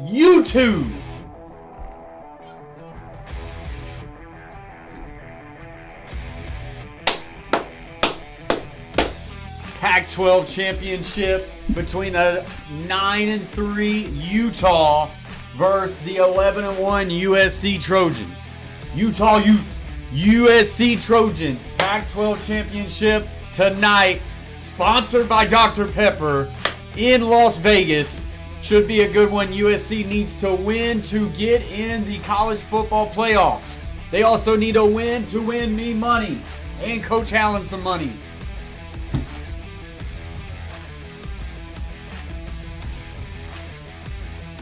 YouTube. Pac-12 championship between the 9-3 Utah versus the 11-1 USC Trojans. Utah Utes, USC Trojans, Pac-12 championship tonight, sponsored by Dr. Pepper in Las Vegas. Should be a good one. USC needs to win to get in the college football playoffs. They also need a win to win me money and Coach Allen some money.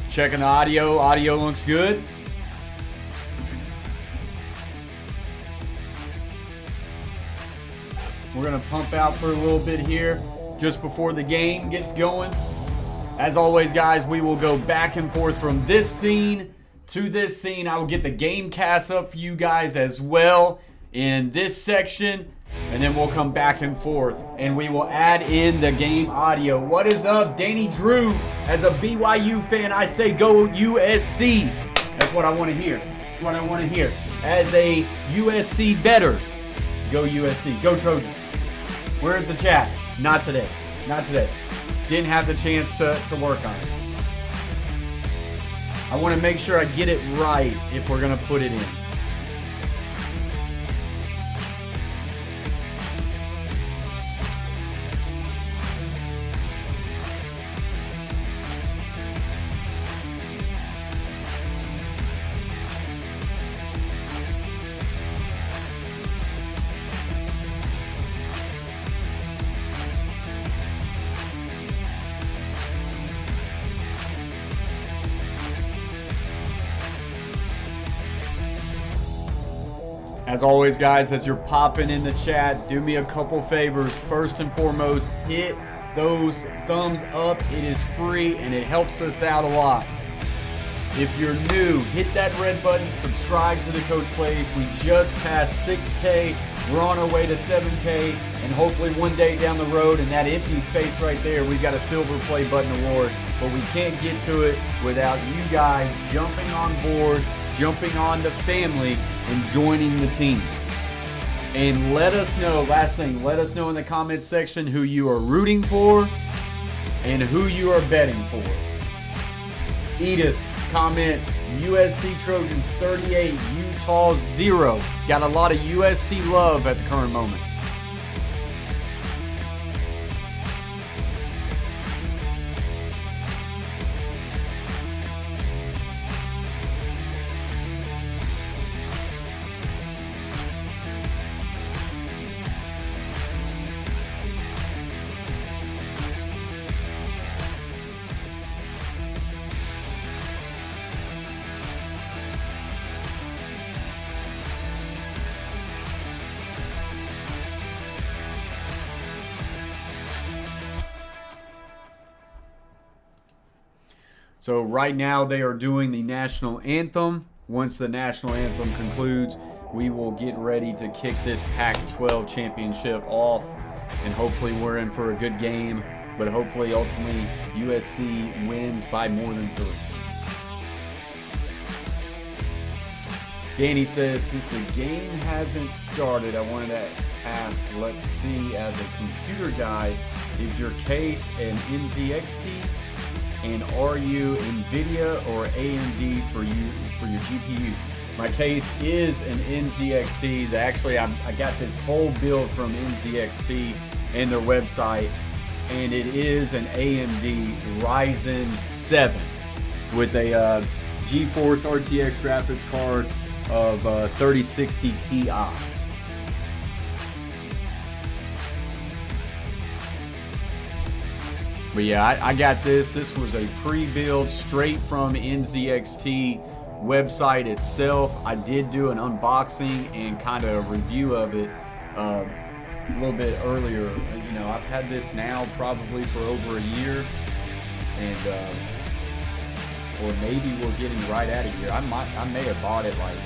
Checking the audio. Audio looks good. We're going to pump out for a little bit here just before the game gets going. As always, guys, we will go back and forth from this scene to this scene. I will get the game cast up for you guys as well in this section. And then we'll come back and forth, and we will add in the game audio. What is up, Danny Drew? As a BYU fan, I say go USC. That's what I want to hear. That's what I want to hear. As a USC bettor, go USC. Go Trojans. Where's the chat? Not today. Not today. Didn't have the chance to work on it. I want to make sure I get it right if we're going to put it in. As always, guys, as you're popping in the chat, do me a couple favors. First and foremost, hit those thumbs up. It is free, and it helps us out a lot. If you're new, hit that red button. Subscribe to the Coach Plays. We just passed 6K. We're on our way to 7K, and hopefully one day down the road, in that empty space right there, we've got a silver play button award. But we can't get to it without you guys jumping on board, jumping on the family, and joining the team. And let us know, last thing, let us know in the comments section who you are rooting for and who you are betting for. Edith comments, USC Trojans 38, Utah 0. Got a lot of USC love at the current moment. So right now they are doing the national anthem. Once the national anthem concludes, we will get ready to kick this Pac-12 championship off, and hopefully we're in for a good game, but hopefully ultimately USC wins by more than 3. Danny says, since the game hasn't started, I wanted to ask, let's see, as a computer guy, is your case an NZXT? And are you NVIDIA or AMD for your GPU? My case is an NZXT. Actually, I got this whole build from NZXT and their website, and it is an AMD Ryzen 7 with a GeForce RTX graphics card of 3060 Ti. But yeah, I got this. This was a pre-build straight from NZXT website itself. I did do an unboxing and kind of a review of it a little bit earlier. You know, I've had this now probably for over a year, and or maybe we're getting right out of here. I may have bought it like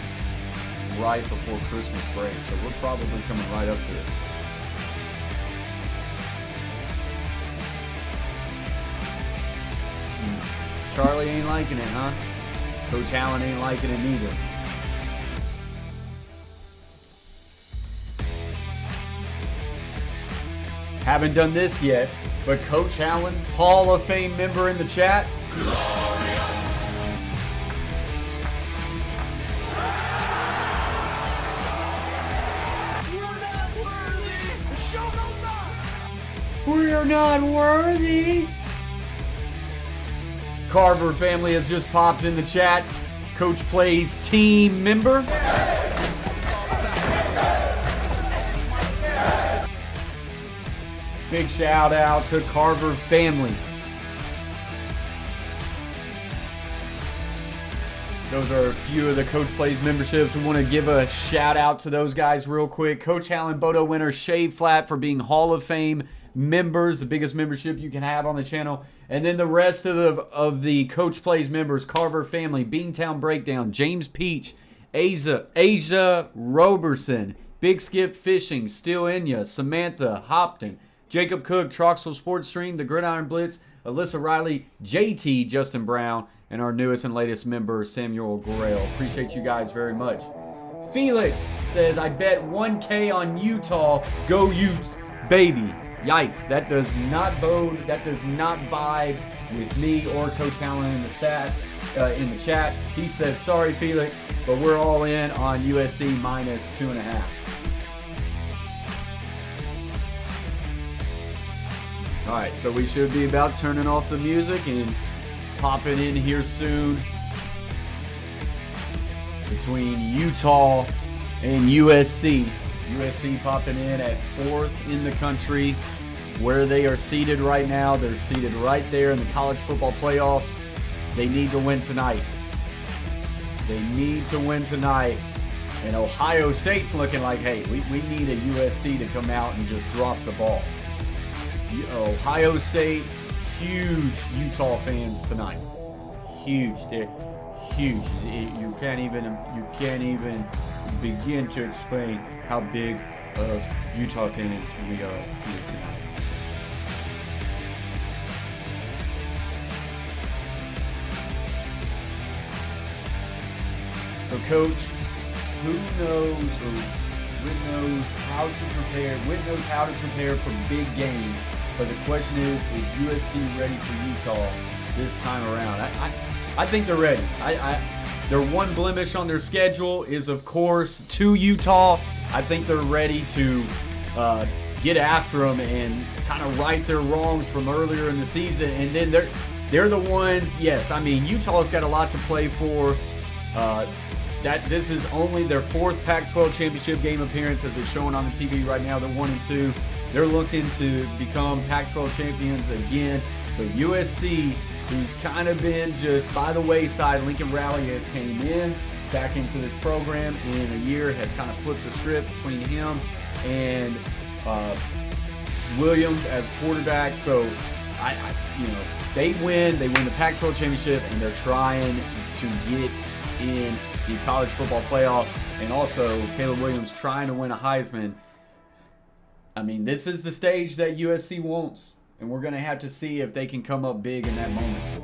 right before Christmas break, so we're probably coming right up to it. Charlie ain't liking it, huh? Coach Allen ain't liking it neither. Haven't done this yet, but Coach Allen, Hall of Fame member in the chat. Glorious. We are not worthy. Carver family has just popped in the chat. Coach Plays team member. Big shout out to Carver family. Those are a few of the Coach Plays memberships. We want to give a shout out to those guys real quick. Coach Allen Bodo winner, Shave Flat for being Hall of Fame members, the biggest membership you can have on the channel. And then the rest of the Coach Plays members, Carver family, Beantown Breakdown, James Peach, Asia Roberson, Big Skip Fishing, Still Inya, Samantha Hopton, Jacob Cook, Troxel Sports Stream, The Gridiron Blitz, Alyssa Riley, JT, Justin Brown, and our newest and latest member, Samuel Gorell. Appreciate you guys very much. Felix says, I bet 1K on Utah. Go Utes, baby. Yikes, that does not vibe with me or Coach Allen in the chat. He says, sorry, Felix, but we're all in on USC minus 2.5. All right, so we should be about turning off the music and popping in here soon between Utah and USC. USC popping in at 4th in the country. Where they are seated right now, they're seated right there in the college football playoffs. They need to win tonight. They need to win tonight. And Ohio State's looking like, hey, we need a USC to come out and just drop the ball. Ohio State, huge Utah fans tonight. Huge. They're huge. You can't even begin to explain how big of Utah fans we are here tonight. So, Coach, who knows or Whit knows how to prepare for big games. But the question is USC ready for Utah this time around? I think they're ready. Their one blemish on their schedule is, of course, to Utah. I think they're ready to get after them and kind of right their wrongs from earlier in the season. And then they're the ones. Yes, I mean Utah's got a lot to play for. This is only their 4th Pac-12 championship game appearance, as it's showing on the TV right now. They're 1-2. They're looking to become Pac-12 champions again. But USC, who's kind of been just by the wayside, Lincoln Riley has came in back into this program in a year, has kind of flipped the script between him and Williams as quarterback. So they win the Pac-12 championship, and they're trying to get in the college football playoffs. And also Caleb Williams trying to win a Heisman. I mean, this is the stage that USC wants, and we're going to have to see if they can come up big in that moment.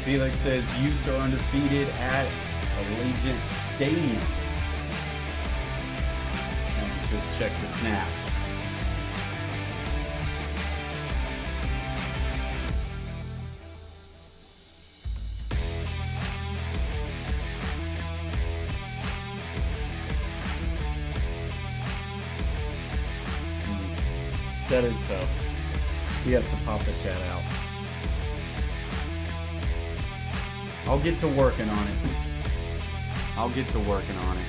Felix says Utes are undefeated at Allegiant Stadium. Just check the snap. That is tough. He has to pop the chat out. I'll get to working on it. I'll get to working on it.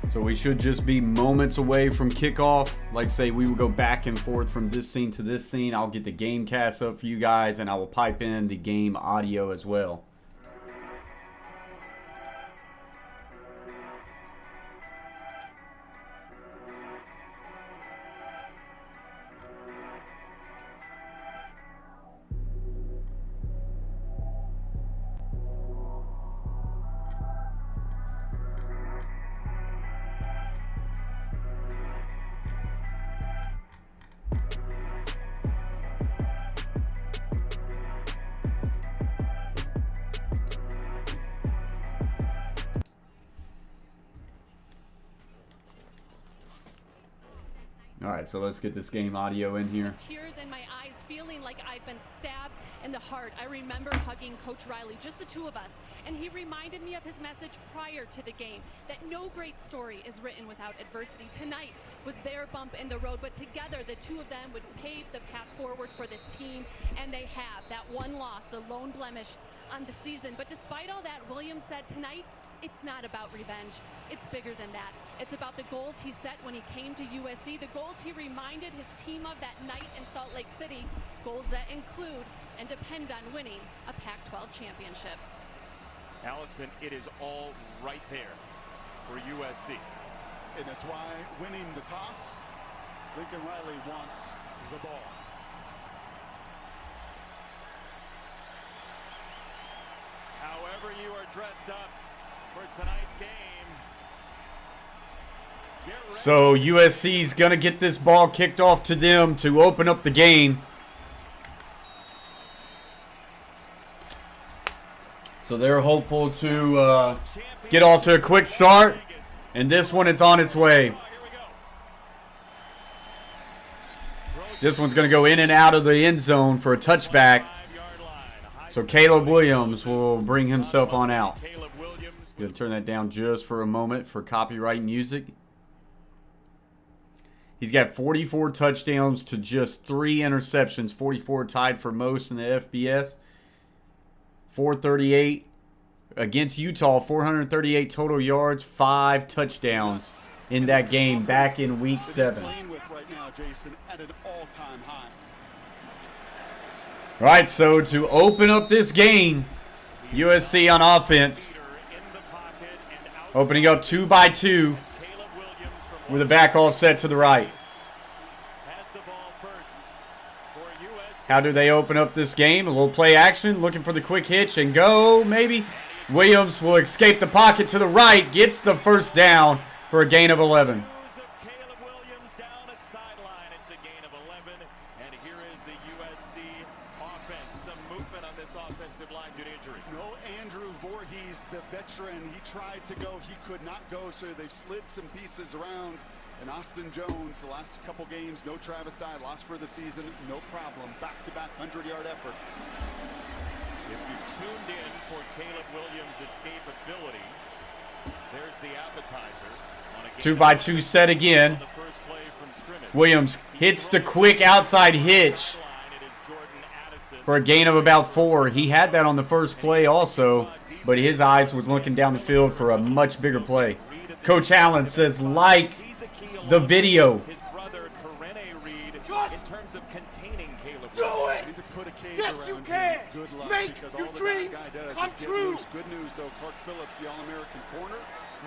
So we should just be moments away from kickoff. Like say we will go back and forth from this scene to this scene. I'll get the game cast up for you guys and I will pipe in the game audio as well. All right, so let's get this game audio in here. Tears in my eyes, feeling like I'd been stabbed in the heart. I remember hugging Coach Riley, just the two of us, and he reminded me of his message prior to the game, that no great story is written without adversity. Tonight was their bump in the road, but together the two of them would pave the path forward for this team, and they have. That one loss, the lone blemish on the season. But despite all that, Williams said tonight, it's not about revenge. It's bigger than that. It's about the goals he set when he came to USC, the goals he reminded his team of that night in Salt Lake City, goals that include and depend on winning a Pac-12 championship. Allison, it is all right there for USC. And that's why winning the toss, Lincoln Riley wants the ball. However you are dressed up for tonight's game. So USC's going to get this ball kicked off to them to open up the game. So they're hopeful to get off to a quick start. And this one is on its way. This one's going to go in and out of the end zone for a touchback. So Caleb Williams will bring himself on out. Going to turn that down just for a moment for copyright music. He's got 44 touchdowns to just 3 interceptions. 44 tied for most in the FBS. 438 against Utah. 438 total yards. 5 touchdowns in that game back in week 7. All right, so to open up this game, USC on offense. Opening up 2 by 2. With a back offset to the right. How do they open up this game? A little play action, looking for the quick hitch and go, maybe. Williams will escape the pocket to the right, gets the first down for a gain of 11. So they've slid some pieces around. And Austin Jones, the last couple games, no Travis Dye, lost for the season, no problem. Back-to-back 100-yard efforts. If you tuned in for Caleb Williams' escapability. There's the appetizer. 2x2 set again. Williams hits the quick outside hitch for a gain of about 4. He had that on the first play also, but his eyes was looking down the field for a much bigger play. Coach Allen says, like the video. His brother, Corene Reed, in terms of containing Caleb Do Williams. it! Yes, you can! Make your dreams come true! Good news, though. Clark Phillips, the All-American corner,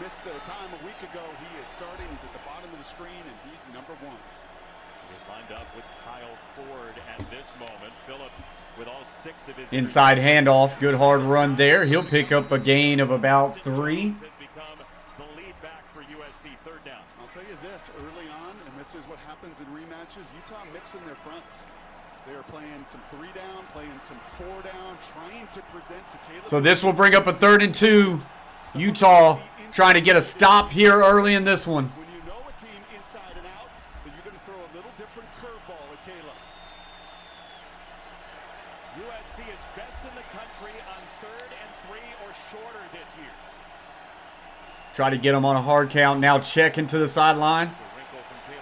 missed a time a week ago. He is starting. He's at the bottom of the screen, and he's number 1. He's lined up with Kyle Ford at this moment. Phillips with all 6 of his Inside handoff. Good hard run there. He'll pick up a gain of about 3. has become the lead back for USC. Third down. I'll tell you this, early on, and this is what happens in rematches, Utah mixing their fronts. They are playing some 3 down, playing some 4 down, trying to present to Caleb. So this will bring up a 3rd and 2. Utah trying to get a stop here early in this one. When you know a team inside and out, then you're going to throw a little different curveball at Caleb. USC is best in the country on 3rd and 3 or shorter this year. Try to get him on a hard count. Now checking to the sideline.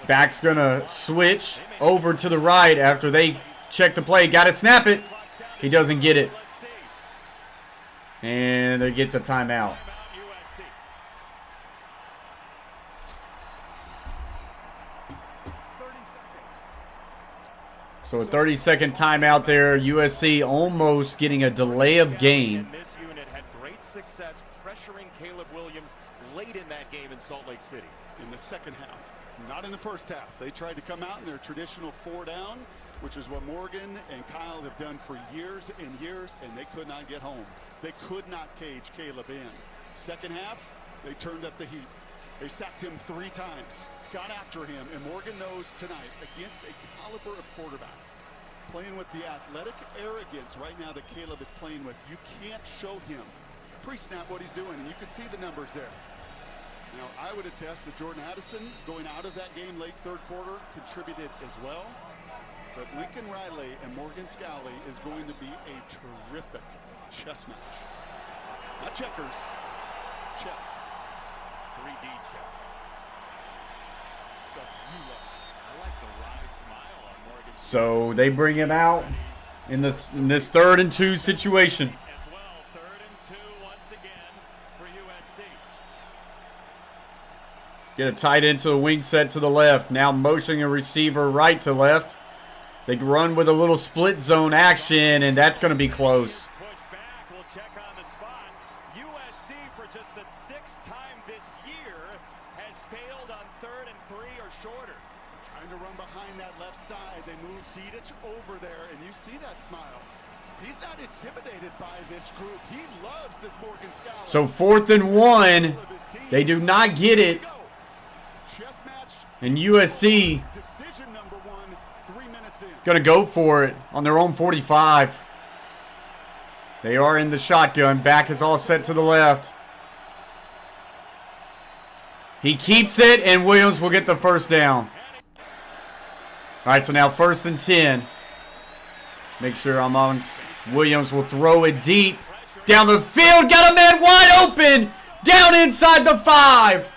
Back's going to switch over to the right after they check the play. Got to snap it. He doesn't get it. And they get the timeout. So a 30-second timeout there. USC almost getting a delay of game. This unit had great success pressuring Caleb Williams late in that game in Salt Lake City. In the second half, not in the first half. They tried to come out in their traditional 4 down, which is what Morgan and Kyle have done for years and years, and they could not get home. They could not cage Caleb in. Second half, they turned up the heat. They sacked him 3 times, got after him, and Morgan knows tonight, against a caliber of quarterback, playing with the athletic arrogance right now that Caleb is playing with, you can't show him pre-snap what he's doing, and you can see the numbers there. Now, I would attest that Jordan Addison, going out of that game late 3rd quarter, contributed as well. But Lincoln Riley and Morgan Scalley is going to be a terrific chess match. Not checkers, chess. 3D chess. Stuff you love. I like the wry smile on Morgan. So they bring him out in this 3rd and 2 situation. As well, 3rd and 2 once again for USC. Get a tight end to the wing set to the left. Now motioning a receiver right to left. They run with a little split zone action, and that's going to be close. Push back, we'll check on the spot. USC, for just the 6th time this year, has failed on 3rd and 3 or shorter. Trying to run behind that left side. They move Dedich over there, and you see that smile. He's not intimidated by this group. He loves this Morgan Scalley. So 4th and 1. They do not get it. Chess match. And USC Decision number 1, 3 minutes in. going to go for it on their own 45. They are in the shotgun. Back is offset to the left. He keeps it, and Williams will get the first down. All right, so now 1st and 10. Make sure I'm on. Williams will throw it deep. Down the field. Got a man wide open. Down inside the 5.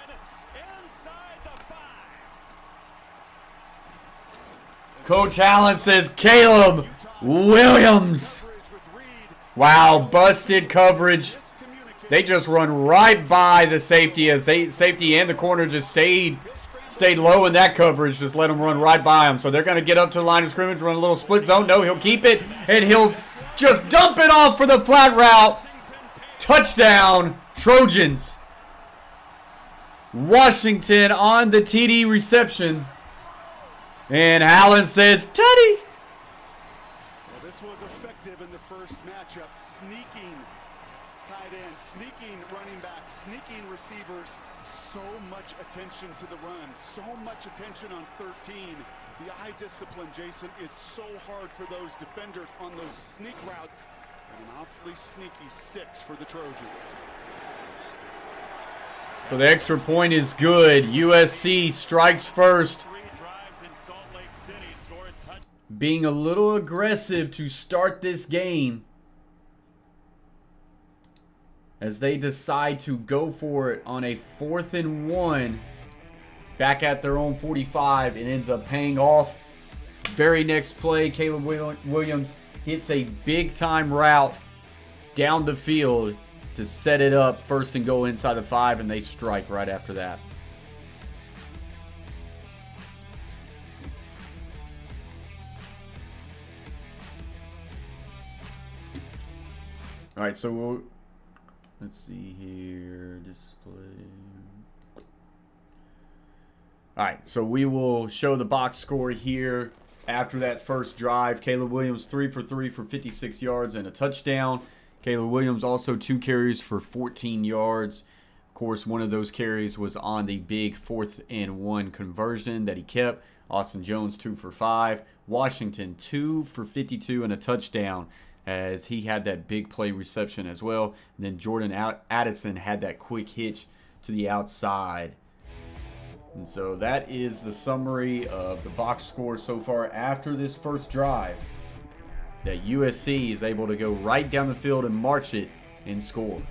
Coach Allen says Caleb Williams. Wow, busted coverage. They just run right by the safety as safety and the corner just stayed low in that coverage. Just let them run right by him. So they're going to get up to the line of scrimmage, run a little split zone. No, he'll keep it, and he'll just dump it off for the flat route. Touchdown, Trojans. Washington on the TD reception. And Allen says, Teddy. Well, this was effective in the first matchup. Sneaking tight end, sneaking running back, sneaking receivers. So much attention to the run. So much attention on 13. The eye discipline, Jason, is so hard for those defenders on those sneak routes. And an awfully sneaky 6 for the Trojans. So the extra point is good. USC strikes first. Being a little aggressive to start this game. as they decide to go for it on a 4th and 1 back at their own 45. It ends up paying off. Very next play, Caleb Williams hits a big-time route down the field to set it up 1st and goal inside the 5, and they strike right after that. All right, so let's see here. Display. All right, so we will show the box score here after that first drive. Caleb Williams 3 for 3 for 56 yards and a touchdown. Caleb Williams also 2 carries for 14 yards. Of course, one of those carries was on the big 4th and 1 conversion that he kept. Austin Jones 2 for 5. Washington 2 for 52 and a touchdown, as he had that big play reception as well. And then Jordan Addison had that quick hitch to the outside. And so that is the summary of the box score so far after this first drive, that USC is able to go right down the field and march it and score.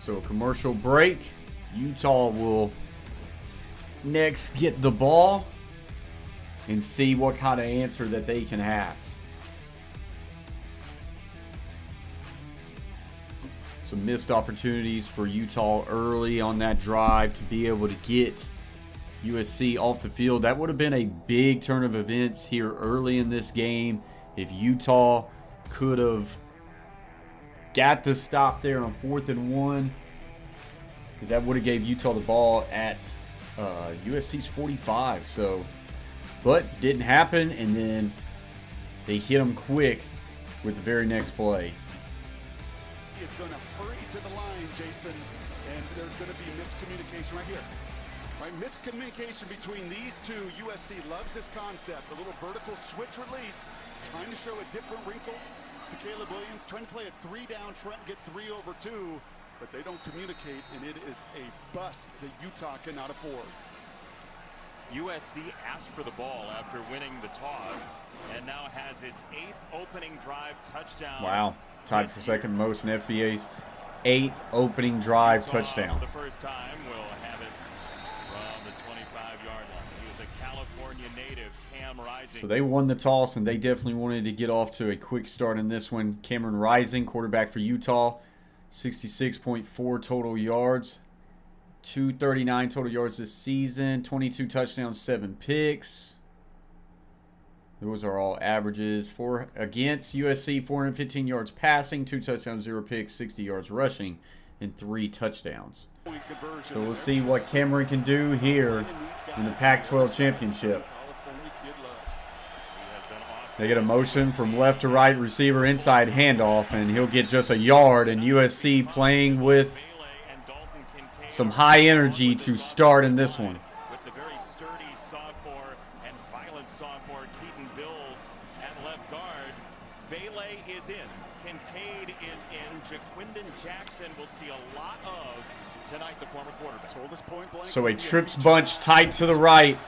So a commercial break. Utah will next get the ball and see what kind of answer that they can have. Some missed opportunities for Utah early on that drive to be able to get USC off the field. That would have been a big turn of events here early in this game if Utah could have got the stop there on 4th and 1, because that would have gave Utah the ball at USC's 45. So, but didn't happen, and then they hit them quick with the very next play. He is going to hurry to the line, Jason, and there's going to be miscommunication right here. Right, miscommunication between these two. USC loves this concept, a little vertical switch release, trying to show a different wrinkle to Caleb Williams, trying to play a 3 down front, get 3 over 2, but they don't communicate, and it is a bust that Utah cannot afford. USC asked for the ball after winning the toss, and now has its 8th opening drive touchdown. Wow, tied for second most in FBA's 8th opening drive Utah, touchdown. for the first time, will have it from the 25-yard line. He was a California native, Cam Rising. So they won the toss, and they definitely wanted to get off to a quick start in this one. Cameron Rising, quarterback for Utah, 66.4 total yards, 239 total yards this season, 22 touchdowns, 7 picks. Those are all averages. For against USC, 415 yards passing, 2 touchdowns, 0 picks, 60 yards rushing, and 3 touchdowns. So we'll see what Cameron can do here in the Pac-12 championship. They get a motion from left to right, receiver inside handoff, and he'll get just a yard. And USC playing with some high energy to start in this one. With the very sturdy sophomore and violent sophomore Keaton Bills at left guard. Bailey is in. Kincaid is in. Jaquindon Jackson will see a lot of tonight, the former quarterback. So a trips bunch tight to the right.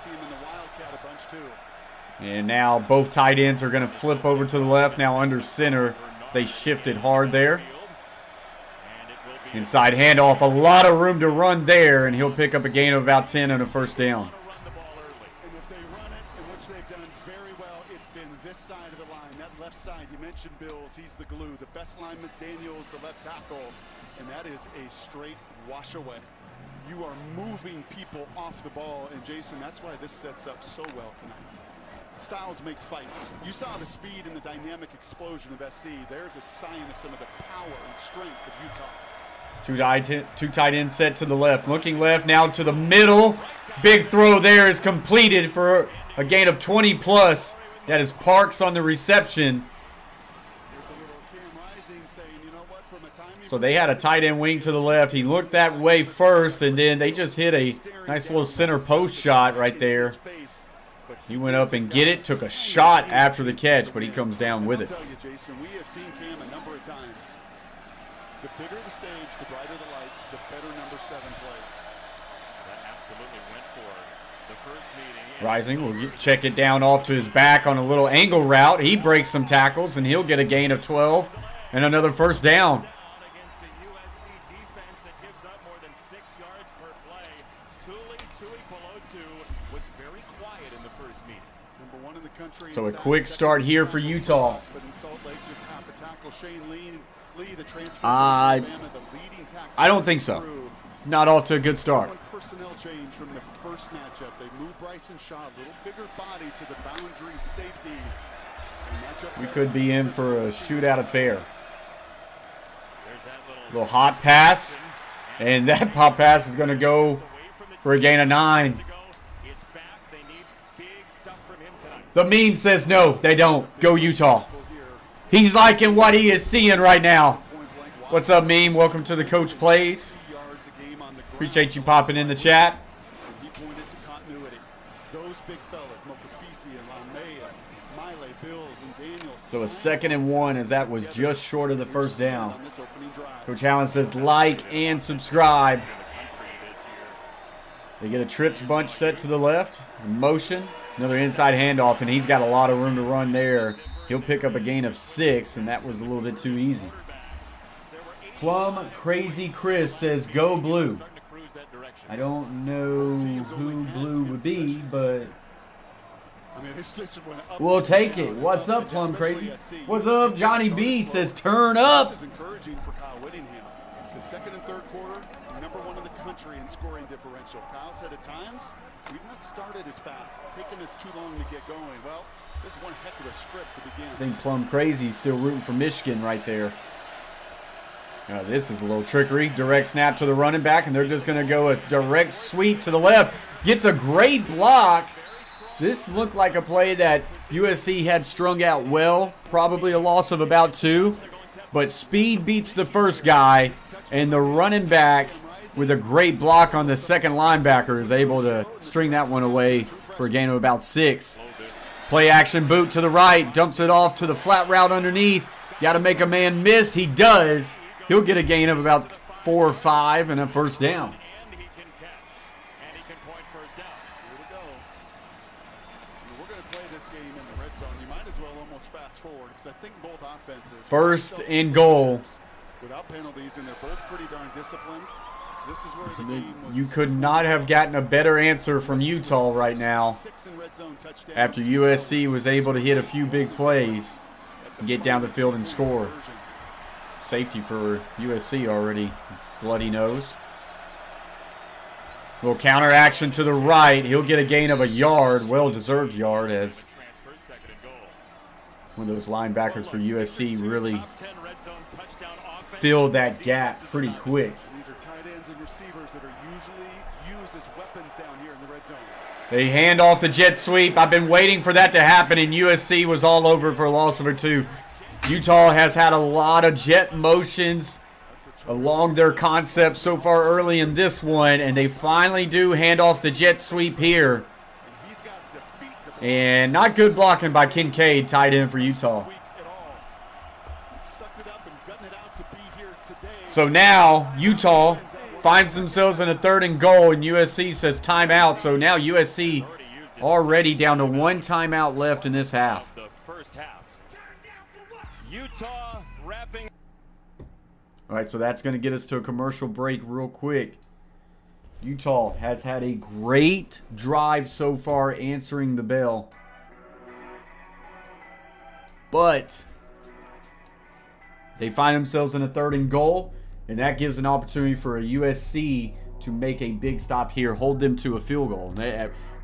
And now both tight ends are going to flip over to the left, now under center. They shifted hard there. Inside handoff, a lot of room to run there, and he'll pick up a gain of about 10 and a first down. And if they run it, and which they've done very well, it's been this side of the line. That left side, you mentioned Bills, he's the glue. The best lineman, Daniels, the left tackle, and that is a straight wash away. You are moving people off the ball, and Jason, that's why this sets up so well tonight. Styles make fights. You saw the speed and the dynamic explosion of SC. There's a sign of some of the power and strength of Utah. Two tight ends set to the left. Looking left, now to the middle. Big throw there is completed for a gain of 20 plus. That is Parks on the reception. There's a little Cam Rising saying, you know what, from a timing So they had a tight end wing to the left. He looked that way first, and then they just hit a nice little center post shot right there. He went up and get it, took a shot after the catch, but he comes down with it. I'll tell you, Jason, we have seen Cam a number of times. The bigger the stage, the brighter the lights, the better number 7 plays. That absolutely went for the first meeting. Rising will check it down off to his back on a little angle route. He breaks some tackles, and he'll get a gain of 12 and another first down. Against a USC defense that gives up more than 6 yards per play. Tui Pelotu was very quiet in the first meeting. Number 1 in the country. So a quick start here for Utah. But in Salt Lake, just half a tackle. Shane Lee, the transfer. I don't think so. It's not off to a good start. Personnel change from the first matchup. They moved Bryson Shaw, a little bigger body to the boundary safety. We could be in for a shootout affair. Little hot pass, and that pop pass is going to go for a gain of 9. The meme says no, they don't. Go Utah. He's liking what he is seeing right now. What's up, meme? Welcome to the Coach Plays. Appreciate you popping in the chat. He pointed to continuity. Those big fellas, Mokafisi and Lamea, Miley, Bills, and Daniels. So a 2nd and 1, as that was just short of the first down. Coach Allen says like and subscribe. They get a tripped bunch set to the left. Motion. Another inside handoff, and he's got a lot of room to run there. He'll pick up a gain of 6, and that was a little bit too easy. Plum Crazy Chris says go blue. I don't know who blue would be, but we'll take it. What's up, Plum Crazy? What's up? Johnny B says turn up. This is encouraging for Kyle Whittingham. The 2nd and 3rd quarter, number 1 in the country in scoring differential. Kyle said at times, we've not started as fast. It's taken us too long to get going. Well, this is one heck of a script to begin. I think Plum Crazy still rooting for Michigan right there. Now this is a little trickery. Direct snap to the running back, and they're just going to go a direct sweep to the left. Gets a great block. This looked like a play that USC had strung out well. Probably a loss of about 2. But speed beats the first guy, and the running back with a great block on the second linebacker is able to string that one away for a gain of about 6. Play action boot to the right. Dumps it off to the flat route underneath. Got to make a man miss. He does. He'll get a gain of about 4 or 5 and a first down. And he can catch. And he can point first down. Here we go. We're going to play this game in the red zone. You might as well almost fast forward because I think both offenses. First and goal. Without penalties, and they're both pretty darn disciplined. This is where the game was. You could not have gotten a better answer from Utah right now after USC was able to hit a few big plays and get down the field and score. Safety for USC already. Bloody nose. Little counter action to the right. He'll get a gain of a yard. Well-deserved yard as one of those linebackers for USC really filled that gap pretty quick. These are tight ends and receivers that are usually used as weapons down here in the red zone. They hand off the jet sweep. I've been waiting for that to happen, and USC was all over for a loss of 2. Utah has had a lot of jet motions along their concept so far early in this one, and they finally do hand off the jet sweep here. And not good blocking by Kincaid, tight end for Utah. So now Utah finds themselves in a 3rd and goal, and USC says timeout. So now USC already down to 1 timeout left in this half. The first half. Utah wrapping. All right, so that's going to get us to a commercial break real quick. Utah has had a great drive so far answering the bell. But they find themselves in a 3rd and goal, and that gives an opportunity for a USC to make a big stop here, hold them to a field goal.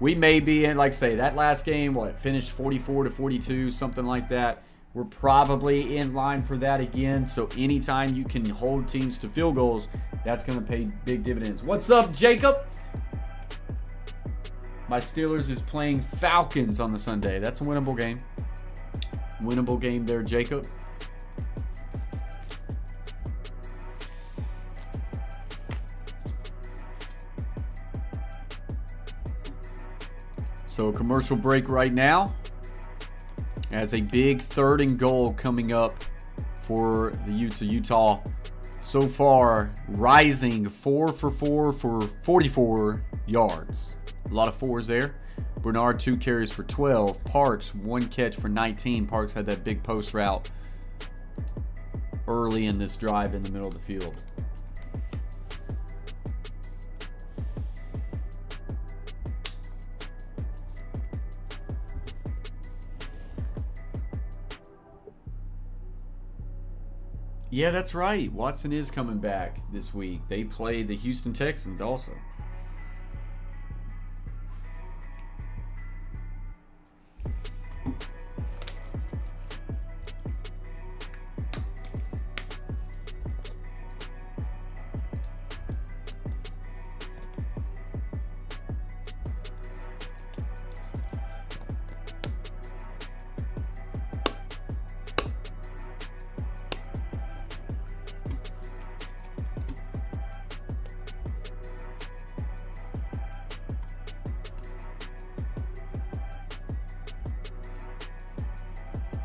We may be in, like say, that last game, finished 44-42, something like that. We're probably in line for that again. So anytime you can hold teams to field goals, that's going to pay big dividends. What's up, Jacob? My Steelers is playing Falcons on the Sunday. That's a winnable game. Winnable game there, Jacob. So a commercial break right now. As a big 3rd and goal coming up for the Utes of Utah. So far, rising 4 for 4 for 44 yards. A lot of fours there. Bernard, 2 carries for 12. Parks, 1 catch for 19. Parks had that big post route early in this drive in the middle of the field. Yeah, that's right. Watson is coming back this week. They play the Houston Texans also.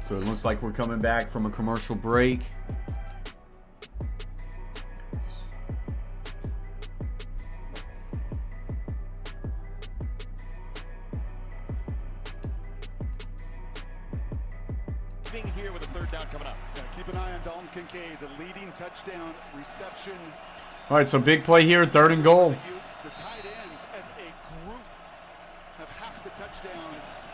So it looks like we're coming back from a commercial break. Here with a 3rd down coming up. Keep an eye on Dalton Kincaid, the leading touchdown reception. All right, so big play here, 3rd and goal. The tight ends as a group have half the touchdowns.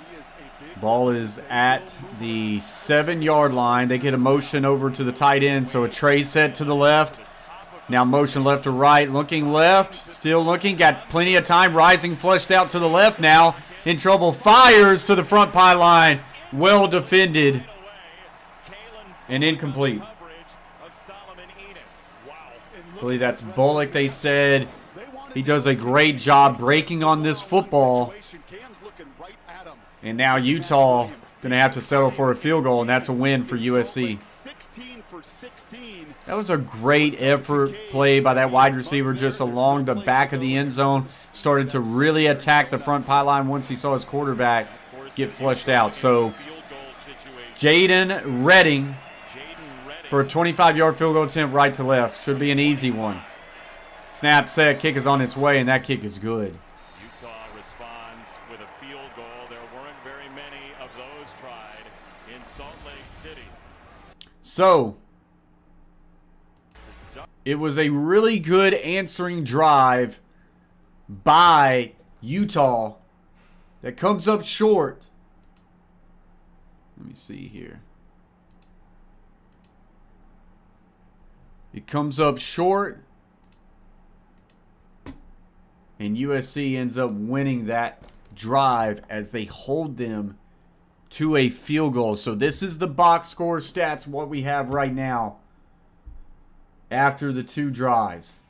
He is a big Ball is at the 7-yard line. They get a motion over to the tight end, so a tray set to the left. Now motion left to right, looking left, still looking, got plenty of time, rising, flushed out to the left now. In trouble, fires to the front pylon. Well defended and incomplete. I believe that's Bullock, they said. He does a great job breaking on this football. And now Utah going to have to settle for a field goal, and that's a win for USC. That was a great effort play by that wide receiver just along the back of the end zone. Started to really attack the front pylon once he saw his quarterback get flushed out. So Jaden Redding for a 25-yard field goal attempt right to left. Should be an easy one. Snap, set, kick is on its way, and that kick is good. Utah responds with a field goal. There weren't very many of those tried in Salt Lake City. So it was a really good answering drive by Utah that comes up short. Let me see here. It comes up short, and USC ends up winning that drive as they hold them to a field goal. So this is the box score stats, what we have right now after the 2 drives.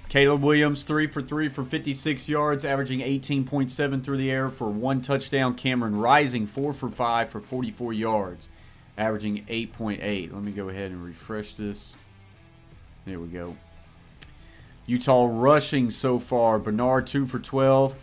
Caleb Williams, 3 for 3 for 56 yards, averaging 18.7 through the air for 1 touchdown. Cameron Rising, 4 for 5 for 44 yards, averaging 8.8. Let me go ahead and refresh this. There we go. Utah rushing so far. Bernard, 2 for 12.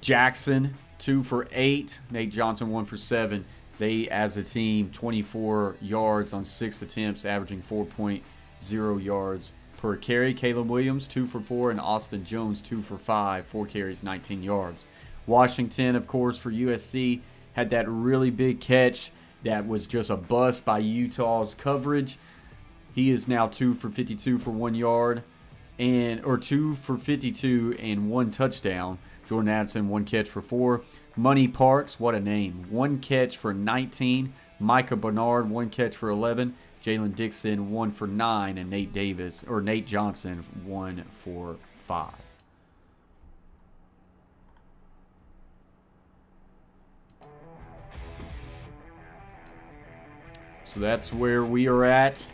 Jackson, 2 for 8. Nate Johnson, 1 for 7. They, as a team, 24 yards on 6 attempts, averaging 4.0 yards per carry. Caleb Williams, 2 for 4, and Austin Jones, 2 for 5, 4 carries, 19 yards. Washington, of course, for USC, had that really big catch that was just a bust by Utah's coverage. He is now 2 for 52 for 1 yard, or 2 for 52 and 1 touchdown. Jordan Addison, 1 catch for 4. Money Parks, what a name, 1 catch for 19. Micah Bernard, 1 catch for 11. Jalen Dixon, 1 for 9, and Nate Johnson, 1 for 5. So that's where we are at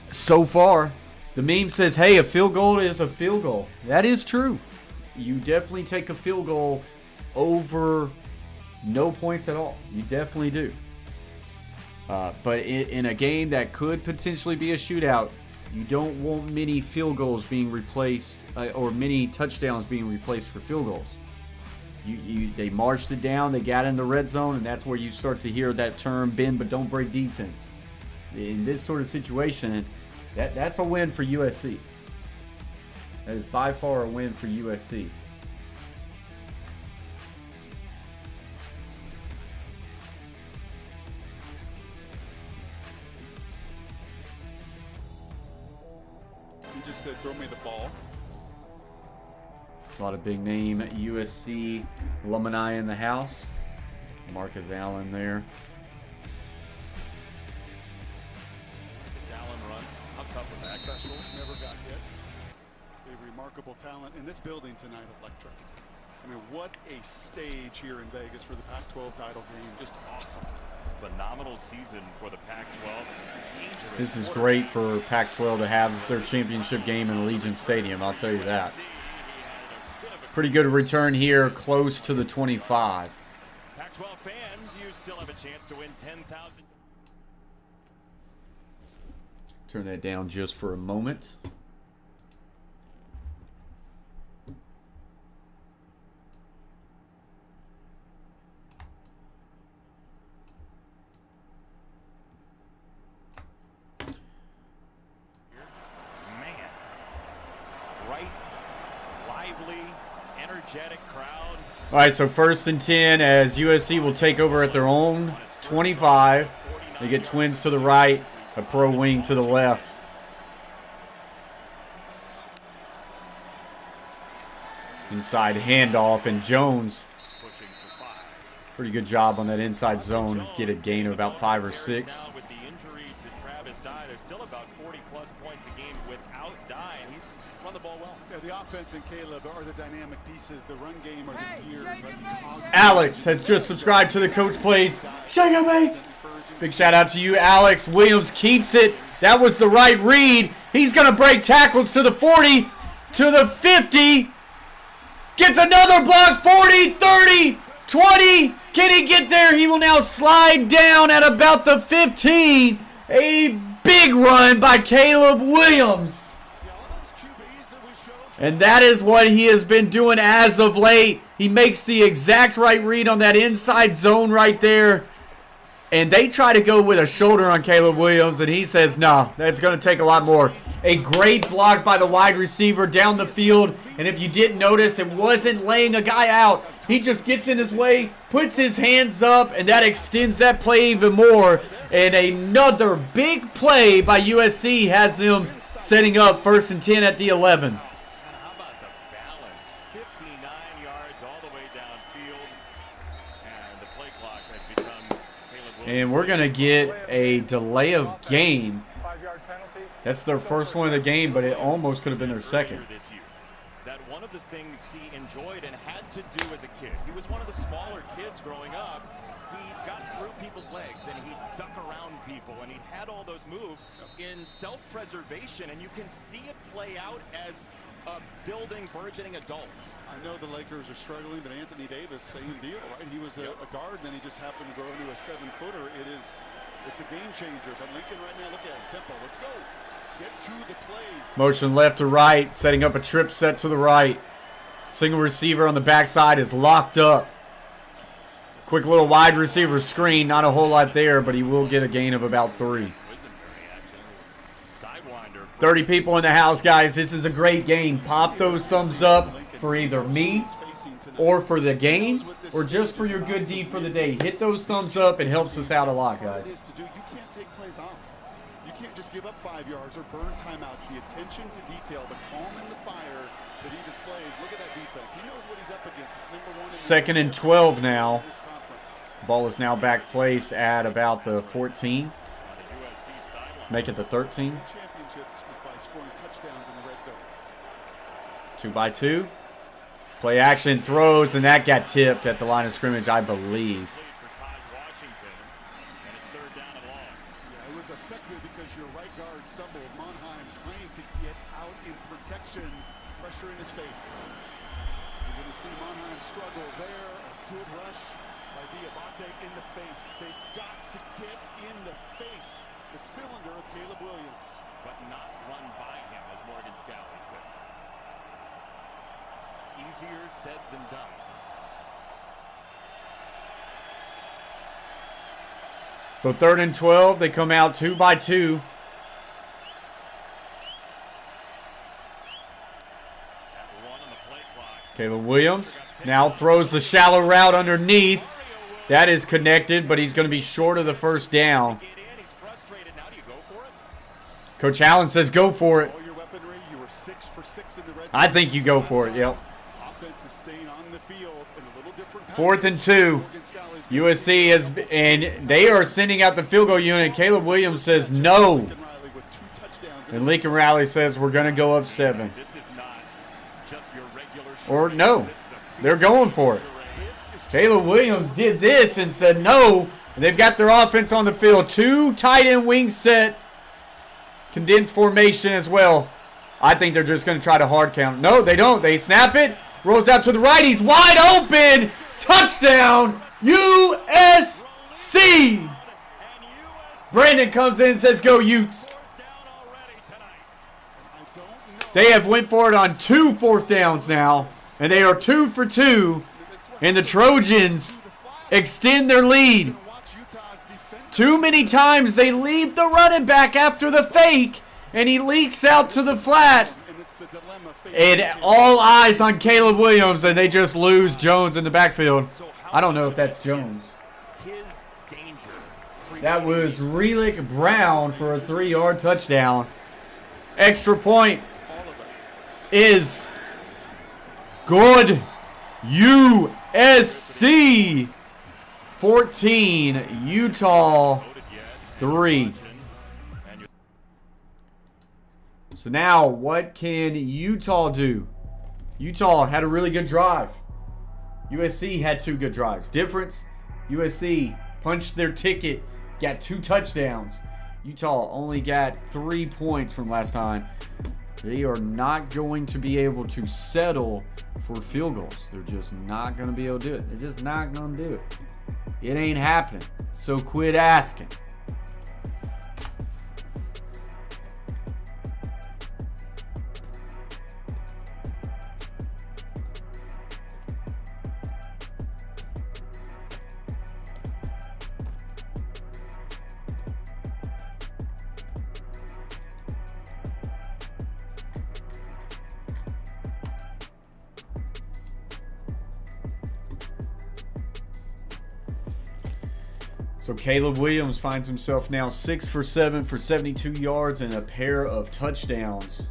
so far. The meme says, hey, a field goal is a field goal. That is true. You definitely take a field goal over no points at all. You definitely do. But in a game that could potentially be a shootout, You don't want many field goals being replaced or many touchdowns being replaced for field goals. They marched it down, they got in the red zone, and that's where you start to hear that term, bend but don't break defense. In this sort of situation, that's a win for USC. That is by far a win for USC. He just said, throw me the ball. A lot of big name USC alumni in the house. Marcus Allen there. This Allen run, how tough was that? Special, never got hit. A remarkable talent in this building tonight, electric. I mean, what a stage here in Vegas for the Pac-12 title game. Just awesome. Phenomenal season for the Pac-12. Dangerous. This is great for Pac-12 to have their championship game in Allegiant Stadium, I'll tell you that. Pretty good return here, close to the 25. Pac-12 fans, you still have a chance to win 10,000. Turn that down just for a moment. Man, bright, lively, energetic crowd. All right, so 1st and 10 as USC will take over at their own 25. They get twins to the right, a pro wing to the left. Inside handoff, and Jones, Pushing for 5. pretty good job on that inside zone. Get a gain of about 5 or 6. Now with the injury to Travis Dye, there's still about 40-plus points a game without Dye, and he's run the ball well. Yeah, the offense and Caleb are the dynamic pieces. The run game are the gears. Are the cogs. Alex has just subscribed to the Coach Plays. Shake it, mate. Big shout out to you, Alex. Williams keeps it. That was the right read. He's going to break tackles to the 40, to the 50. Gets another block, 40, 30, 20. Can he get there? He will now slide down at about the 15. A big run by Caleb Williams. And that is what he has been doing as of late. He makes the exact right read on that inside zone right there. And they try to go with a shoulder on Caleb Williams, and he says, no, that's going to take a lot more. A great block by the wide receiver down the field. And if you didn't notice, it wasn't laying a guy out. He just gets in his way, puts his hands up, and that extends that play even more. And another big play by USC has them setting up 1st and 10 at the 11. How about the balance? 59 yards all the way downfield. And the play clock has become Caleb Williams. And we're going to get a delay of game. That's their first one of the game, but it almost could have been their second. This year, that one of the things he enjoyed and had to do as a kid, he was one of the smaller kids growing up. He got through people's legs and he'd duck around people and he had all those moves in self-preservation, and you can see it play out as a building, burgeoning adult. I know the Lakers are struggling, but Anthony Davis, same deal, right? He was a guard, and then he just happened to grow into a 7-footer. It's a game changer. But Lincoln right now, look at him. Tempo, let's go. Get to the plays. Motion left to right, setting up a trip set to the right. Single receiver on the backside is locked up. Quick little wide receiver screen, not a whole lot there, but he will get a gain of about 3. 30 people in the house, guys. This is a great game. Pop those thumbs up for either me or for the game or just for your good deed for the day. Hit those thumbs up. It helps us out a lot, guys. You can't take plays off. You can't just give up 5 yards or burn timeouts. The attention to detail, the calm and the fire that he displays. Look at that defense. He knows what he's up against. It's number 1. 2nd and 12 now. Ball is now back placed at about the 14. Make it the 13. 2-by-2. Play action, throws, and that got tipped at the line of scrimmage, I believe. It was effective because your right guard stumbled. Monheim trying to get out in protection. Pressure in his face. You're going to see Monheim struggle there. A good rush by Diabate in the face. They've got to get in the face The cylinder of Caleb Williams. but not run by him, as Morgan Scalley said. Easier said than done. So 3rd and 12, they come out 2 by 2. Caleb Williams now throws the shallow route underneath. That is connected, but he's going to be short of the first down. Coach Allen says go for it. I think you go for it, yep. 4th and 2. USC has, and they are sending out the field goal unit. Caleb Williams says no. And Lincoln Riley says we're going to go up 7. Or no, they're going for it. Caleb Williams did this and said no. And they've got their offense on the field. 2 tight end wing set. Condensed formation as well. I think they're just going to try to hard count. No, they don't. They snap it. Rolls out to the right. He's wide open. Touchdown, USC. Brandon comes in and says, go Utes. They have went for it on 2 4th downs now. And they are 2 for 2. And the Trojans extend their lead. Too many times they leave the running back after the fake. And he leaks out to the flat. And all eyes on Caleb Williams. And they just lose Jones in the backfield. I don't know if that's Jones. That was Relic Brown for a 3-yard touchdown. Extra point is good. USC 14, Utah 3. So now, what can Utah do? Utah had a really good drive. USC had 2 good drives. Difference, USC punched their ticket, got 2 touchdowns. Utah only got 3 points from last time. They are not going to be able to settle for field goals. They're just not going to be able to do it. They're just not going to do it. It ain't happening. So quit asking. So Caleb Williams finds himself now 6 for 7 for 72 yards and a pair of touchdowns.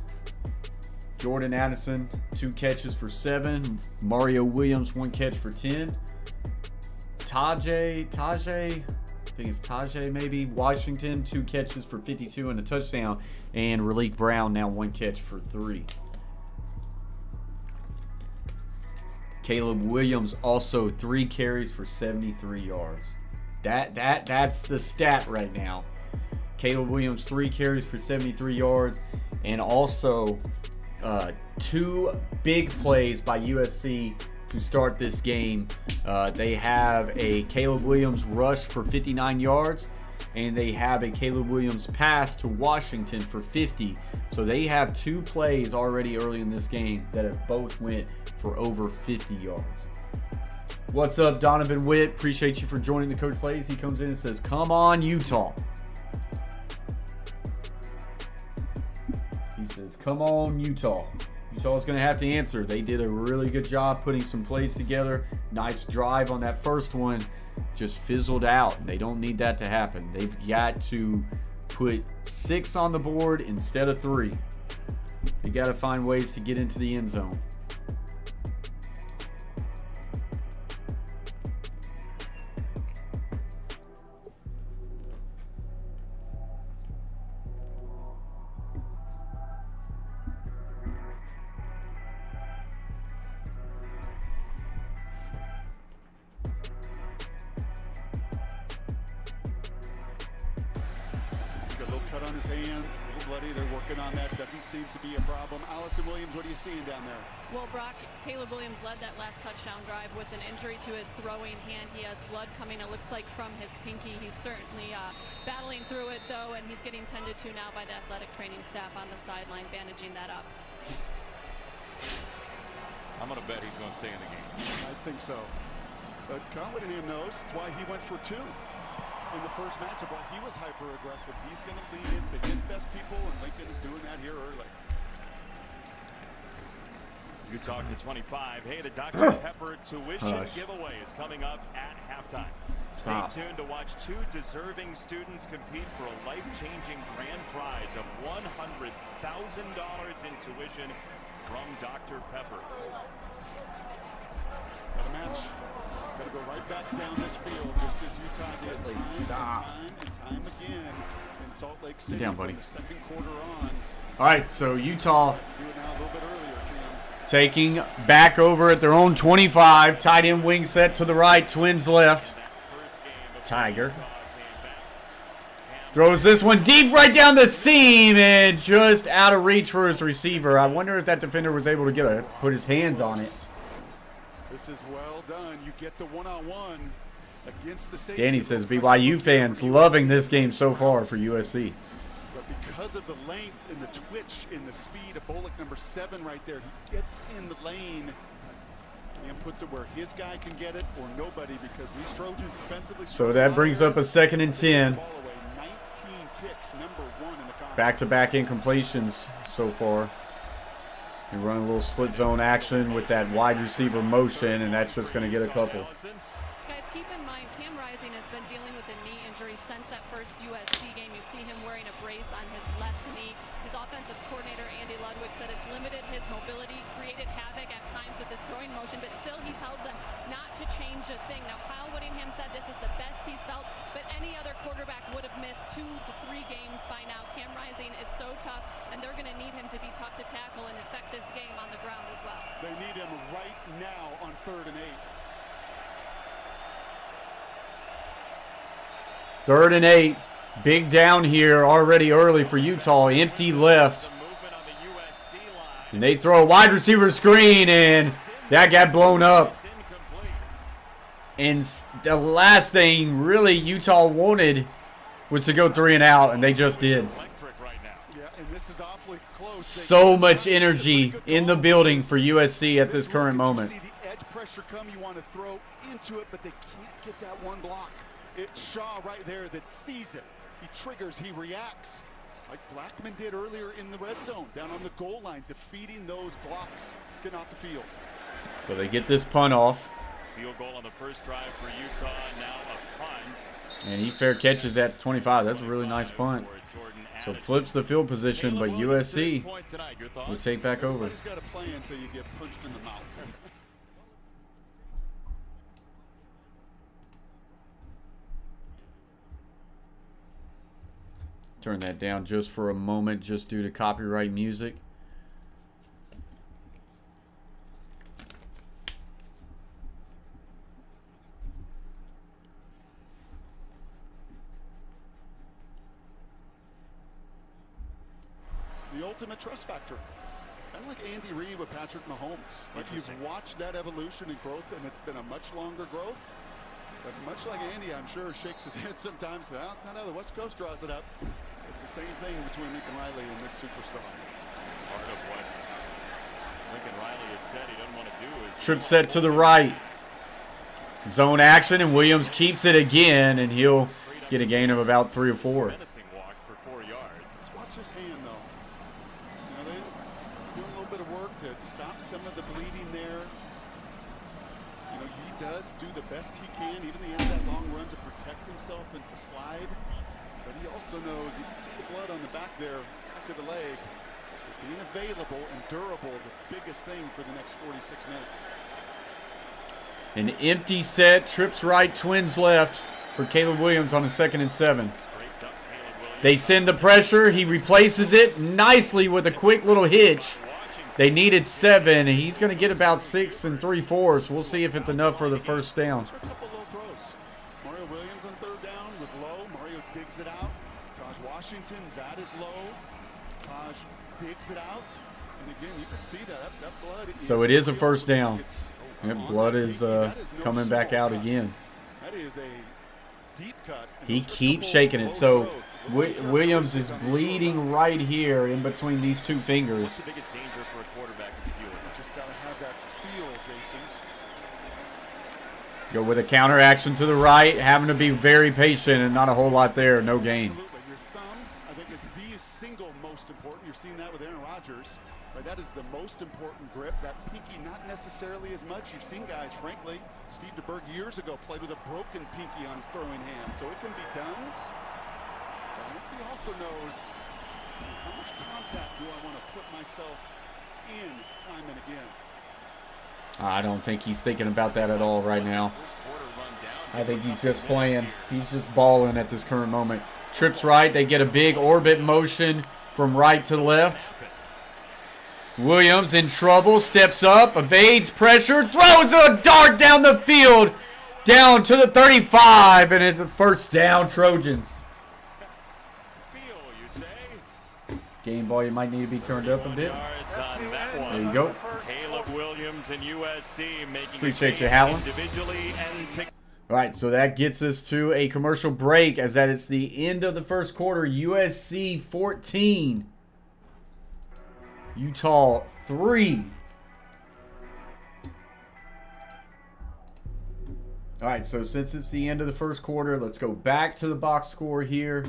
Jordan Addison, 2 catches for 7. Mario Williams, 1 catch for 10. Tajay, I think it's Tajay maybe, Washington, 2 catches for 52 and a touchdown. And Relic Brown now 1 catch for 3. Caleb Williams also 3 carries for 73 yards. That's the stat right now. Caleb Williams 3 carries for 73 yards, and also 2 big plays by USC to start this game. They have a Caleb Williams rush for 59 yards, and they have a Caleb Williams pass to Washington for 50. So they have 2 plays already early in this game that have both went for over 50 yards. What's up, Donovan Witt? Appreciate you for joining the Coach Plays. He comes in and says, come on, Utah. He says, come on, Utah. Utah's going to have to answer. They did a really good job putting some plays together. Nice drive on that first one. Just fizzled out. They don't need that to happen. They've got to put 6 on the board instead of 3. They got to find ways to get into the end zone. Cut on his hands, a little bloody. They're working on that. Doesn't seem to be a problem. Allison Williams, what are you seeing down there? Well, Brock, Caleb Williams led that last touchdown drive with an injury to his throwing hand. He has blood coming, it looks like, from his pinky. He's certainly battling through it, though, and he's getting tended to now by the athletic training staff on the sideline, bandaging that up. I'm going to bet he's going to stay in the game. I think so. But Kyle Whittingham knows. That's why he went for 2 in the first matchup. While he was hyper-aggressive, he's going to lean into his best people, and Lincoln is doing that here early. You talk to 25. Hey, the Dr. Pepper tuition giveaway is coming up at halftime. Stay tuned to watch 2 deserving students compete for a life-changing grand prize of $100,000 in tuition from Dr. Pepper. Got a match. Got to go right back down this field, just as Utah did time and time again in Salt Lake City. Down, buddy. From the second quarter on. All right, so Utah Do it now a little bit earlier, Cam. taking back over at their own 25. Tight end wing set to the right, Twins left. Tiger throws this one deep right down the seam and just out of reach for his receiver. I wonder if that defender was able to put his hands on it. This is well done. You get the one-on-one against the safety. Danny says BYU fans loving this game so far for USC. But because of the length and the twitch and the speed of Bullock, number 7 right there, he gets in the lane and puts it where his guy can get it or nobody, because these Trojans defensively. So that brings up a 2nd and 10. 19 picks, number 1 in the conference. Back-to-back incompletions so far. You run a little split zone action with that wide receiver motion, and that's just going to get a couple. Guys, keep in mind, Cam Rising has been dealing with a knee injury since that first USC game. You see him wearing a brace on his left knee. His offensive coordinator, Andy Ludwig, said it's limited his mobility, created havoc at times with his throwing motion, but still he tells them not to change a thing. Now, Kyle Whittingham said this is the best he's felt, but any other quarterback would have missed 2 to 3 games by now. Cam Rising is so tough, and they're going to need him to be tough to tackle and affect this game on the ground as well. They need him right now on 3rd and 8. 3rd and 8. Big down here already early for Utah. Empty left. And they throw a wide receiver screen, and that got blown up. And the last thing really Utah wanted was to go 3 and out, and they just did. Yeah, and this is awfully close. So much energy in the building for USC at this current moment. You see the edge pressure come, you want to throw into it, but they can't get that one block. It's Shaw right there that sees it. He triggers, he reacts, like Blackman did earlier in the red zone, down on the goal line, defeating those blocks, getting off the field. So they get this punt off. Field goal on the first drive for Utah, now a punt. And he fair catches at 25. That's a really nice punt. So flips the field position, but USC will take back over. Nobody's got a play until you get punched in the mouth. Turn that down just for a moment, just due to copyright music. The ultimate trust factor. Kind of like Andy Reid with Patrick Mahomes. Like, you've watched that evolution and growth, and it's been a much longer growth. But much like Andy, I'm sure, shakes his head sometimes. Well, it's not how the West Coast draws it up. It's the same thing between Lincoln Riley and this superstar. Part of what Lincoln Riley has said he doesn't want to do is Trip set to the right. Zone action, and Williams keeps it again, and he'll get a gain of about 3 or 4. menacing walk for 4 yards. Let's watch his hand, though. You know, they're doing a little bit of work to stop some of the bleeding there. You know, he does do the best he can, even the end of that long run, to protect himself and to slide. But he also knows, you can see the blood on the back there, back of the leg. Being available and durable, the biggest thing for the next 46 minutes. An empty set, trips right, Twins left for Caleb Williams on a 2nd and 7. They send the pressure. He replaces it nicely with a quick little hitch. They needed 7, and he's going to get about 6 3/4. We'll see if it's enough for the first down. A couple low throws. Mario Williams on 3rd down was low. Mario digs it out. Taj Washington, that is low. Taj digs it out. And again, you can see that blood. So it is a first down. Yep, blood is coming back out again. That is a deep cut. He keeps shaking it. So Williams is bleeding right here in between these two fingers. What's the biggest danger for a quarterback as you deal with it? Just got to have that feel, Jason. Go with a counter action to the right, having to be very patient and not a whole lot there. No gain. Absolutely. Your thumb, I think, is the single most important. You're seeing that with Aaron Rodgers. Right? That is the most important grip. That pinky, not necessarily as much. You've seen guys, frankly, Steve DeBerg years ago played with a broken pinky on his throwing hand. So it can be done. But I think he also knows how much contact do I want to put myself in time and again. I don't think he's thinking about that at all right now. I think he's just playing. He's just balling at this current moment. Trips right. They get a big orbit motion from right to left. Williams in trouble. Steps up. Evades pressure. Throws a dart down the field. Down to the 35. And it's a first down, Trojans. Game volume might need to be turned up a bit. There you go. Caleb Williams and USC making Appreciate you, Howland. Individually and All right, so that gets us to a commercial break as that is the end of the first quarter. USC 14. Utah 3. All right, so since it's the end of the first quarter, let's go back to the box score here.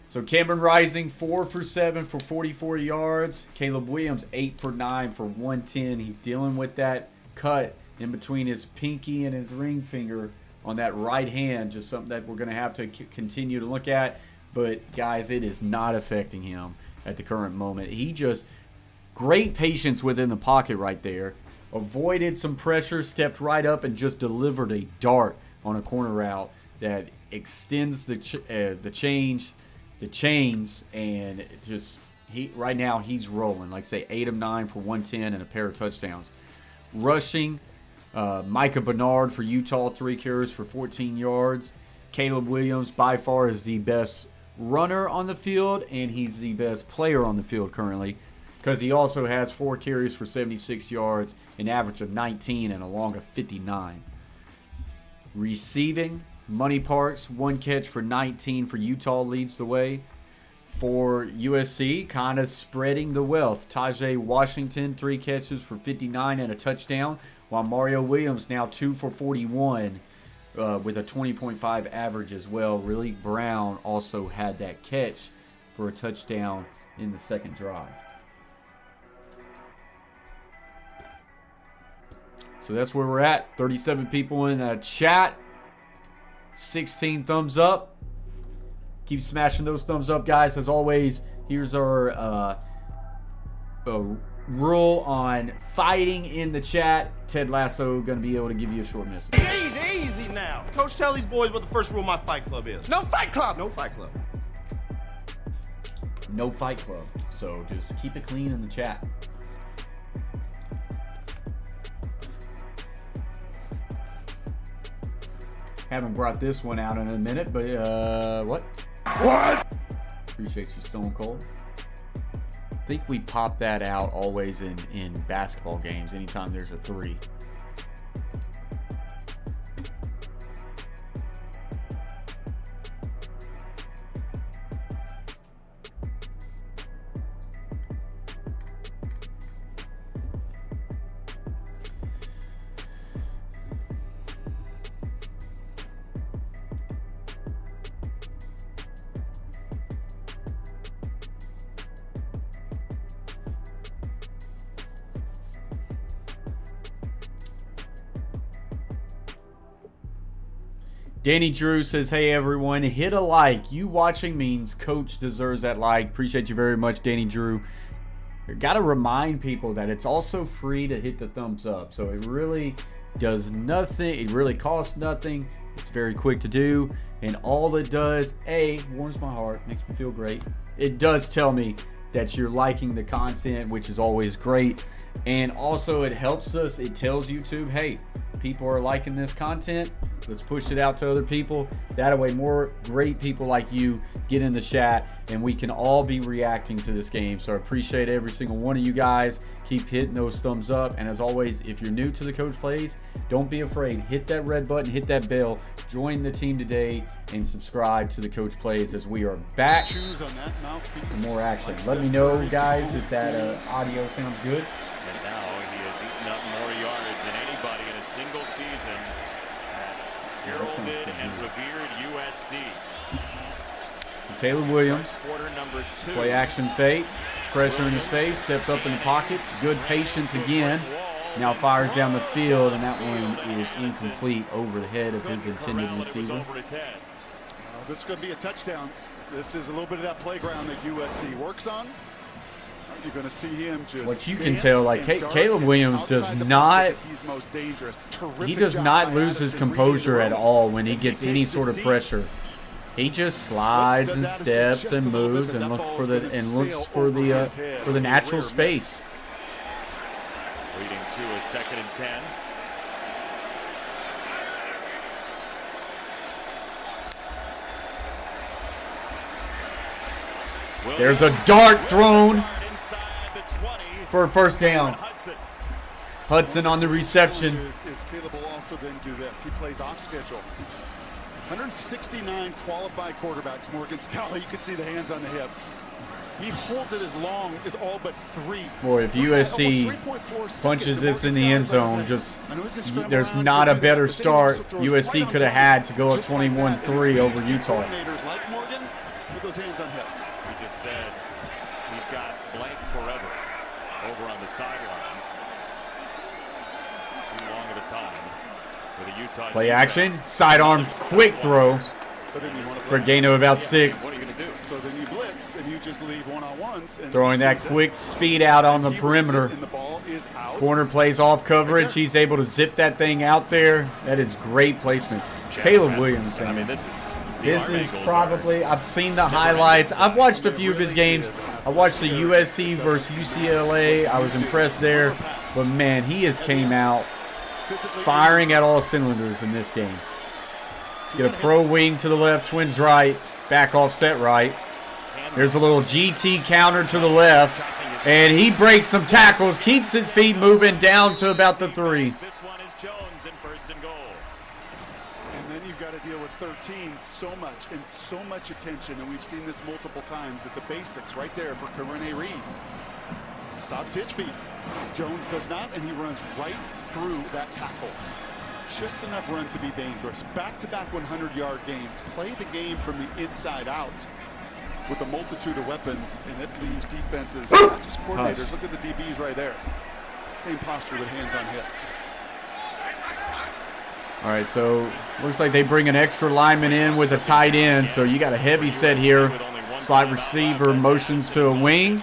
So Cameron Rising 4 for 7 for 44 yards. Caleb Williams 8 for 9 for 110. He's dealing with that cut in between his pinky and his ring finger on that right hand. Just something that we're going to have to continue to look at. But guys, it is not affecting him at the current moment. He just great patience within the pocket right there. Avoided some pressure, stepped right up and just delivered a dart on a corner route that extends the chains, and just right now he's rolling. Like I say, 8 of 9 for 110 and a pair of touchdowns. Rushing, Micah Bernard for Utah, 3 carries for 14 yards. Caleb Williams by far is the best runner on the field, and he's the best player on the field currently because he also has 4 carries for 76 yards, an average of 19 and a long of 59. Receiving, Money Parks, 1 catch for 19 for Utah leads the way. For USC, kind of spreading the wealth. Tajay Washington, 3 catches for 59 and a touchdown, while Mario Williams now 2 for 41 with a 20.5 average as well. Really Brown also had that catch for a touchdown in the second drive. So that's where we're at. 37 people in the chat. 16 thumbs up. Keep smashing those thumbs up, guys. As always, here's our rule on fighting in the chat. Ted Lasso going to be able to give you a short message. Easy now. Coach, tell these boys what the first rule of my fight club is. No fight club. No fight club. No fight club. So just keep it clean in the chat. Haven't brought this one out in a minute, but what? What? Appreciate you, Stone Cold. I think we pop that out always in basketball games anytime there's a 3. Danny Drew says, hey everyone, hit a like. You watching means Coach deserves that like. Appreciate you very much, Danny Drew. Got to remind people that it's also free to hit the thumbs up. So it really does nothing. It really costs nothing. It's very quick to do. And all it does, A, warms my heart, makes me feel great. It does tell me that you're liking the content, which is always great. And also it helps us. It tells YouTube, hey, people are liking this content. Let's push it out to other people. That way more great people like you get in the chat and we can all be reacting to this game. So I appreciate every single one of you guys. Keep hitting those thumbs up. And as always, if you're new to the Coach Plays, don't be afraid. Hit that red button, hit that bell, join the team today, and subscribe to the Coach Plays as we are back for more action. Let me know, guys, if that audio sounds good. And now he has eaten up more yards than anybody in a single season at heralded and revered USC. So Caleb Williams, Quarter number 2. play action fake, pressure in his face, steps up in the pocket, good patience again. Now fires down the field, and that one is incomplete over the head of his intended receiver. This is going to be a touchdown. This is a little bit of that playground that USC works on. You're going to see him just what you can tell, like Caleb Williams does not, he does not lose his composure at all when he gets any sort of pressure. He just slides and steps and moves and looks for the natural space. Leading to a 2nd and 10. There's a dart thrown for a first down. Hudson on the reception. Caleb will also then do this. He plays off schedule. 169 qualified quarterbacks. Morgan Scally, you can see the hands on the hip. He holds it as long as all but 3. Boy, if USC punches this in the end zone, there's not a better start USC could have had to go up 21-3 over Utah. Like Morgan with those hands on hips. He just said he's got blank forever over on the sideline. It's too long of a time for the Utah. Play action, sidearm, quick throw for a gain of about 6. What are you going to do? So then you blitz and you just leave one-on-ones. Throwing that quick speed out on the perimeter. Corner plays off coverage. He's able to zip that thing out there. That is great placement. Caleb Williams, man. I mean, this is probably, I've seen the highlights. I've watched a few of his games. I watched the USC versus UCLA. I was impressed there. But, man, he has came out firing at all cylinders in this game. Get a pro wing to the left, twins right, back offset right. There's a little GT counter to the left, and he breaks some tackles, keeps his feet moving down to about the 3. This one is Jones in 1st and goal. And then you've got to deal with 13 so much attention, and we've seen this multiple times at the basics right there for Karene Reed. Stops his feet. Jones does not, and he runs right through that tackle. Just enough run to be dangerous. Back-to-back 100-yard games. Play the game from the inside out with a multitude of weapons, and it leaves defenses, not just coordinators. Look at the DBs right there. Same posture with hands on hips. All right, so looks like they bring an extra lineman in with a tight end, so you got a heavy set here. Slide receiver motions to a wing.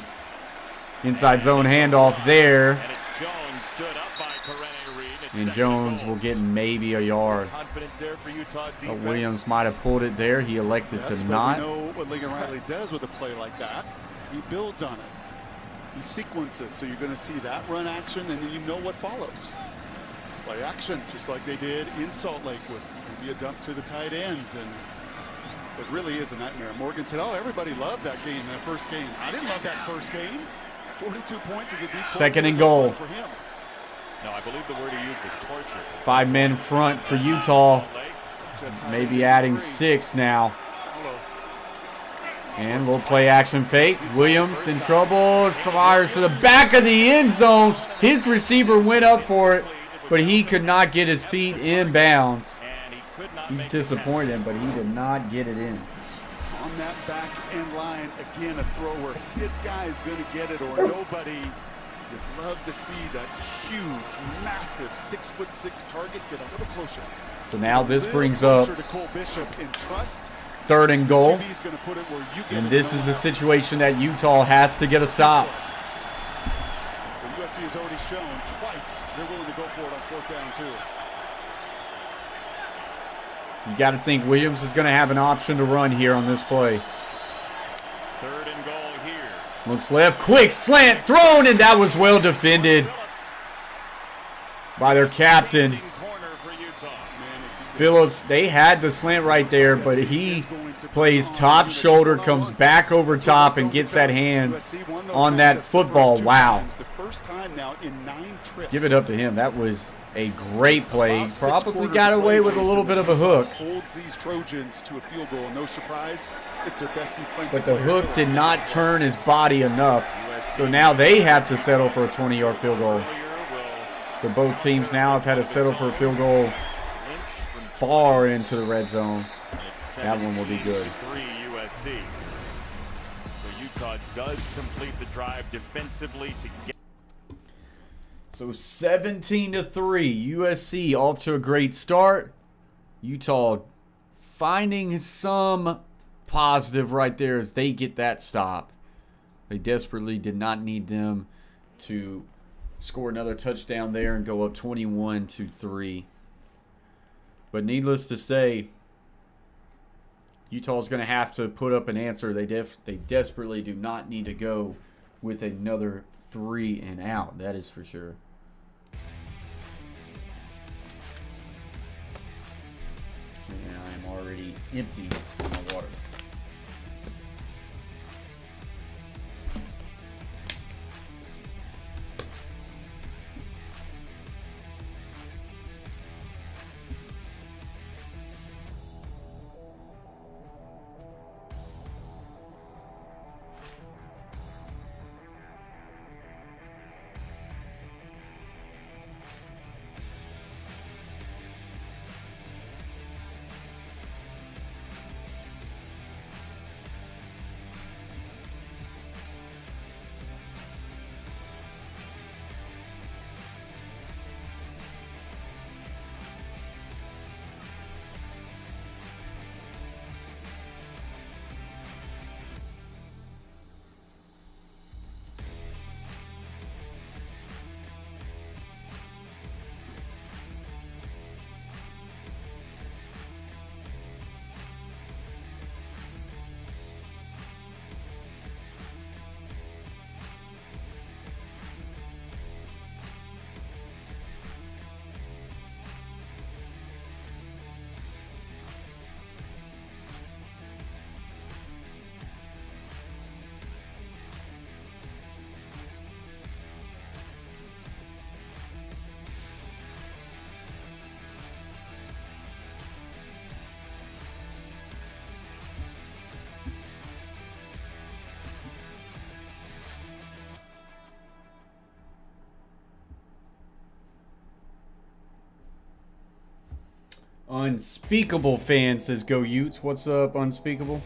Inside zone handoff there. And it's Jones stood up by Karene Reed. And Jones will get maybe a yard. Confidence there for Utah's defense. But Williams might have pulled it there. He elected to not. We know what Lincoln Riley does with a play like that. He builds on it. He sequences, so you're going to see that run action, and you know what follows. Play action, just like they did in Salt Lake with maybe a dump to the tight ends, and it really is a nightmare. Morgan said, "Oh, everybody loved that game, that first game." I didn't love that first game. 42 points is a deep 2nd and goal. For him. No, I believe the word he used was torture. 5 men front for Utah. Maybe adding 6 now. And we'll play action fake. Williams in trouble. Fires to the back of the end zone. His receiver went up for it, but he could not get his feet in bounds. He's disappointed, but he did not get it in. On that back end line, again, a throw where his guy is going to get it or nobody. You'd love to see that huge, massive 6'6" target get a little closer. So now this brings up to Cole Bishop in trust. 3rd and goal. He's going to put it where you get And this is a situation that Utah has to get a stop. The USC has already shown twice they're willing to go for it on 4th down too. You got to think Williams is going to have an option to run here on this play. 3rd and goal here. Looks left, quick slant thrown, and that was well defended by their captain. Phillips, they had the slant right there, but he plays top shoulder, comes back over top, and gets that hand on that football. Wow. Give it up to him. That was a great play. Probably got away with a little bit of a hook. Holds these Trojans to a field goal. No surprise. It's their best defensive But the hook did not turn his body enough. So now they have to settle for a 20-yard field goal. So both teams now have had to settle for a field goal far into the red zone. That one will be good. USC. So Utah does complete the drive defensively to get. So 17-3, USC off to a great start. Utah finding some positive right there as they get that stop. They desperately did not need them to score another touchdown there and go up 21-3. But needless to say, Utah's going to have to put up an answer. They desperately do not need to go with another 3 and out. That is for sure. And I am already empty in my water. Unspeakable fan says, go Utes. What's up, Unspeakable?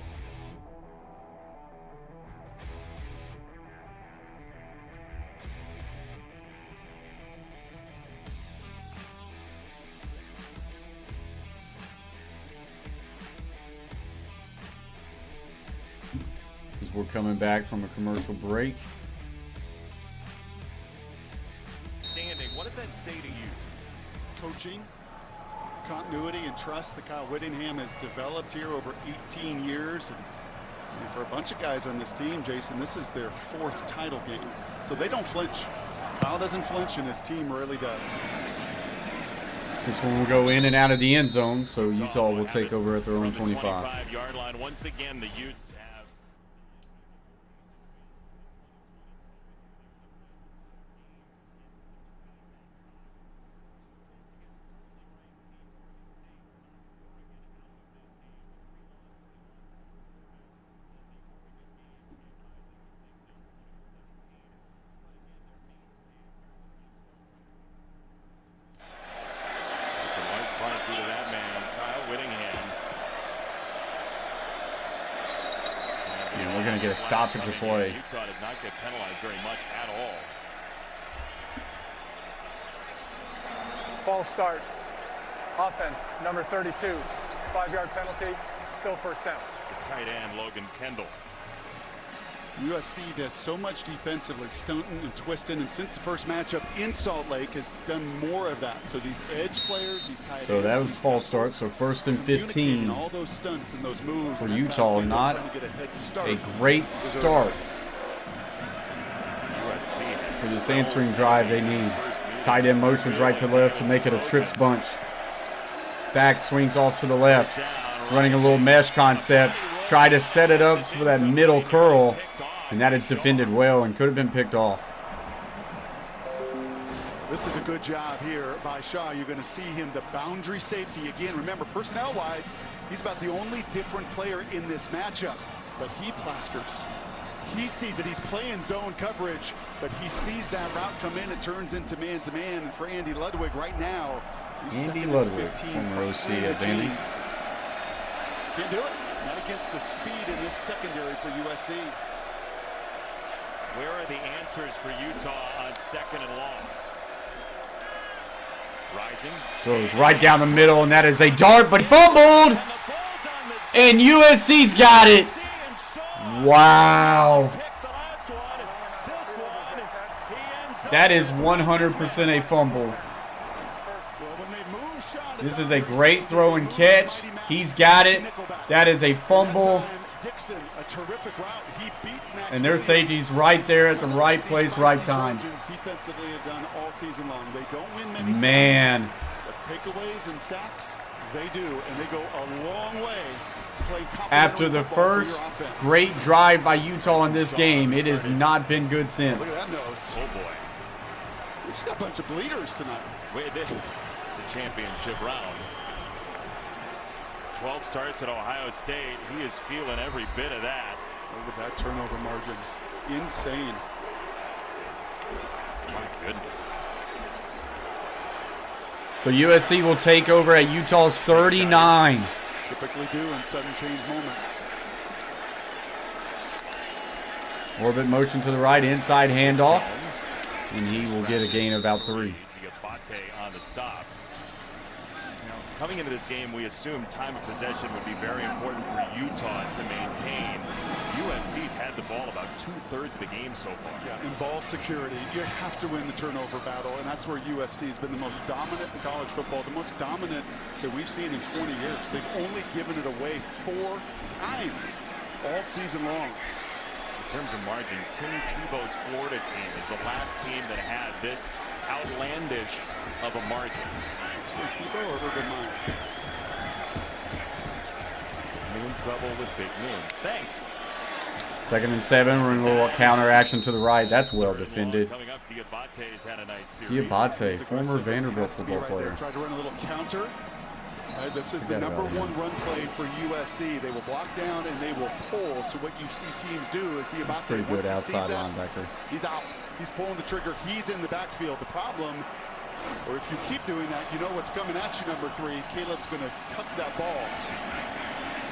As we're coming back from a commercial break. Standing, what does that say to you? Coaching, continuity, and trust that Kyle Whittingham has developed here over 18 years. And for a bunch of guys on this team, Jason, this is their 4th title game. So they don't flinch. Kyle doesn't flinch, and his team rarely does. This one will go in and out of the end zone, so Utah will take over at their own 25. 25-yard line. Once again, the Utes have. We're going to get a stoppage play. Utah does not get penalized very much at all. False start. Offense, number 32. 5-yard penalty, still first down. It's the tight end, Logan Kendall. USC does so much defensively, stunting and twisting, and since the first matchup in Salt Lake has done more of that. So these edge players, these tight ends. So that was false start. So 1st and 15 all those stunts and those moves for Utah. Not a great start for this answering drive they need. Tight end motions right to left to make it a trips bunch. back, swings off to the left. Running a little mesh concept. Try to set it up for that middle curl. And that is defended well and could have been picked off. This is a good job here by Shaw. You're going to see him, the boundary safety again. Remember, personnel-wise, he's about the only different player in this matchup. But he plasters. He sees it. He's playing zone coverage, but he sees that route come in. It turns into man-to-man. And for Andy Ludwig right now, he's Andy second Ludwig, and 15. former OC at Vandy. Can't do it. Not against the speed in this secondary for USC. Where are the answers for Utah on 2nd and long? Rising. So right down the middle, and that is a dart, but fumbled. And USC's got it. Wow. That is 100% a fumble. This is a great throw and catch. He's got it. That is a fumble. And their safety's right there at the right place, right time. Man. Takeaways and sacks, they do, and they go a long way to play. After the first great drive by Utah in this game, it has not been good since. Look at that nose. Oh boy. We just got a bunch of bleeders tonight. It's a championship round. 12 starts at Ohio State. He is feeling every bit of that. Look at that turnover margin. Insane. My goodness. So USC will take over at Utah's 39. Typically do in sudden change moments. Orbit motion to the right, inside handoff. And he will get a gain of about 3. Diabate on the stop. Coming into this game, we assumed time of possession would be very important for Utah to maintain. USC's had the ball about 2/3 of the game so far. Yeah, in ball security, you have to win the turnover battle, and that's where USC has been the most dominant in college football, the most dominant that we've seen in 20 years. They've only given it away 4 times all season long. In terms of margin, Tim Tebow's Florida team is the last team that had this outlandish of a margin. Tebow or Urban Meyer? Moon trouble with Big Moon. Thanks. 2nd and 7. We're in a little counter action to the right. That's well defended. Coming up, Diabate's had a nice series. Diabate, former Vanderbilt football player. Tried to run a little counter. This is the number 1 run play for USC. They will block down and they will pull. So what you see teams do is Diabate, Pretty good once he sees outside that, linebacker. he's out. He's pulling the trigger. He's in the backfield. The problem, or if you keep doing that, you know what's coming at you, number 3. Caleb's going to tuck that ball.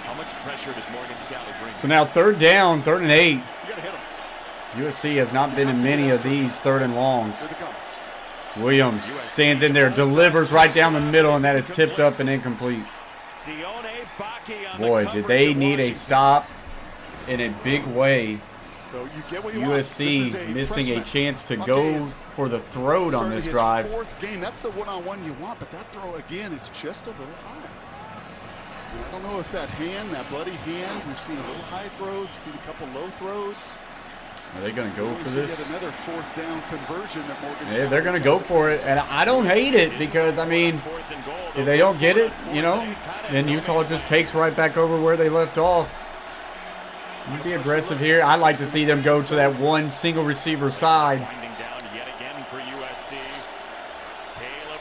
How much pressure does Morgan Scalley bring? So now 3rd down, 3rd and 8. You got to hit him. USC has not been in many of these 3rd and longs. Here they come. Williams stands in there, delivers right down the middle, and that is tipped up and incomplete. Boy, did they need a stop in a big way. So you get what you want. USC missing a chance to go for the throat on this drive. 4th game. That's the one-on-one you want, but that throw again is just a little high. I don't know if that hand, that bloody hand, we've seen a little high throws, we've seen a couple low throws. Are they going to go for this? Another 4th down conversion that Morgan. Yeah, they're going to go for it, and I don't hate it because, I mean, if they don't get it, you know, then Utah just takes right back over where they left off. You can be aggressive here. I'd like to see them go to that one single receiver side.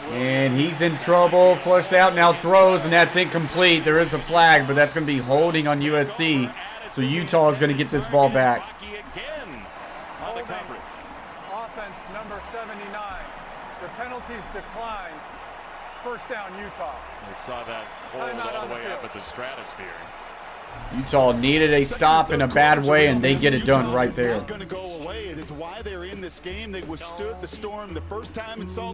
And he's in trouble, flushed out, now throws, and that's incomplete. There is a flag, but that's going to be holding on USC. So Utah is going to get this ball back. Offense number 79. The penalties decline. 1st down, Utah. We saw that hold all the way up at the stratosphere. Utah needed a stop in a bad way, and they get it done right there. It's not going to go away. It is why they're in this game. They withstood the storm the first time and saw.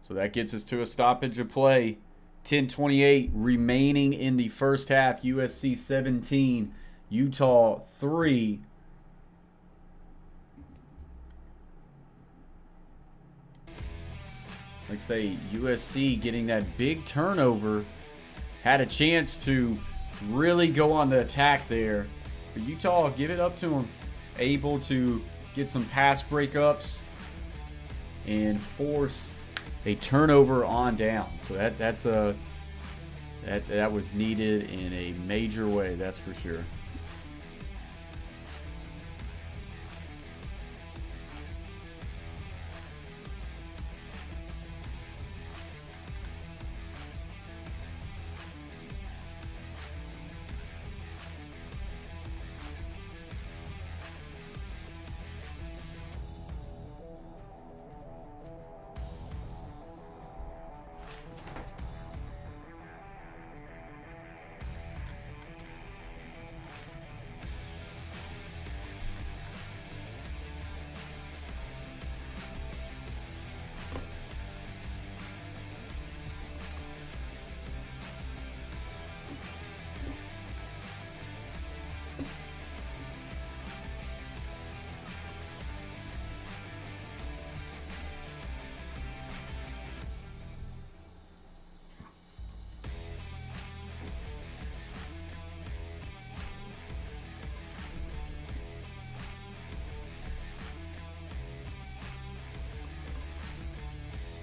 So that gets us to a stoppage of play. 10:28 remaining in the first half. USC 17, Utah 3. Like I say, USC getting that big turnover. Had a chance to really go on the attack there. But Utah, give it up to them. Able to get some pass breakups and force a turnover on down. So that was needed in a major way, that's for sure.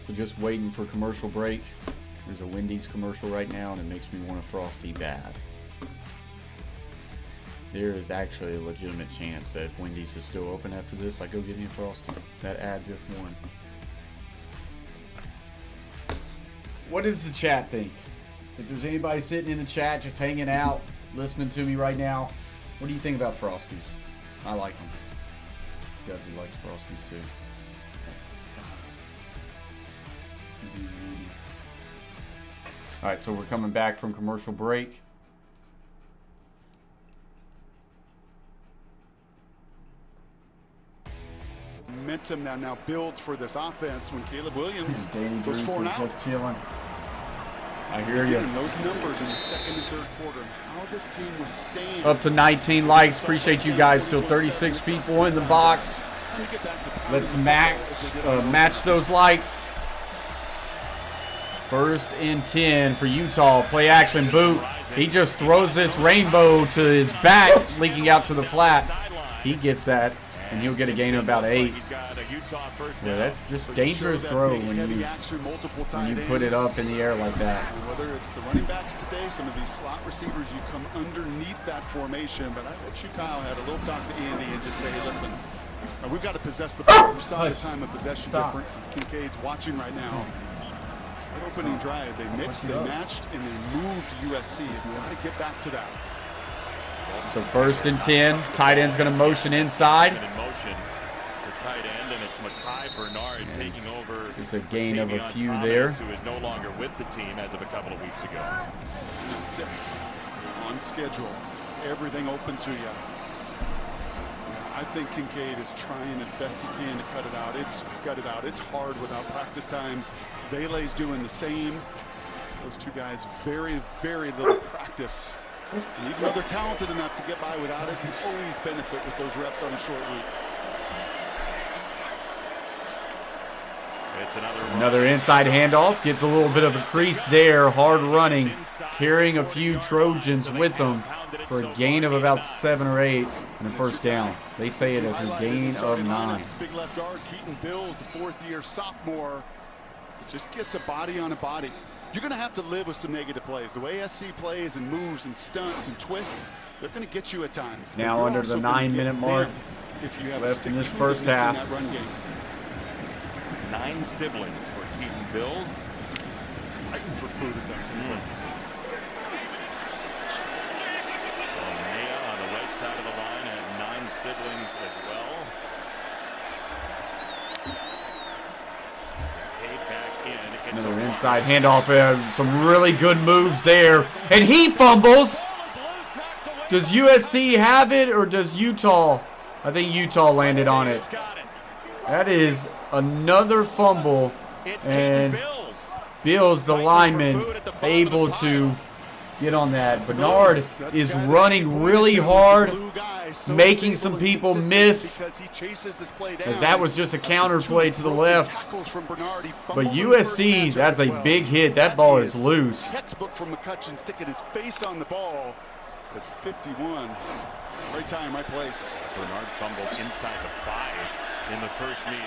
So just waiting for commercial break. There's a Wendy's commercial right now, and it makes me want a Frosty bad. There is actually a legitimate chance that if Wendy's is still open after this, I go get me a Frosty. That ad just won. What does the chat think? If there's anybody sitting in the chat just hanging out, listening to me right now, what do you think about Frosties? I like them. Definitely likes Frosties too. All right, so we're coming back from commercial break. Momentum now builds for this offense when Caleb Williams goes for an out. Just chilling. I hear you. Those numbers in the second and third quarter, how this team was staying. Up to 19 likes. Appreciate you guys. Still 36 people in the box. Let's match those likes. First and 10 for Utah. Play action boot. He just throws this rainbow to his back, leaking out to the flat. He gets that, and he'll get a gain of about 8. Yeah, that's just dangerous throw when you put it up in the air like that. Whether it's the running backs today, some of these slot receivers, you come underneath that formation. But I bet you, Kyle, had a little talk to Andy and just say, hey, listen, we've got to possess the ball. You saw the time of possession difference. Kincaid's watching right now. That opening drive, they mixed, they matched, and they moved USC. You've got to get back to that. So first and 10. Tight end's going to motion inside. In motion, the tight end, and it's Mekhi Bernard taking over. Just a gain of a few Thomas, there. Who is no longer with the team as of a couple of weeks ago. 6 on schedule. Everything open to you. I think Kincaid is trying as best he can to cut it out. It's hard without practice time. Bailey's doing the same. Those two guys, very, very little practice. And even though they're talented enough to get by without it, you always benefit with those reps on a short route. It's another inside handoff. Gets a little bit of a crease there. Hard running. Carrying a few Trojans with them for a gain of about 7 or 8 and a first down. They say it as a gain of 9. Big left guard, Keaton Bills, a fourth-year sophomore, just gets a body on a body. You're going to have to live with some negative plays. The way SC plays and moves and stunts and twists, they're going to get you at times. Now under the 9-minute mark if you have left in this first half. 9 siblings for Keaton Bills. Fighting for food at that time. Maya on the right side of the line has 9 siblings as well. Another inside handoff. Some really good moves there. And he fumbles. Does USC have it or does Utah? I think Utah landed on it. That is another fumble. And Bills, the lineman, able to get on that. Bernard is running really hard, making some people miss, as that was just a counter play to the left. But USC, that's a big hit. That ball is loose. Textbook from McCutcheon sticking his face on the ball at 51. Right time, right place. Bernard fumbled inside the 5. in the first meeting.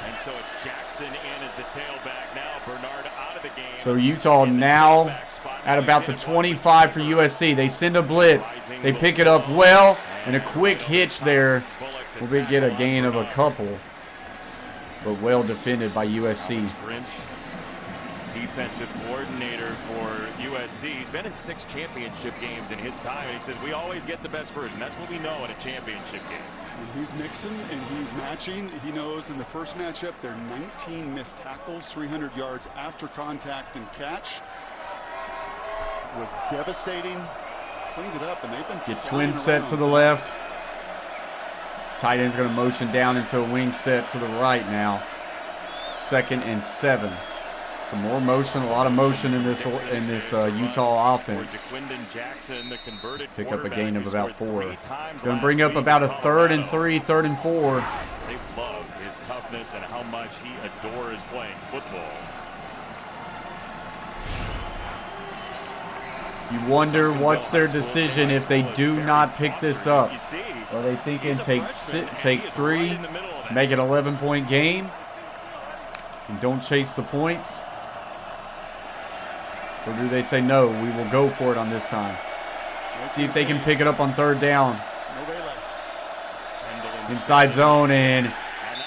And so it's Jackson in as the tailback now. Bernard out of the game. So Utah now at about the 25 for USC. They send a blitz. They pick it up well, and a quick hitch there. Will they get a gain of a couple? But well defended by USC. Grinch, defensive coordinator for USC. He's been in 6 championship games in his time. He says we always get the best version. That's what we know in a championship game. And he's mixing and he's matching. He knows in the first matchup there are 19 missed tackles, 300 yards after contact and catch. It was devastating. Cleaned it up, and they've been Get twin set to the left. Tight end's going to motion down into a wing set to the right now. 2nd and 7. Some more motion, a lot of motion in this Utah offense. Pick up a gain of about 4. It's going to bring up about a 3rd and 3, 3rd and 4. They love his toughness and how much he adores playing football. You wonder what's their decision if they do not pick this up. Are they thinking take 3, make it an 11-point game, and don't chase the points? Or do they say, no, we will go for it on this time? See if they can pick it up on 3rd down. Inside zone, and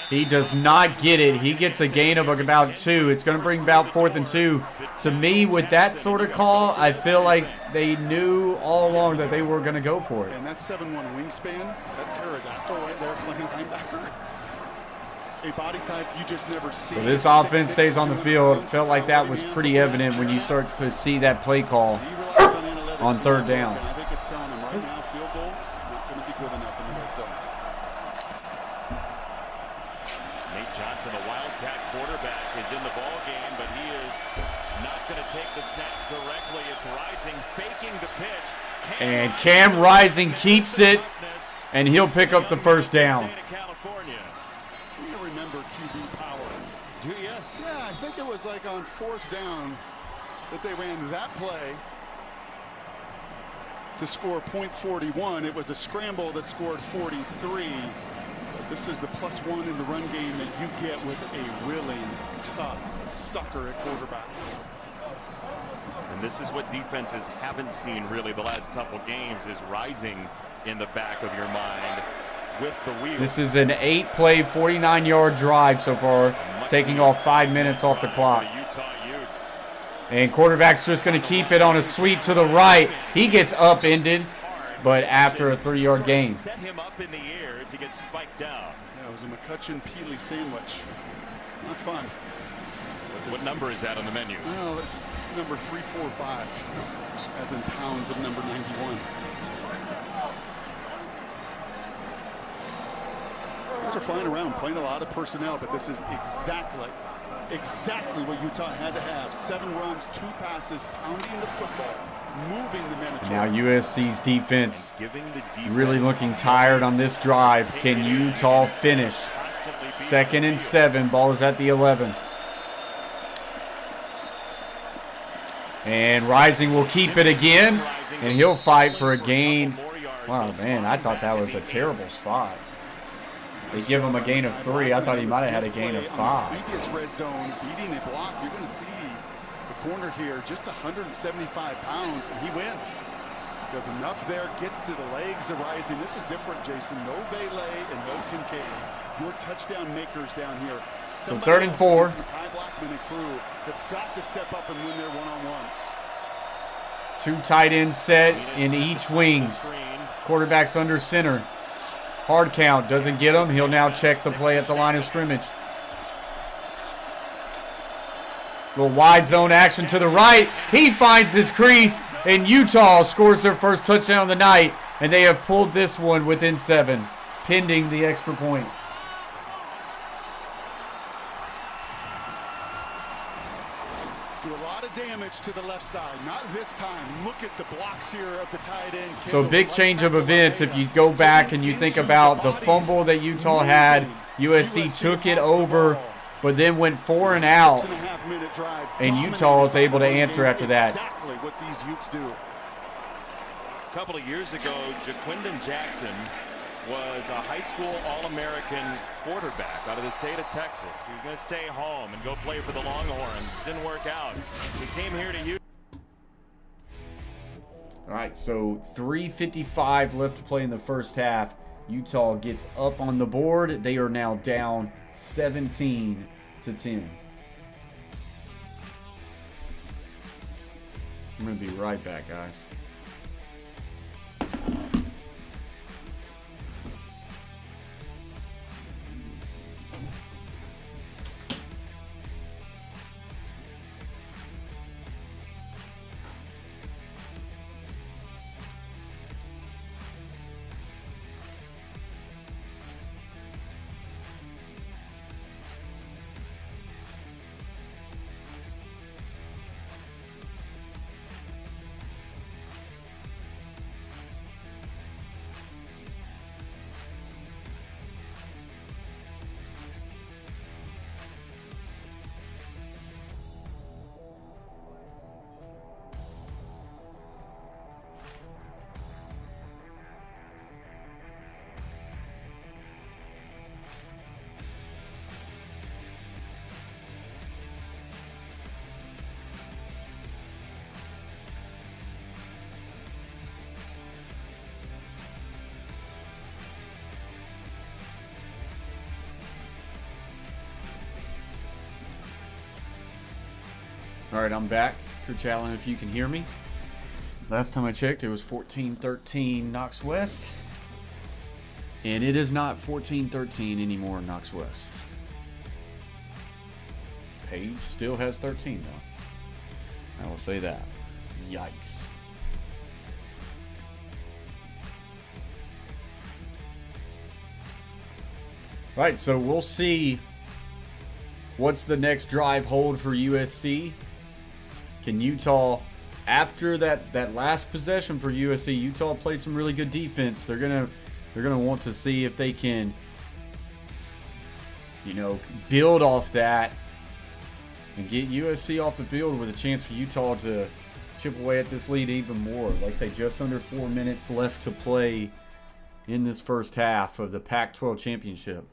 he does not get it. He gets a gain of about 2. It's going to bring about 4th and 2. To me, with that sort of call, I feel like they knew all along that they were going to go for it. And that 7'1" wingspan, that pterodactyl right there playing linebacker, a body type you just never see. So this offense stays on the field. Felt like that was pretty evident when you start to see that play call on 3rd down. I think it's telling them right now, field goals not going to be good enough in the red zone. Nate Johnson, the Wildcat quarterback, is in the ball game, but he is not going to take the snap directly. It's Rising faking the pitch. And Cam Rising keeps it, and he'll pick up the 1st down. So you remember QB power. Do you? Yeah, I think it was like on 4th down that they ran that play to score .41. It was a scramble that scored 43. This is the +1 in the run game that you get with a willing, tough sucker at quarterback. And this is what defenses haven't seen really the last couple games, is Rising in the back of your mind with the wheel. This is an 8-play, 49-yard drive so far, taking off 5 minutes off the clock. Utah Utes. And quarterback's just going to keep it on a sweep to the right. He gets upended, but after a 3-yard gain. Set him up in the air to get spiked down. Yeah, it was a McCutcheon-Peely sandwich. Not fun. What number is that on the menu? Well, it's number 345, as in pounds of number 91. Guys are flying around, playing a lot of personnel, but this is exactly what Utah had to have. 7 runs, 2 passes, pounding the football, moving the men. Now USC's defense really looking tired on this drive. Can Utah finish? 2nd and 7, ball is at the 11. And Rising will keep it again, and he'll fight for a gain. Wow, man, I thought that was a terrible spot. They give him a gain of 3. I thought he might have had a gain of 5. Previous red zone, beating a block, you're going to see the corner here, just 175 pounds, and he wins. Does enough there, get to the legs of Rising. This is different, Jason. No Vele and no Kincaid. Your touchdown makers down here. So 3rd and 4. Kai Blackman and crew have got to step up and win their one-on-ones. 2 tight ends set in each wings. Quarterback's under center. Hard count, doesn't get him. He'll now check the play at the line of scrimmage. Little wide zone action to the right. He finds his crease, and Utah scores their first touchdown of the night, and they have pulled this one within 7, pending the extra point. Do a lot of damage to the left side. Not this time. Look at the blocks here of the tight end. So big change of events if you go back and you think about the fumble that Utah had. USC took it over, but then went 4 and out, and Utah is able to answer after that. Exactly what these Utes do. A couple of years ago, Jaquindon Jackson was a high school All-American quarterback out of the state of Texas. He was going to stay home and go play for the Longhorns. Didn't work out. He came here to Utah. All right, so 3:55 left to play in the first half. Utah gets up on the board. They are now down 17-10. I'm going to be right back, guys. All right, I'm back. Coach Allen, if you can hear me. Last time I checked, it was 14-13 Knox West. And it is not 14-13 anymore in Knox West. Page still has 13, though. I will say that. Yikes. All right, so we'll see what's the next drive hold for USC. Can Utah, after that last possession for USC, Utah played some really good defense. They're gonna want to see if they can, build off that and get USC off the field with a chance for Utah to chip away at this lead even more. Like I say, just under 4 minutes left to play in this first half of the Pac-12 championship.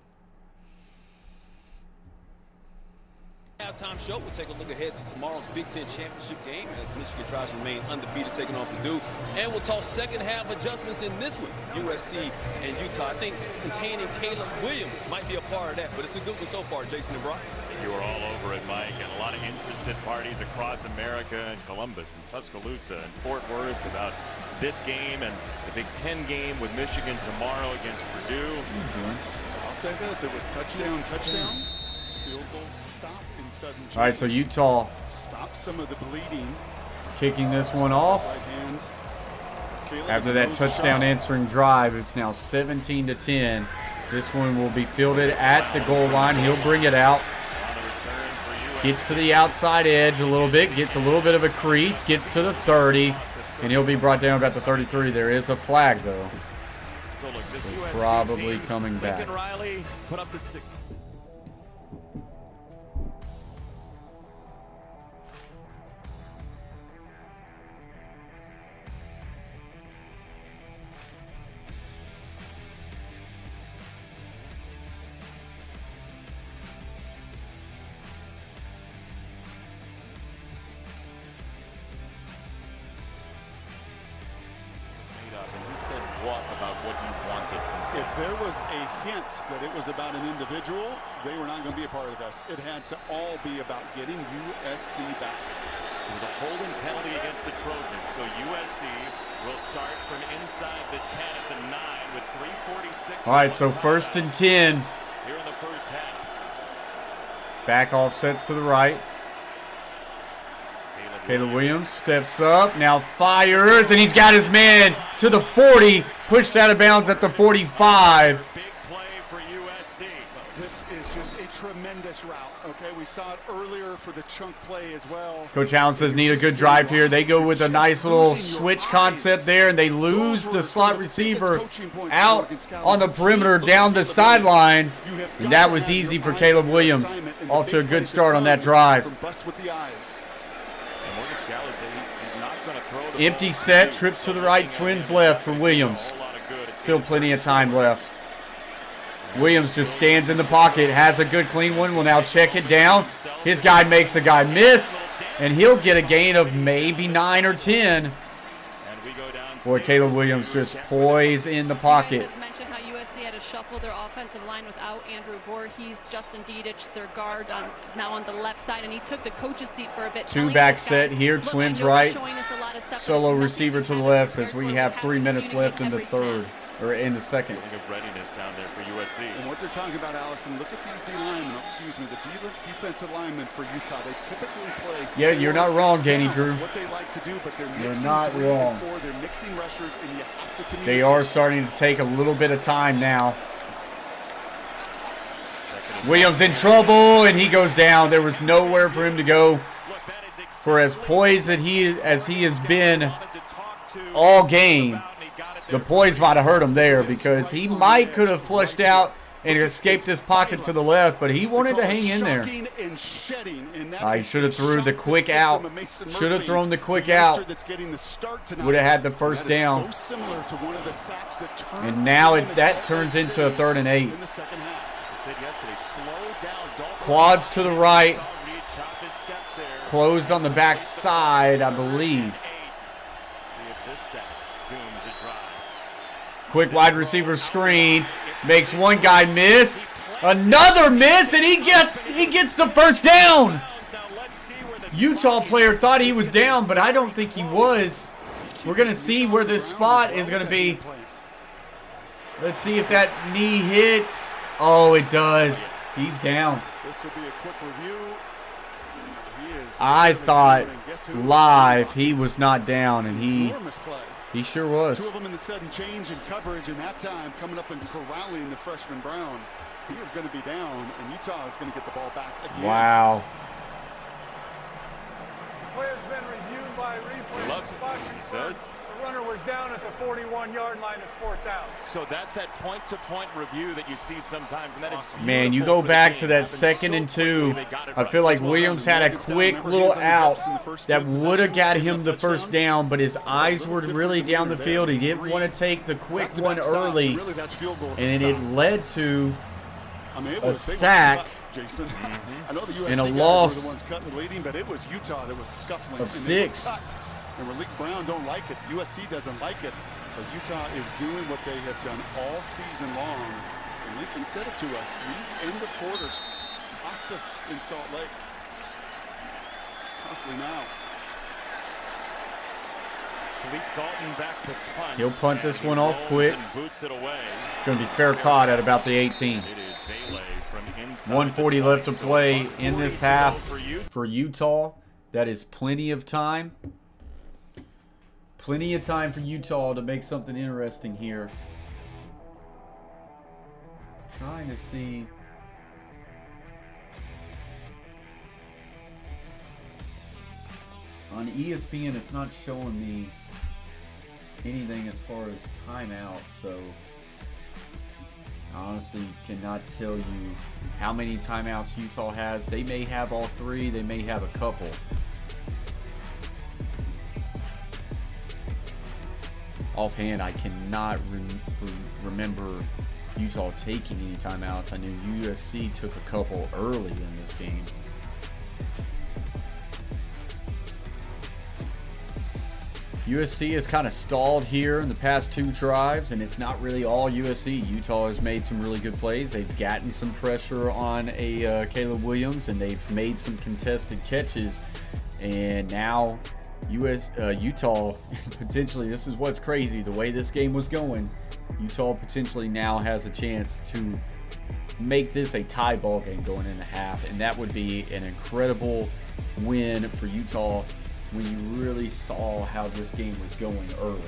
Halftime show, we'll take a look ahead to tomorrow's Big Ten championship game as Michigan tries to remain undefeated, taking on Purdue. And we'll talk second half adjustments in this one, USC and Utah. I think containing Caleb Williams might be a part of that, but it's a good one so far, Jason and Brock. You were all over it, Mike, and a lot of interested parties across America and Columbus and Tuscaloosa and Fort Worth about this game and the Big Ten game with Michigan tomorrow against Purdue. I'll say this, it was touchdown. Field goal stop in sudden change. All right, so Utah stop some of the bleeding. Kicking this one off. After that touchdown answering drive, it's now 17-10. This one will be fielded at the goal line. He'll bring it out. Gets to the outside edge a little bit. Gets a little bit of a crease. Gets to the 30. And he'll be brought down about the 33. There is a flag, though. So look, this So USC probably team, coming back. Lincoln Riley put up the 6. Said what about what he wanted from him? If there was a hint that it was about an individual, they were not going to be a part of this. It had to all be about getting USC back. It was a holding penalty against the Trojans, so USC will start from inside the 10 at the 9 with 3:46. All right, so first and 10. Here in the first half. Back offsets to the right. Caleb Williams steps up, now fires, and he's got his man to the 40, pushed out of bounds at the 45. Big play for USC. This is just a tremendous route, okay? We saw it earlier for the chunk play as well. Coach Allen says need a good drive here. They go with a nice little switch concept there, and they lose the slot receiver out on the perimeter down the sidelines. And that was easy for Caleb Williams. Off to a good start on that drive. Empty set, trips to the right, twins left for Williams. Still plenty of time left. Williams just stands in the pocket, has a good clean one, will now check it down. His guy makes a guy miss, and he'll get a gain of maybe 9 or 10. Boy, Caleb Williams just poised in the pocket. You guys have mentioned how USC had to shuffle their offensive line without Andrew Voorhees. Justin Dedich, their guard, is now on the left side, and he took the coach's seat for a bit. Two back set here, twins right. Solo receiver to the left as we have 3 minutes left in the third, or in the second. Of readiness down there for USC. And what they're talking about, Allison, look at these the defensive linemen for Utah. They typically play. Yeah, you're not wrong, Danny Drew. That's what they like to do, but they're mixing not wrong. They're mixing rushers, and you have to communicate. They are starting to take a little bit of time now. Williams in trouble, and he goes down. There was nowhere for him to go. For as poised as he has been all game, the poise might have hurt him there because he could have flushed out and escaped this pocket to the left, but he wanted to hang in there. He should have threw the quick out. Should have thrown the quick out. Would have had the first down. And now that turns into a 3rd and 8. Quads to the right. Closed on the back side, I believe. Quick wide receiver screen. Makes one guy miss. Another miss, and he gets the first down. Utah player thought he was down, but I don't think he was. We're going to see where this spot is going to be. Let's see if that knee hits. Oh, it does. He's down. This will be a quick review. I thought live he was not down, and he sure was. 2 of them in the sudden change in coverage, and that time coming up and corralling the freshman Brown. He is going to be down, and Utah is going to get the ball back again. Wow. Play has been reviewed by replay. Loves it, he says. The runner was down at the 41-yard line. It's 4th down. So that's that point-to-point review that you see sometimes, and that is Man, you go back to that 2nd and 2. I feel like Williams had a quick little out that would have got him the first down, but his eyes were really down the field. He didn't want to take the quick one early, and it led to a sack Jason. Mm-hmm. I know the USC and a guys loss were the ones cutting and leading, but it was Utah that was scuffling. of 6. And Malik Brown don't like it. USC doesn't like it. But Utah is doing what they have done all season long. And Lincoln said it to us. These end of quarters cost us in Salt Lake. Costly now. Sleep Dalton back to punt. He'll punt this one off quick. Boots it away. It's going to be fair caught at about the 18. It is Bailey from inside 140 the left to 20, play so in this 140 half for you. for Utah. That is plenty of time. Plenty of time for Utah to make something interesting here. Trying to see. On ESPN, it's not showing me anything as far as timeouts, so I honestly cannot tell you how many timeouts Utah has. They may have all 3, they may have a couple. Offhand, I cannot remember Utah taking any timeouts. I knew USC took a couple early in this game. USC has kind of stalled here in the past 2 drives, and it's not really all USC. Utah has made some really good plays. They've gotten some pressure on a Caleb Williams, and they've made some contested catches. And now Utah potentially, this is what's crazy, the way this game was going, Utah potentially now has a chance to make this a tie ball game going into half, and that would be an incredible win for Utah when you really saw how this game was going early.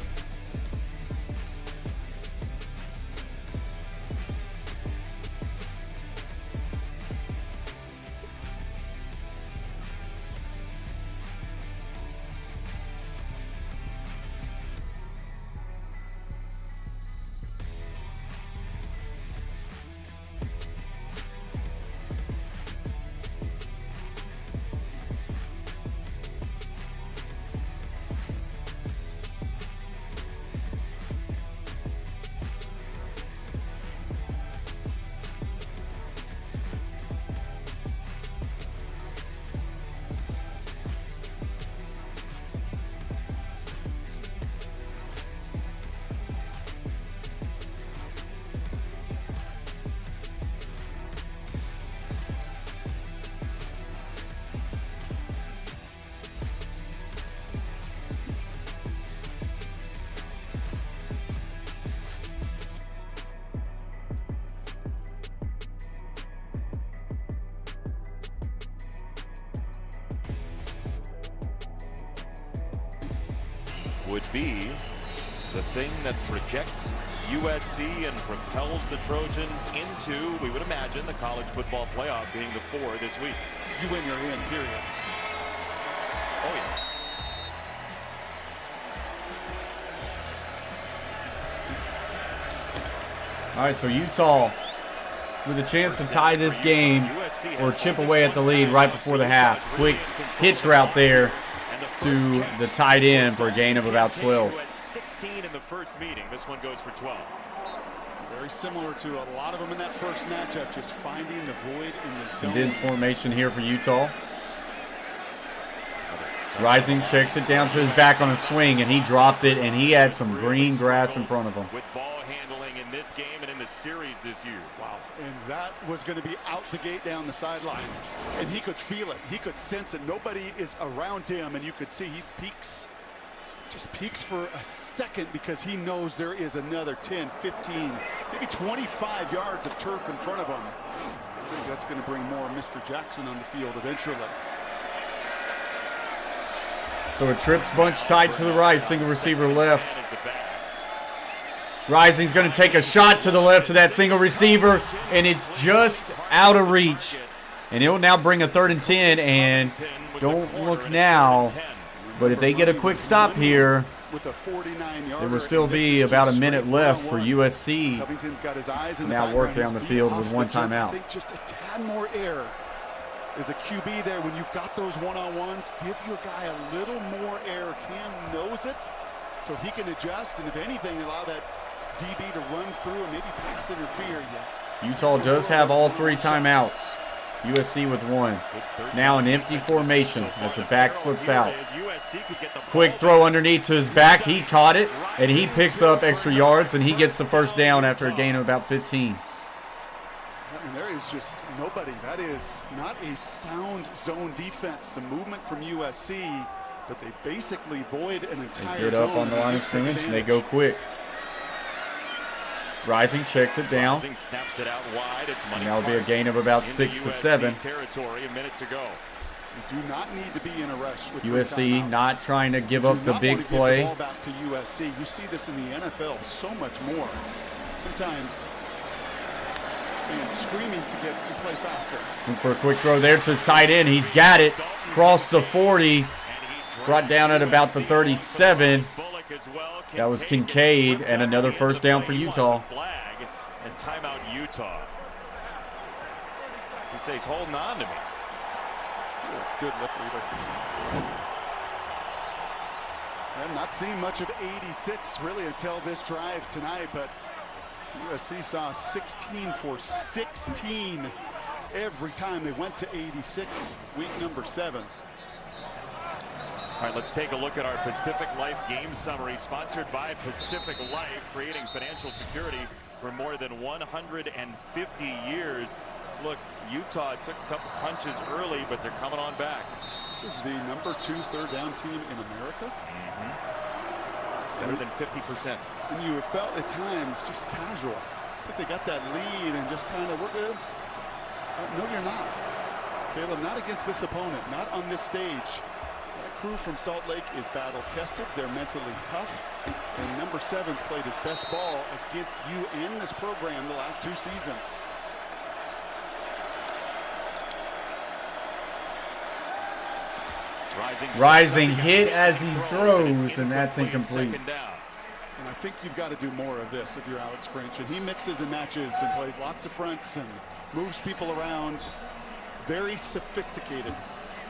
would be the thing that projects USC and propels the Trojans into, we would imagine, the college football playoff being the 4 this week. You win, you're in, period. Oh, yeah. All right, so Utah with a chance to tie this game or chip away at the lead right before the half. Quick hitch route there to the tight end for a gain of about 12. 16 in the first meeting. This one goes for 12. Very similar to a lot of them in that first matchup, just finding the void in the zone. Condensed formation here for Utah. Rising checks it down to his back on a swing, and he dropped it, and he had some green grass in front of him. With ball handling in this game and in the series this year. Wow. And that was going to be out the gate down the sideline. And he could feel it. He could sense it. Nobody is around him, and you could see he peeks. Just peeks for a second because he knows there is another 10, 15, maybe 25 yards of turf in front of him. I think that's going to bring more Mr. Jackson on the field eventually. So a trips bunch tight to the right, single receiver left. Rising's going to take a shot to the left to that single receiver, and it's just out of reach. And it will now bring a 3rd and 10, and don't look now, but if they get a quick stop here, there will still be about a minute left for USC to now work down the field with one timeout. I think just a tad more air. As a QB there, when you've got those one-on-ones, give your guy a little more air. Cam knows it, so he can adjust, and if anything, allow that DB to run through and maybe pass interfere. Utah does have all 3 timeouts. USC with 1. Now an empty formation as the back slips out. Quick throw underneath to his back. He caught it, and he picks up extra yards, and he gets the first down after a gain of about 15. And there is just nobody. That is not a sound zone defense. Some movement from USC, but they basically void an entire zone. They get up on the line of scrimmage, and they go quick. Rising checks it down. Rising snaps it out wide. It's money. And that'll be a gain of about 6 to 7. Territory, a minute to go. You do not need to be in a rush with USC not trying to give up the big play. The ball back to USC. You see this in the NFL so much more. Sometimes screaming to get and play faster. And for a quick throw there to his tight end. He's got it. Crossed the 40. Brought down at about the 37. That was Kincaid, and another first down for Utah. And timeout Utah. He says, holding on to me. Good lip reader. I'm not seeing much of 86 really until this drive tonight, but USC saw 16 for 16 every time they went to 86, week number 7. All right, let's take a look at our Pacific Life game summary, sponsored by Pacific Life, creating financial security for more than 150 years. Look, Utah took a couple punches early, but they're coming on back. This is the number 2 third down team in America. Better than 50%. And you have felt at times just casual. It's like they got that lead and just kind of, we're good. No, you're not. Caleb, not against this opponent, not on this stage. Crew from Salt Lake is battle tested. They're mentally tough, and number 7's played his best ball against you in this program the last 2 seasons. Rising hit as he throws, and that's incomplete. And I think you've got to do more of this if you're Alex Grinch. And he mixes and matches and plays lots of fronts and moves people around. Very sophisticated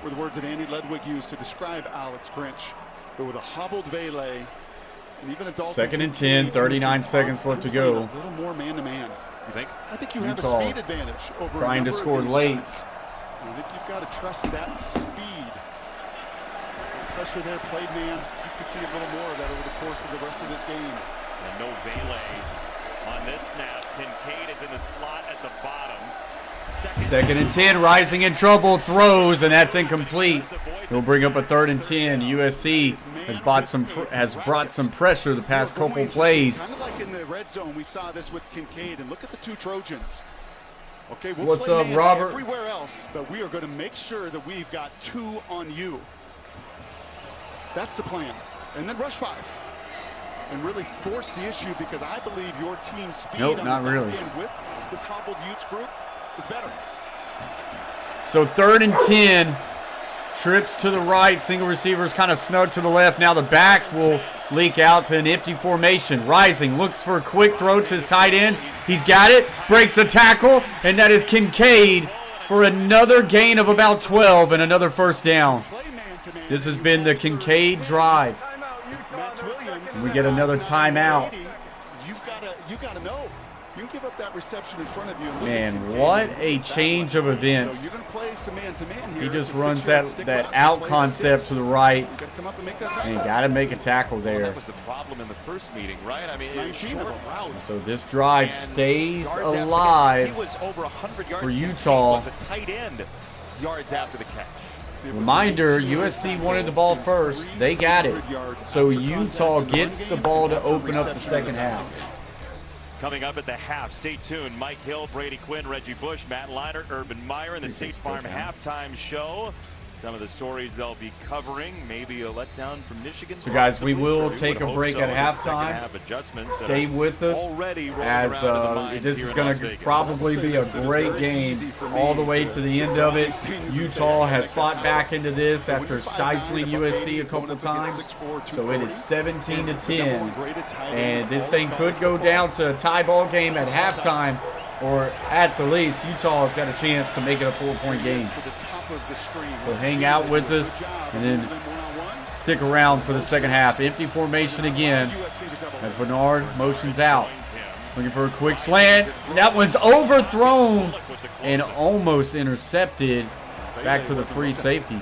were the words that Andy Ledwig used to describe Alex Grinch. But with a hobbled Vele, and even a Dalton. 2nd and 10, 39 seconds left to go. A little more man-to-man. You think? I think you have a speed advantage over trying to score late. Guys. I think you've got to trust that speed. Pressure there, played man. I'd like to see a little more of that over the course of the rest of this game. And no Vele on this snap. Kincaid is in the slot at the bottom. 2nd and 10, Rising in trouble, throws, and that's incomplete. He'll bring up a 3rd and 10. USC has brought some pressure the past couple plays. Kind of like in the red zone, we saw this with Kincaid, and look at the 2 Trojans. Okay, we'll What's play up, man Robert? Everywhere else, but we are going to make sure that we've got 2 on you. That's the plan. and then rush 5. And really force the issue, because I believe your team's speed Nope, on not the really. back end with this hobbled Utes group is better. So 3rd and 10. Trips to the right. Single receivers kind of snug to the left. Now the back will leak out to an empty formation. Rising looks for a quick throw to his tight end. He's got it. Breaks the tackle. And that is Kincaid for another gain of about 12 and another first down. This has been the Kincaid drive. And we get another timeout. You've got to know. You can give up that reception in front of you. Man, what a change of events. So you're going to play some man-to-man here. He just runs that out concept to the right. And got to make a tackle there. That was the problem in the first meeting, right? I mean, it was short routes. So this drive stays alive he was over 100 yards for Utah. Was a tight end yards after the catch. Reminder, USC wanted the ball first. They got it. So Utah gets the ball to open up the second half. Coming up at the half, stay tuned. Mike Hill, Brady Quinn, Reggie Bush, Matt Leinart, Urban Meyer in the State Farm halftime show. Some of the stories they'll be covering, maybe a letdown from Michigan. So guys, we will take a break at halftime. Stay with us, as this is going to probably be a great game all the way to the end of it. Utah has fought back into this after stifling USC a couple of times. So it is 17-10, and this thing could go down to a tie ball game at halftime, or at the least, Utah has got a chance to make it a 4-point game. So hang out with us and then stick around for the second half. Empty formation again as Bernard motions out. Looking for a quick slant. That one's overthrown and almost intercepted back to the free safety.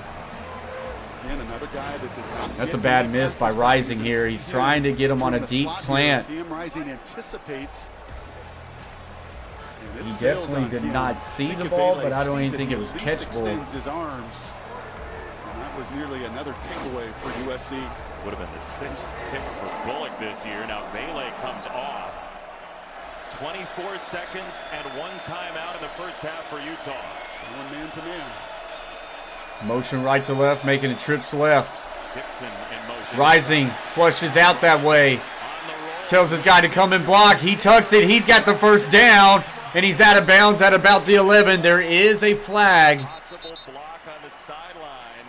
That's a bad miss by Rising here. He's trying to get him on a deep slant. He definitely did not see the ball, but I don't even think it was catchable. His arms. And that was nearly another takeaway for USC. Would have been the 6th pick for Bullock this year. Now Bailey comes off. 24 seconds and 1 timeout in the first half for Utah. One man-to-man. Motion right to left, making it trips left. Dixon in motion. Rising, flushes out that way. Tells his guy to come and block. He tucks it. He's got the first down. And he's out of bounds at about the 11. There is a flag. Possible block on the sideline.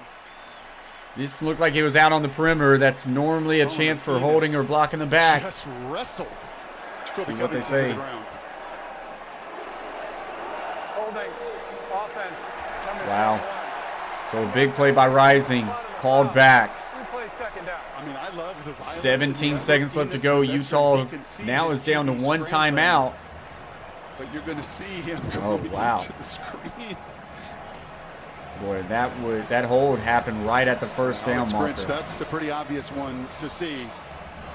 This looked like he was out on the perimeter. That's normally a chance for holding or blocking the back. Just wrestled. See what they say. Holding. Offense. Wow. So a big play by Rising. Called back. Replay second down. I mean, I love the 17 seconds left to go. Utah now is down to 1 timeout. But you're going to see him Oh, wow. to the screen. Boy, that hold happened right at the first down marker. That's a pretty obvious one to see.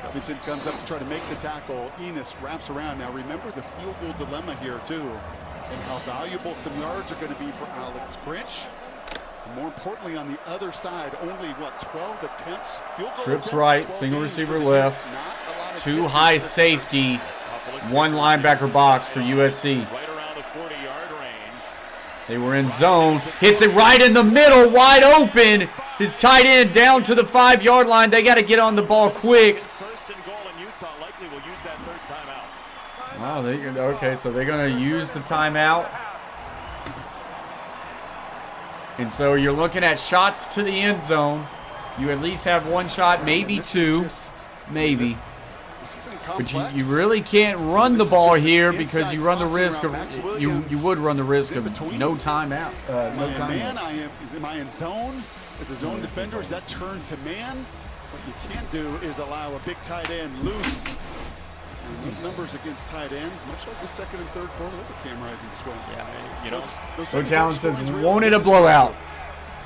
Covington comes up to try to make the tackle. Enos wraps around. Now remember the field goal dilemma here too, and how valuable some yards are going to be for Alex Grinch. And more importantly, on the other side, only 12 attempts. Field goal Trips attempts, right, single receiver left, Not a lot of 2 distance high to safety, 1 linebacker box for USC. Right around the 40-yard range. They were in zone. Hits it right in the middle, wide open. His tight end down to the 5-yard line. They got to get on the ball quick. First and goal, and Utah likely will use that 3rd timeout. Wow, okay, so they're going to use the timeout. And so you're looking at shots to the end zone. You at least have 1 shot, maybe 2, maybe. But you really can't run the ball here because you run the risk of you would run the risk of no timeout. No timeout. Am I in zone? As a zone defender, is that turn to man? What you can't do is allow a big tight end loose. And those numbers against tight ends, much like the 2nd and 3rd quarter, look at Cam Rising's 12. Yeah, you know, Coach Allen says, wanted a blowout.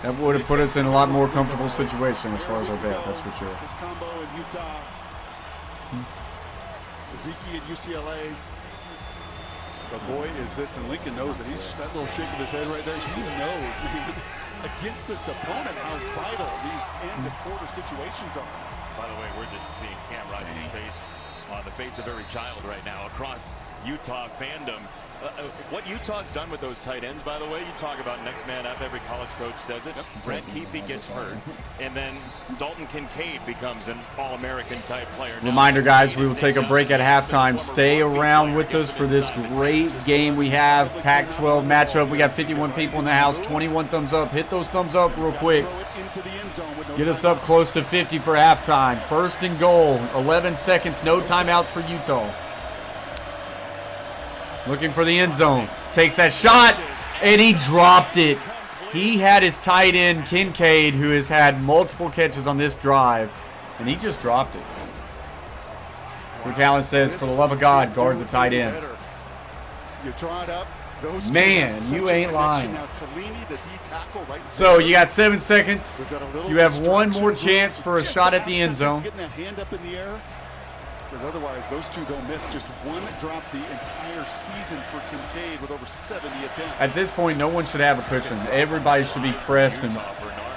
That would have put us in a lot more comfortable situation as far as our bet, that's for sure. This combo in Utah. Zeke at UCLA. But boy, is this, and Lincoln knows it. He's that little shake of his head right there. He knows, man, against this opponent, how vital these end of quarter situations are. by the way, we're just seeing Cam Rising's face on the face of every child right now across Utah fandom. What Utah's done with those tight ends, by the way, you talk about next man up, every college coach says it. Brett Keefe gets hurt, and then Dalton Kincaid becomes an All-American type player. Reminder, guys, we will take a break at halftime. Stay around with us for this great game we have. Pac-12 matchup. We got 51 people in the house, 21 thumbs up. Hit those thumbs up real quick. Get us up close to 50 for halftime. First and goal, 11 seconds, no timeouts for Utah. Looking for the end zone. Takes that shot, and he dropped it. He had his tight end, Kincaid, who has had multiple catches on this drive, and he just dropped it. Coach Allen says, for the love of God, guard the tight end. Man, you ain't lying. So you got 7 seconds. You have one more chance for a shot at the end zone. Because otherwise, those two don't miss. Just one drop the entire season for Kincaid with over 70 attempts. At this point, no one should have a cushion. Everybody should be pressed and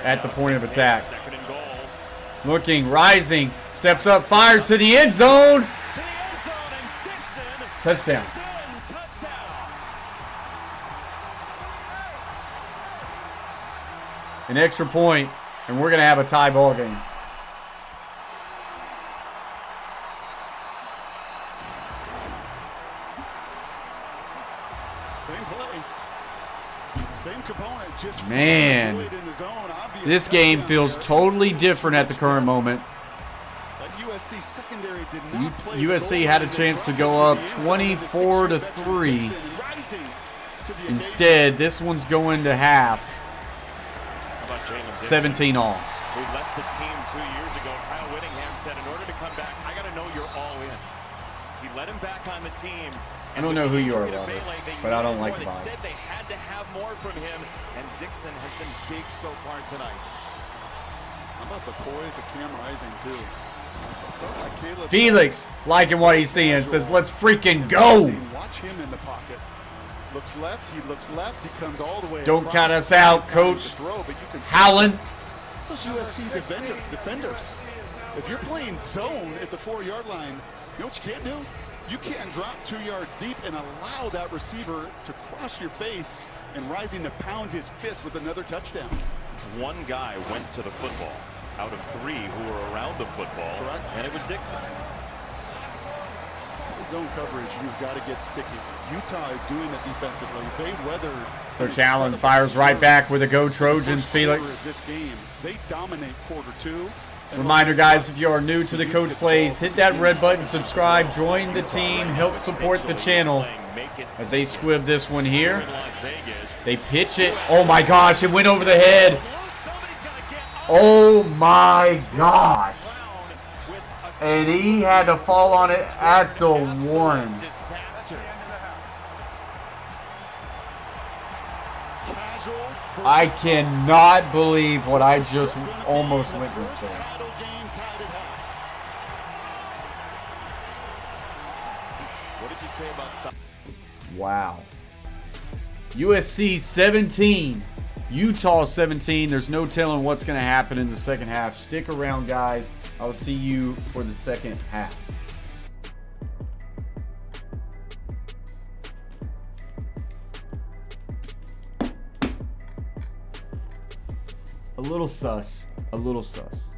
at the point of attack. Looking, rising, steps up, fires to the end zone. Touchdown. An extra point, and we're going to have a tie ball game. Man, this game feels totally different at the current moment. USC had a chance to go up 24-3. Instead, this one's going to half. 17 all. Who left the team 2 years ago. Kyle Whittingham said, in order to come back, I got to know you're all in. He let him back on the team. I don't know who you are, Robert, but I don't like the They vibe. said they had to have more from him, and Dixon has been big so far tonight. How about the poise of Cam Rising, too? Felix, liking what he's seeing, says, let's freaking go. Watch him in the pocket. Looks left, he comes all the way. Don't count us out, Coach. Howland. Those USC defenders. If you're playing zone at the 4-yard line, you know what you can't do? You can't drop 2 yards deep and allow that receiver to cross your face and Rising to pound his fist with another touchdown. One guy went to the football out of 3 who were around the football. Correct. And it was Dixon. Zone coverage, you've got to get sticky. Utah is doing it defensively. They weathered. Coach Allen fires right back with a go Trojans, Felix. This game, they dominate quarter 2. Reminder, guys, if you are new to the Coach Plays, hit that red button, subscribe, join the team, help support the channel as they squib this one here. They pitch it. Oh, my gosh, it went over the head. Oh, my gosh. And he had to fall on it at the 1. I cannot believe what I just almost witnessed there. What did you say about stop? Wow. USC 17, Utah 17. There's no telling what's going to happen in the second half. Stick around, guys. I'll see you for the second half. A little sus. A little sus.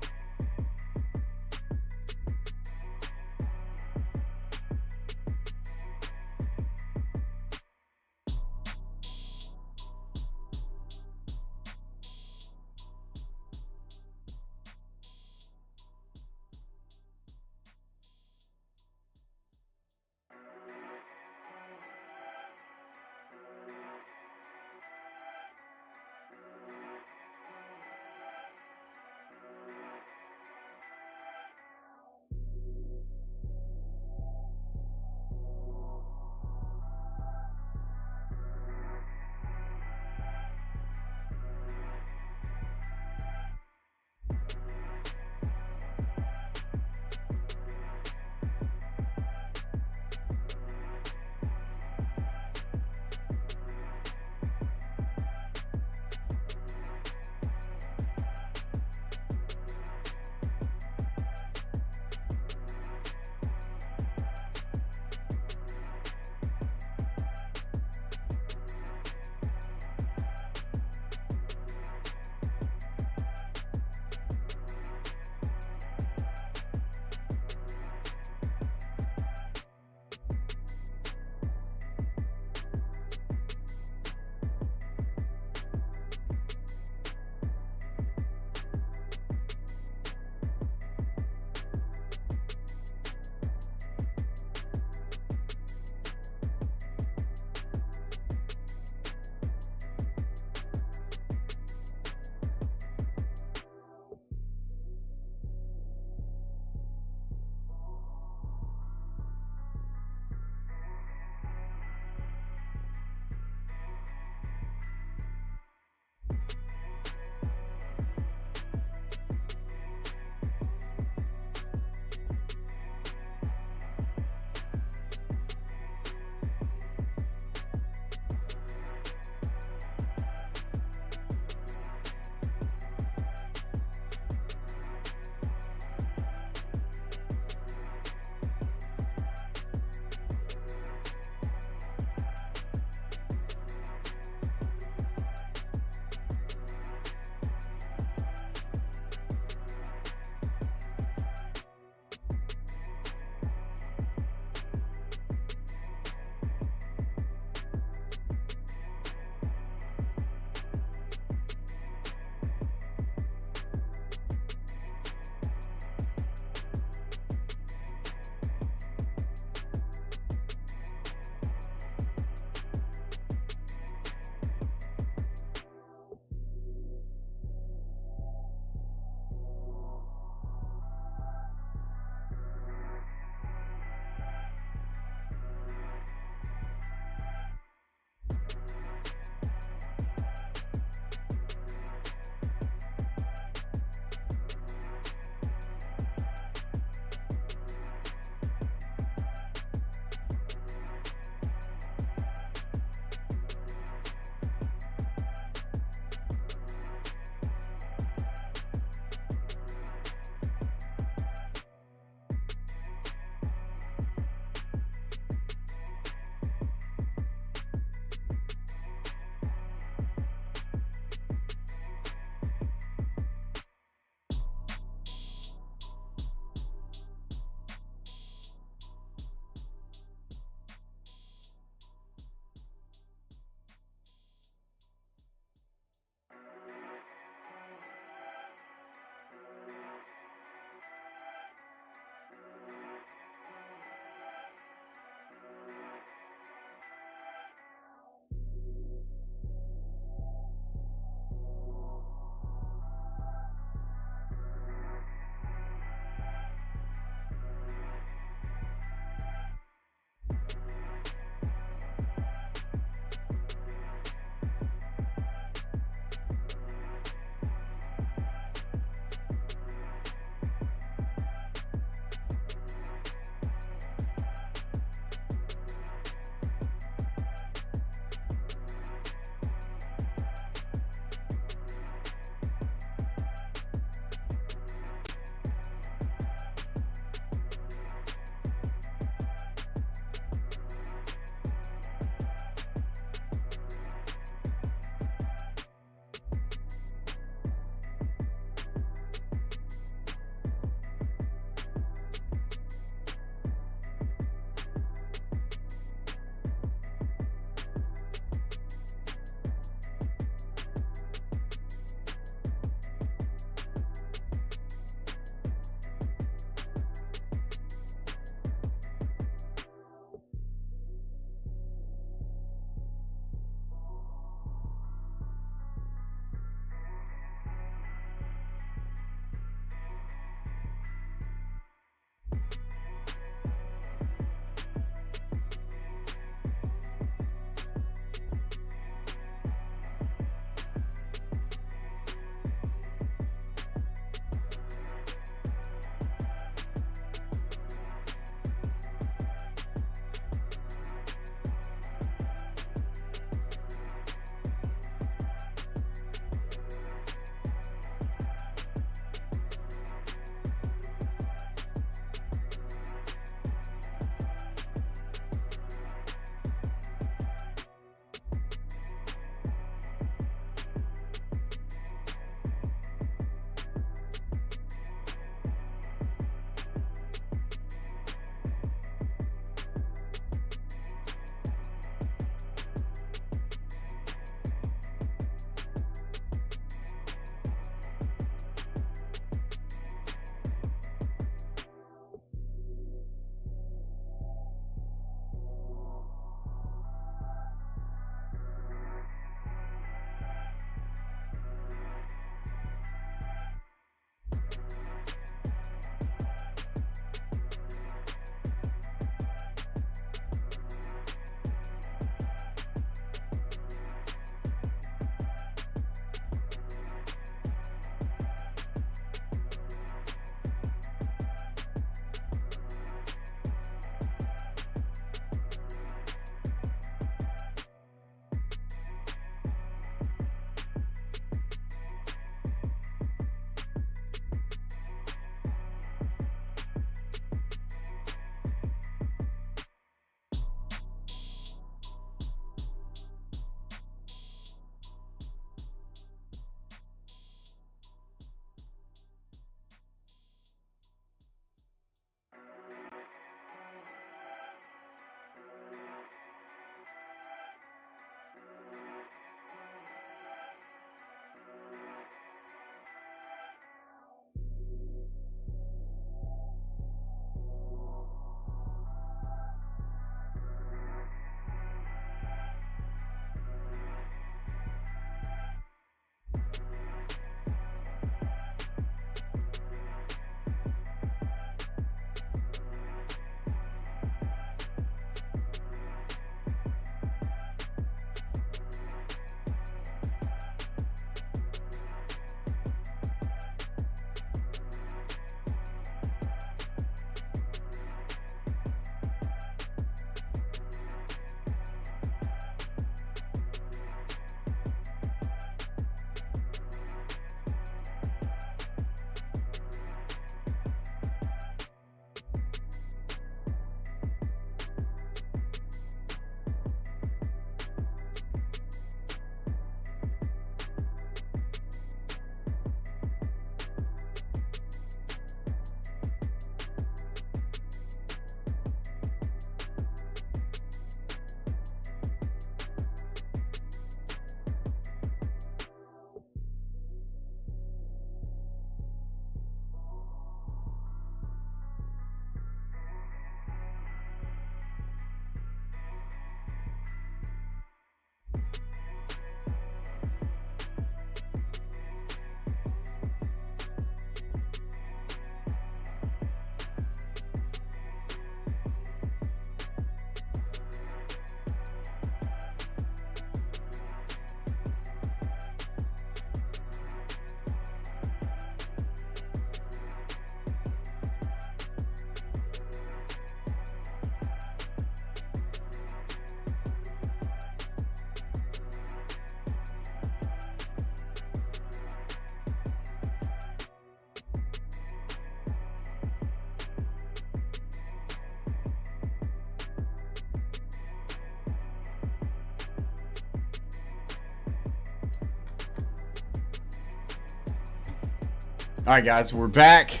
All right, guys, we're back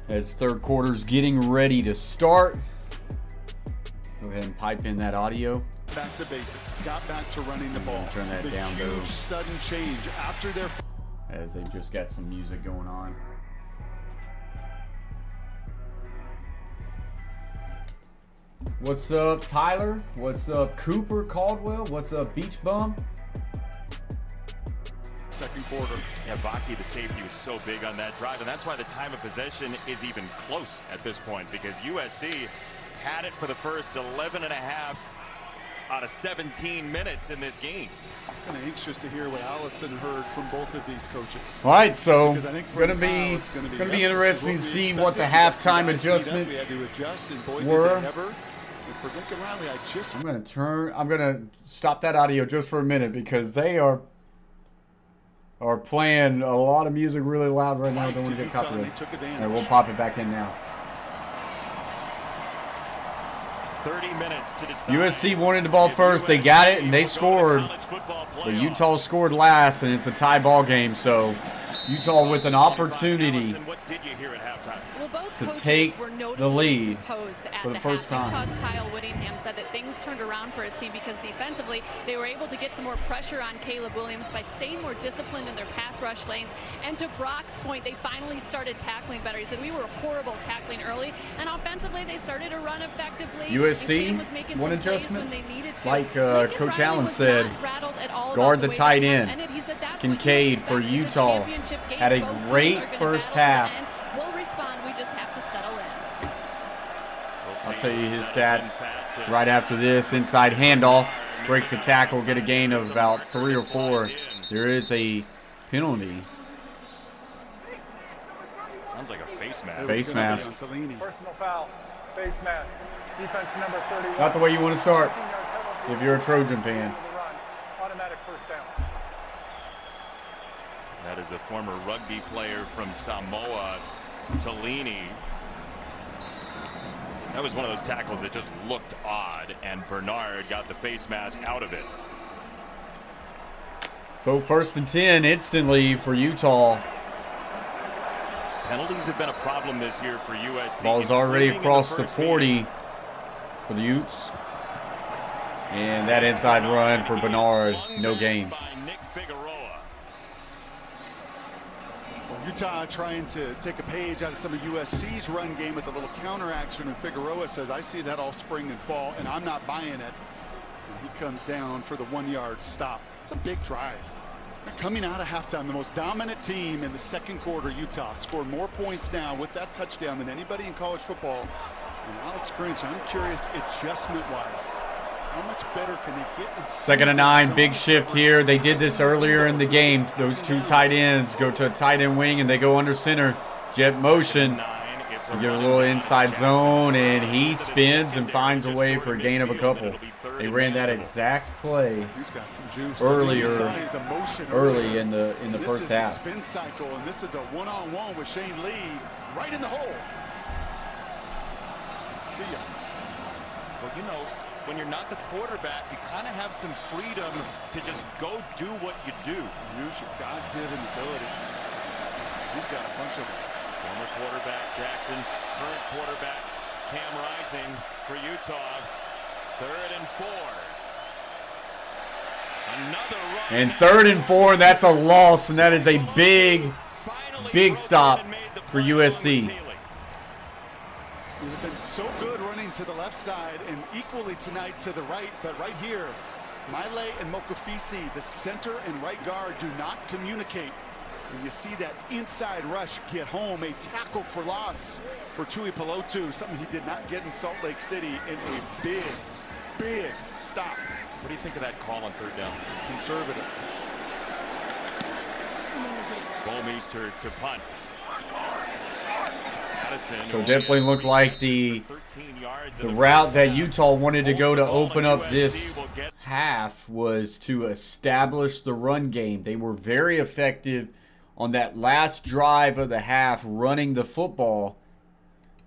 as third quarter's getting ready to start. Go ahead and pipe in that audio. Back to basics. Got back to running the ball. Turn that down, though. Huge sudden change after their... As they've just got some music going on. What's up, Tyler? What's up, Cooper Caldwell? What's up, Beach Bum? Second quarter. Yeah, Vaki, the safety, was so big on that drive, and that's why the time of possession is even close at this point, because USC had it for the first 11 and a half out of 17 minutes in this game. I'm kind of anxious to hear what Allison heard from both of these coaches. All right, so Because I think gonna from be Kyle, it's gonna be interesting to we see expected. what the We got some halftime guys beat up. adjustments We had to adjust, and boy, were. did they ever. And for Lincoln Riley, I'm gonna stop that audio just for a minute because they are playing a lot of music really loud right now. I don't want to get copyrighted. They took All advantage. right, we'll pop it back in now. 30 minutes to decide. USC wanted the ball first. They got it, and they scored. But Utah scored last, and it's a tie ball game. So Utah with an opportunity What did you hear at halftime? Well, both to coaches take were the noticeably lead composed at for the first time. Because Kyle Whittingham said that things turned around for his team because defensively they were able to get some more pressure on Caleb Williams by staying more disciplined in their pass rush lanes. And to Brock's point, they finally started tackling better. He said we were horrible tackling early, and offensively they started to run effectively. USC, was making one some plays adjustment, when they needed to. like Lincoln Coach Riley Allen was said, not rattled at all guard about the way tight that end. ended. He said that's what Kincaid you for expect. It's a Utah championship game. had a Both teams great are gonna first battle to the half. end. We'll respond. We just have to settle in. I'll tell you his stats right after this. Inside handoff, breaks a tackle, get a gain of about 3 or 4. There is a penalty. Sounds like a face mask. Face mask. Personal foul. Face mask. Defense number 31. Not the way you want to start 15-yard penalty. if you're a Trojan fan. Automatic first down. That is a former rugby player from Samoa, Tellini. That was one of those tackles that just looked odd, and Bernard got the face mask out of it. So 1st and 10 instantly for Utah. Penalties have been a problem this year for USC. Ball's already including in across the first 40 meeting. for the Utes. And that inside run for Bernard, no gain. By Nick Figueroa. Utah trying to take a page out of some of USC's run game with a little counter action, and Figueroa says, I see that all spring and fall, and I'm not buying it. And he comes down for the 1-yard stop. It's a big drive. They're coming out of halftime, the most dominant team in the second quarter. Utah scored more points now with that touchdown than anybody in college football. And Alex Grinch, I'm curious, adjustment-wise, how much better can they get? 2nd and 9, big shift here. They did this earlier in the game. Those two tight ends go to a tight end wing, and they go under center. Jet motion. You get a little inside zone, and he spins and finds a way for a gain of a couple. They ran that exact play He's got some juice. early in the This first is half. a spin cycle, and this is a one-on-one with Shane Lee right in the hole. See ya. Well, you know, when you're not the quarterback, you kind of have some freedom to just go do what you do. Use your God-given abilities. He's got a bunch of them. Former quarterback Jackson, current quarterback Cam Rising for Utah. 3rd and 4. Another run. And 3rd and 4, that's a loss, and that is a big stop for USC. They've been so good running to the left side and equally tonight to the right, but right here, Miley and Mokafisi, the center and right guard, do not communicate. And you see that inside rush get home, a tackle for loss for Tui Pelotu, something he did not get in Salt Lake City, and a big stop. What do you think of that call on 3rd down? Conservative. Bolmeister to punt. Addison, So it definitely looked like the route that Utah wanted to go to open up this half was to establish the run game. They were very effective on that last drive of the half running the football.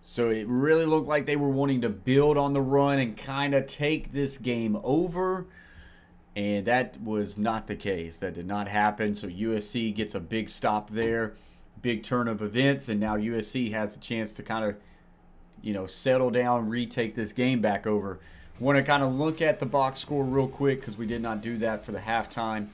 So it really looked like they were wanting to build on the run and kind of take this game over. And that was not the case. That did not happen. So USC gets a big stop there, big turn of events, and now USC has a chance to kind of, settle down, retake this game back over. Want to kind of look at the box score real quick because we did not do that for the halftime.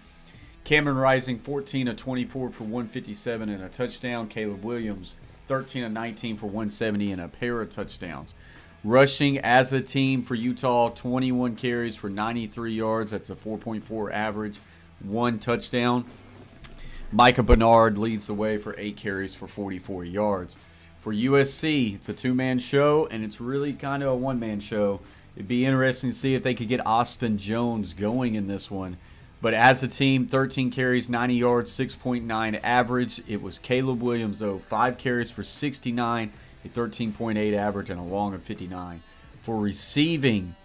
Cameron Rising, 14 of 24 for 157 and a touchdown. Caleb Williams, 13 of 19 for 170 and a pair of touchdowns. Rushing as a team for Utah, 21 carries for 93 yards. That's a 4.4 average, 1 touchdown. Micah Bernard leads the way for 8 carries for 44 yards. For USC, it's a 2-man show, and it's really kind of a 1-man show. It'd be interesting to see if they could get Austin Jones going in this one. But as a team, 13 carries, 90 yards, 6.9 average. It was Caleb Williams, though, 5 carries for 69, a 13.8 average, and a long of 59. For receiving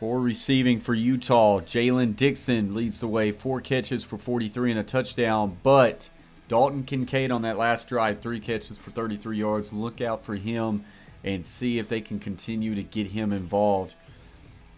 for Utah, Jalen Dixon leads the way, 4 catches for 43 and a touchdown. But Dalton Kincaid on that last drive, 3 catches for 33 yards. Look out for him and see if they can continue to get him involved.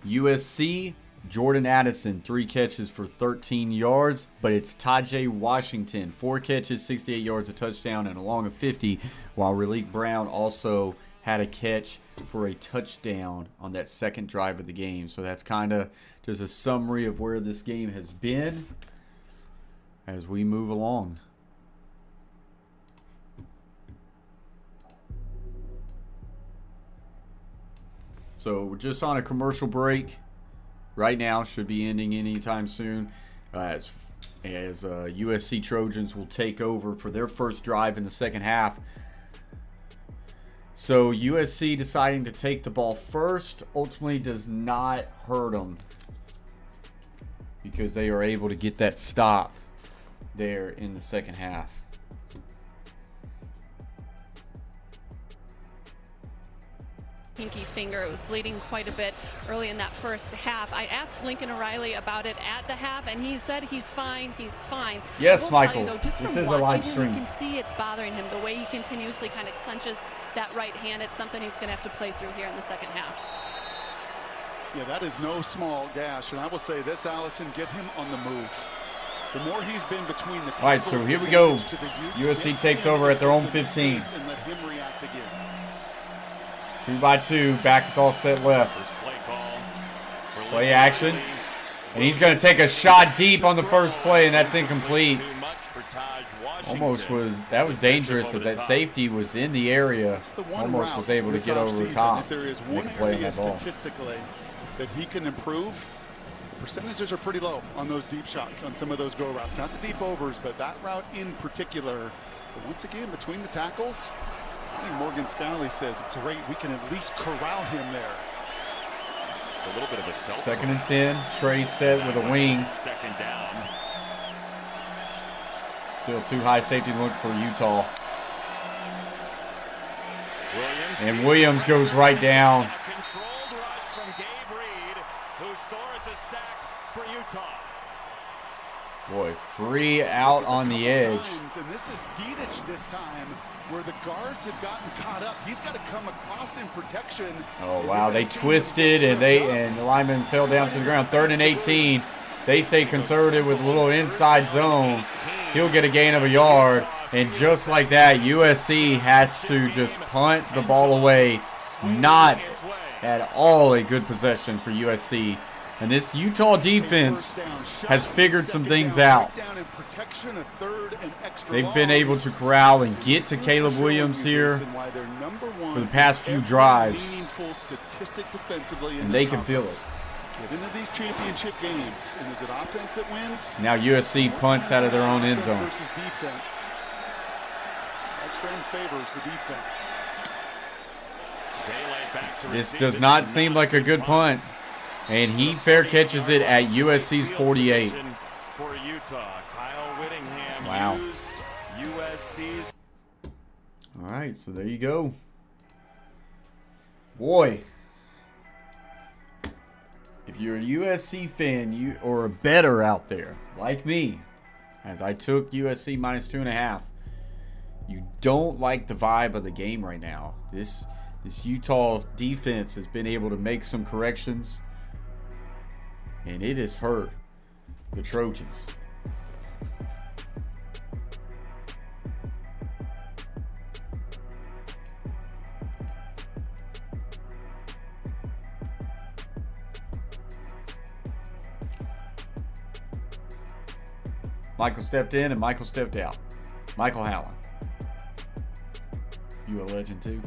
USC, Jordan Addison, 3 catches for 13 yards, but it's Tajay Washington, 4 catches, 68 yards, a touchdown, and a long of 50, while Raleek Brown also had a catch for a touchdown on that second drive of the game. So that's kind of just a summary of where this game has been as we move along. So we're just on a commercial break right now. Should be ending anytime soon. As USC Trojans will take over for their first drive in the second half. So USC deciding to take the ball first ultimately does not hurt them because they are able to get that stop there in the second half. Pinky finger. It was bleeding quite a bit early in that first half. I asked Lincoln O'Reilly about it at the half, and he said he's fine. He's fine. Yes, Michael. You, though, just this from is a live him, stream. you can see it's bothering him. The way he continuously kind of clenches that right hand. It's something he's going to have to play through here in the second half. Yeah, that is no small gash. And I will say this, Allison, get him on the move. The more he's been between the tackles. All right, so here we go. USC takes over at their own 15. And let him react again. 2 by 2, back is all set left. Play action. And he's going to take a shot deep on the first play, and that's incomplete. That was dangerous as that safety was in the area. Almost was able to get over the top. If there is one area statistically that he can improve, percentages are pretty low on those deep shots, on some of those go routes. Not the deep overs, but that route in particular. But once again, between the tackles, I think Morgan Scalley says, great, we can at least corral him there. It's a little bit of a self. 2nd and 10. Trey set with a wing. Second down. Still too high safety look for Utah. And Williams goes right down. A controlled rush from Gabe Reed, who scores a sack for Utah. Boy, free out on the edge. And this is Dedich this time, where the guards have gotten caught up. He's got to come across in protection. Oh, wow. They twisted, and the lineman fell down to the ground. 3rd and 18. They stay conservative with a little inside zone. He'll get a gain of a yard. And just like that, USC has to just punt the ball away. Not at all a good possession for USC. And this Utah defense has figured some things out. They've been able to corral and get to Caleb Williams here for the past few drives. And they can feel it. Get into these championship games, and is it offense that wins? Now USC punts out of their own end zone. Versus defense. That trend favors the defense. This does not seem like a good punt. And he fair catches it at USC's 48. For Utah, Kyle Whittingham wow. used USC's. All right, so there you go. Boy, if you're a USC fan, or a bettor out there like me, as I took USC minus 2.5, you don't like the vibe of the game right now. This Utah defense has been able to make some corrections. And it has hurt the Trojans. Michael stepped in and Michael stepped out. Michael Hallen. You a legend too?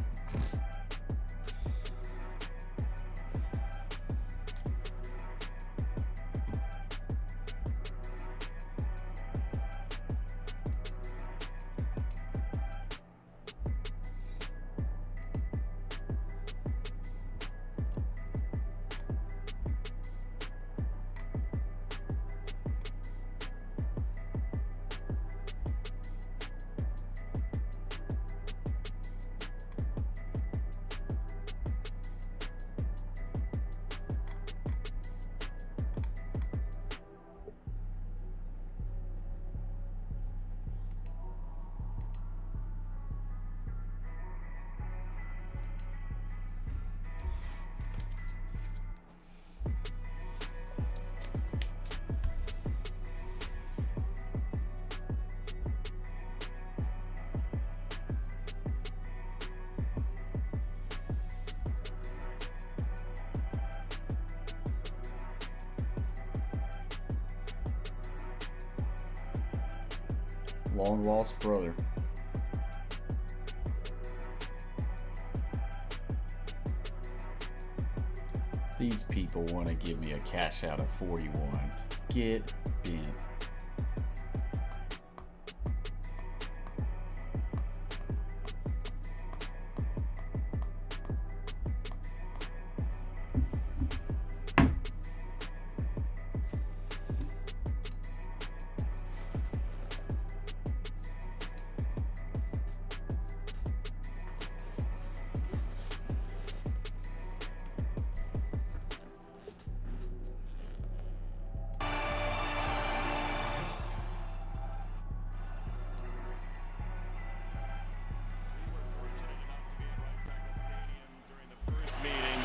Long lost brother. These people want to give me a cash out of 41. Get bent.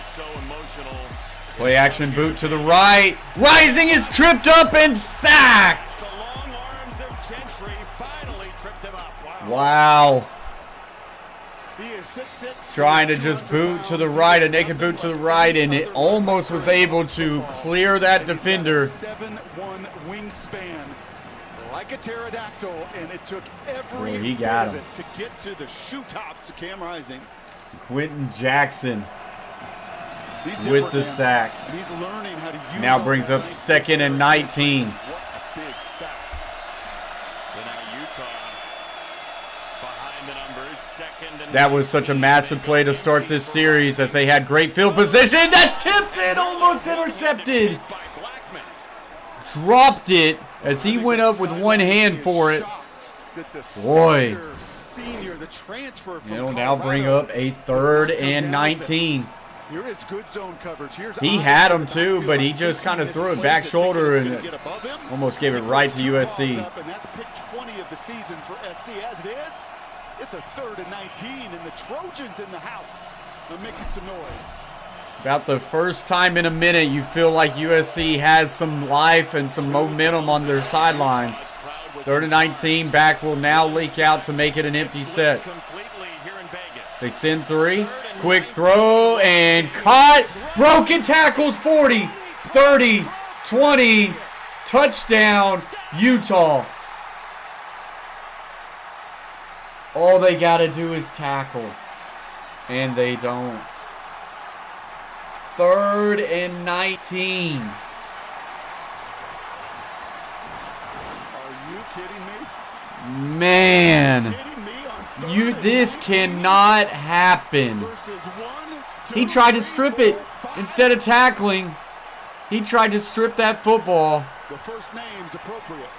So emotional. Play action boot to the right. Rising is tripped up and sacked. The long arms of Gentry finally tripped him up. Wow. He is 6'6". Trying to just boot to the right, a naked boot to the right, and it almost was able to clear that defender. 7'1" wingspan, like a pterodactyl, and it took every Boy, he bit got of him. it to get to the shoe tops of Cam Rising. Quentin Jackson He's with different the now, sack. and he's learning how to use Now all brings that up length. 2nd and 19. What a big sack. So now Utah behind the numbers. 2nd and That was such a massive play to start this series as they had great field position. That's tipped and almost intercepted. by Blackman. Dropped it as he went up with one hand for it. Boy. Senior, the transfer from It'll now bring Colorado up a does 3rd not go and down 19. Here is good zone coverage. Here's He Onyx had in him the too, backfield. but he I just think kind of he threw it misplays back thinking shoulder it's and gonna get above him. almost gave it He right puts to 2 balls USC. up, and that's pick 20 of the season for SC. As it is, it's a 3rd and 19, and the Trojans in the house are making some noise. About the first time in a minute you feel like USC has some life and some momentum on their sidelines. 3rd and 19, back will now leak out to make it an empty set. Completely here in Vegas. They send 3. Quick throw and caught. Broken tackles 40, 30, 20. Touchdown, Utah. All they got to do is tackle. And they don't. 3rd and 19. Are you kidding me? Man. Kidding me on 3rd and This 19 cannot happen. versus 1, 2, He tried to 3, strip it 4, 5. instead of tackling. He tried to strip that football. The first name's appropriate.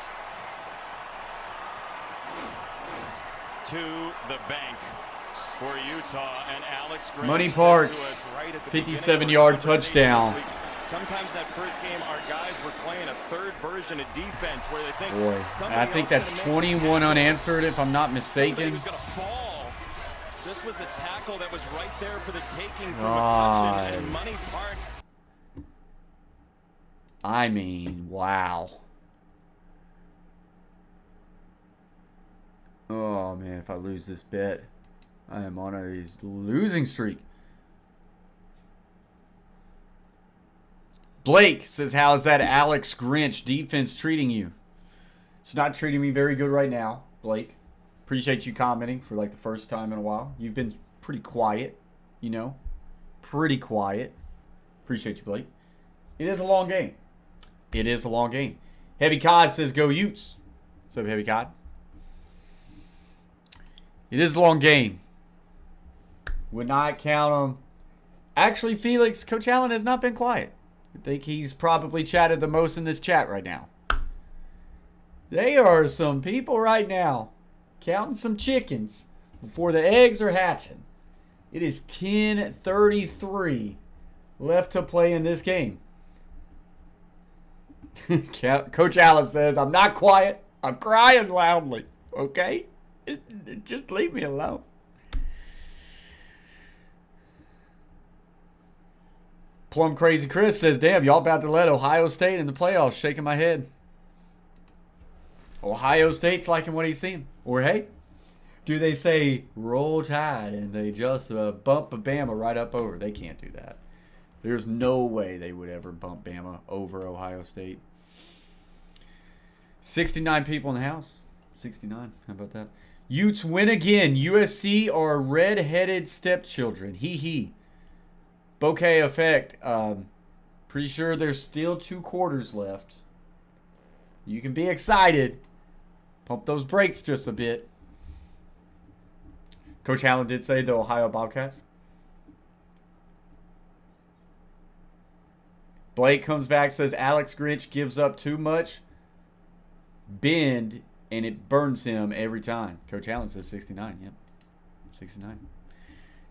To the bank for Utah and Alex Gray. Money said to Parks, us right at the 57-yard beginning of our conversation touchdown. this week, sometimes that first game, our guys were playing a 3rd version of defense where they think Boy, somebody I think else that's gonna make a 21 tackle. unanswered if I'm not Somebody mistaken. was gonna fall. This was a tackle that was right there for the taking from God. McCutcheon and Money Parks. I mean, wow. Oh, man, if I lose this bet, I am on a losing streak. Blake says, how's that Alex Grinch defense treating you? It's not treating me very good right now, Blake. Appreciate you commenting for like the first time in a while. You've been pretty quiet, you know. Pretty quiet. Appreciate you, Blake. It is a long game. It is a long game. Heavy Cod says, go Utes. What's up, Heavy Cod? It is a long game. Would not count them. Actually, Felix, Coach Allen has not been quiet. I think he's probably chatted the most in this chat right now. There are some people right now counting some chickens before the eggs are hatching. It is 10:33 left to play in this game. Coach Allen says, I'm not quiet. I'm crying loudly. Okay? Just leave me alone. Plum Crazy Chris says, damn, y'all about to let Ohio State in the playoffs. Shaking my head. Ohio State's liking what he's seeing. Or, hey, do they say roll tide and they just bump a Bama right up over? They can't do that. There's no way they would ever bump Bama over Ohio State. 69 people in the house. 69. How about that? Utes win again. USC are red-headed stepchildren. Hee hee. Bouquet effect. Pretty sure there's still 2 quarters left. You can be excited. Pump those brakes just a bit. Coach Allen did say the Ohio Bobcats. Blake comes back, says Alex Grinch gives up too much bend and it burns him every time. Coach Allen says 69. Yep. 69.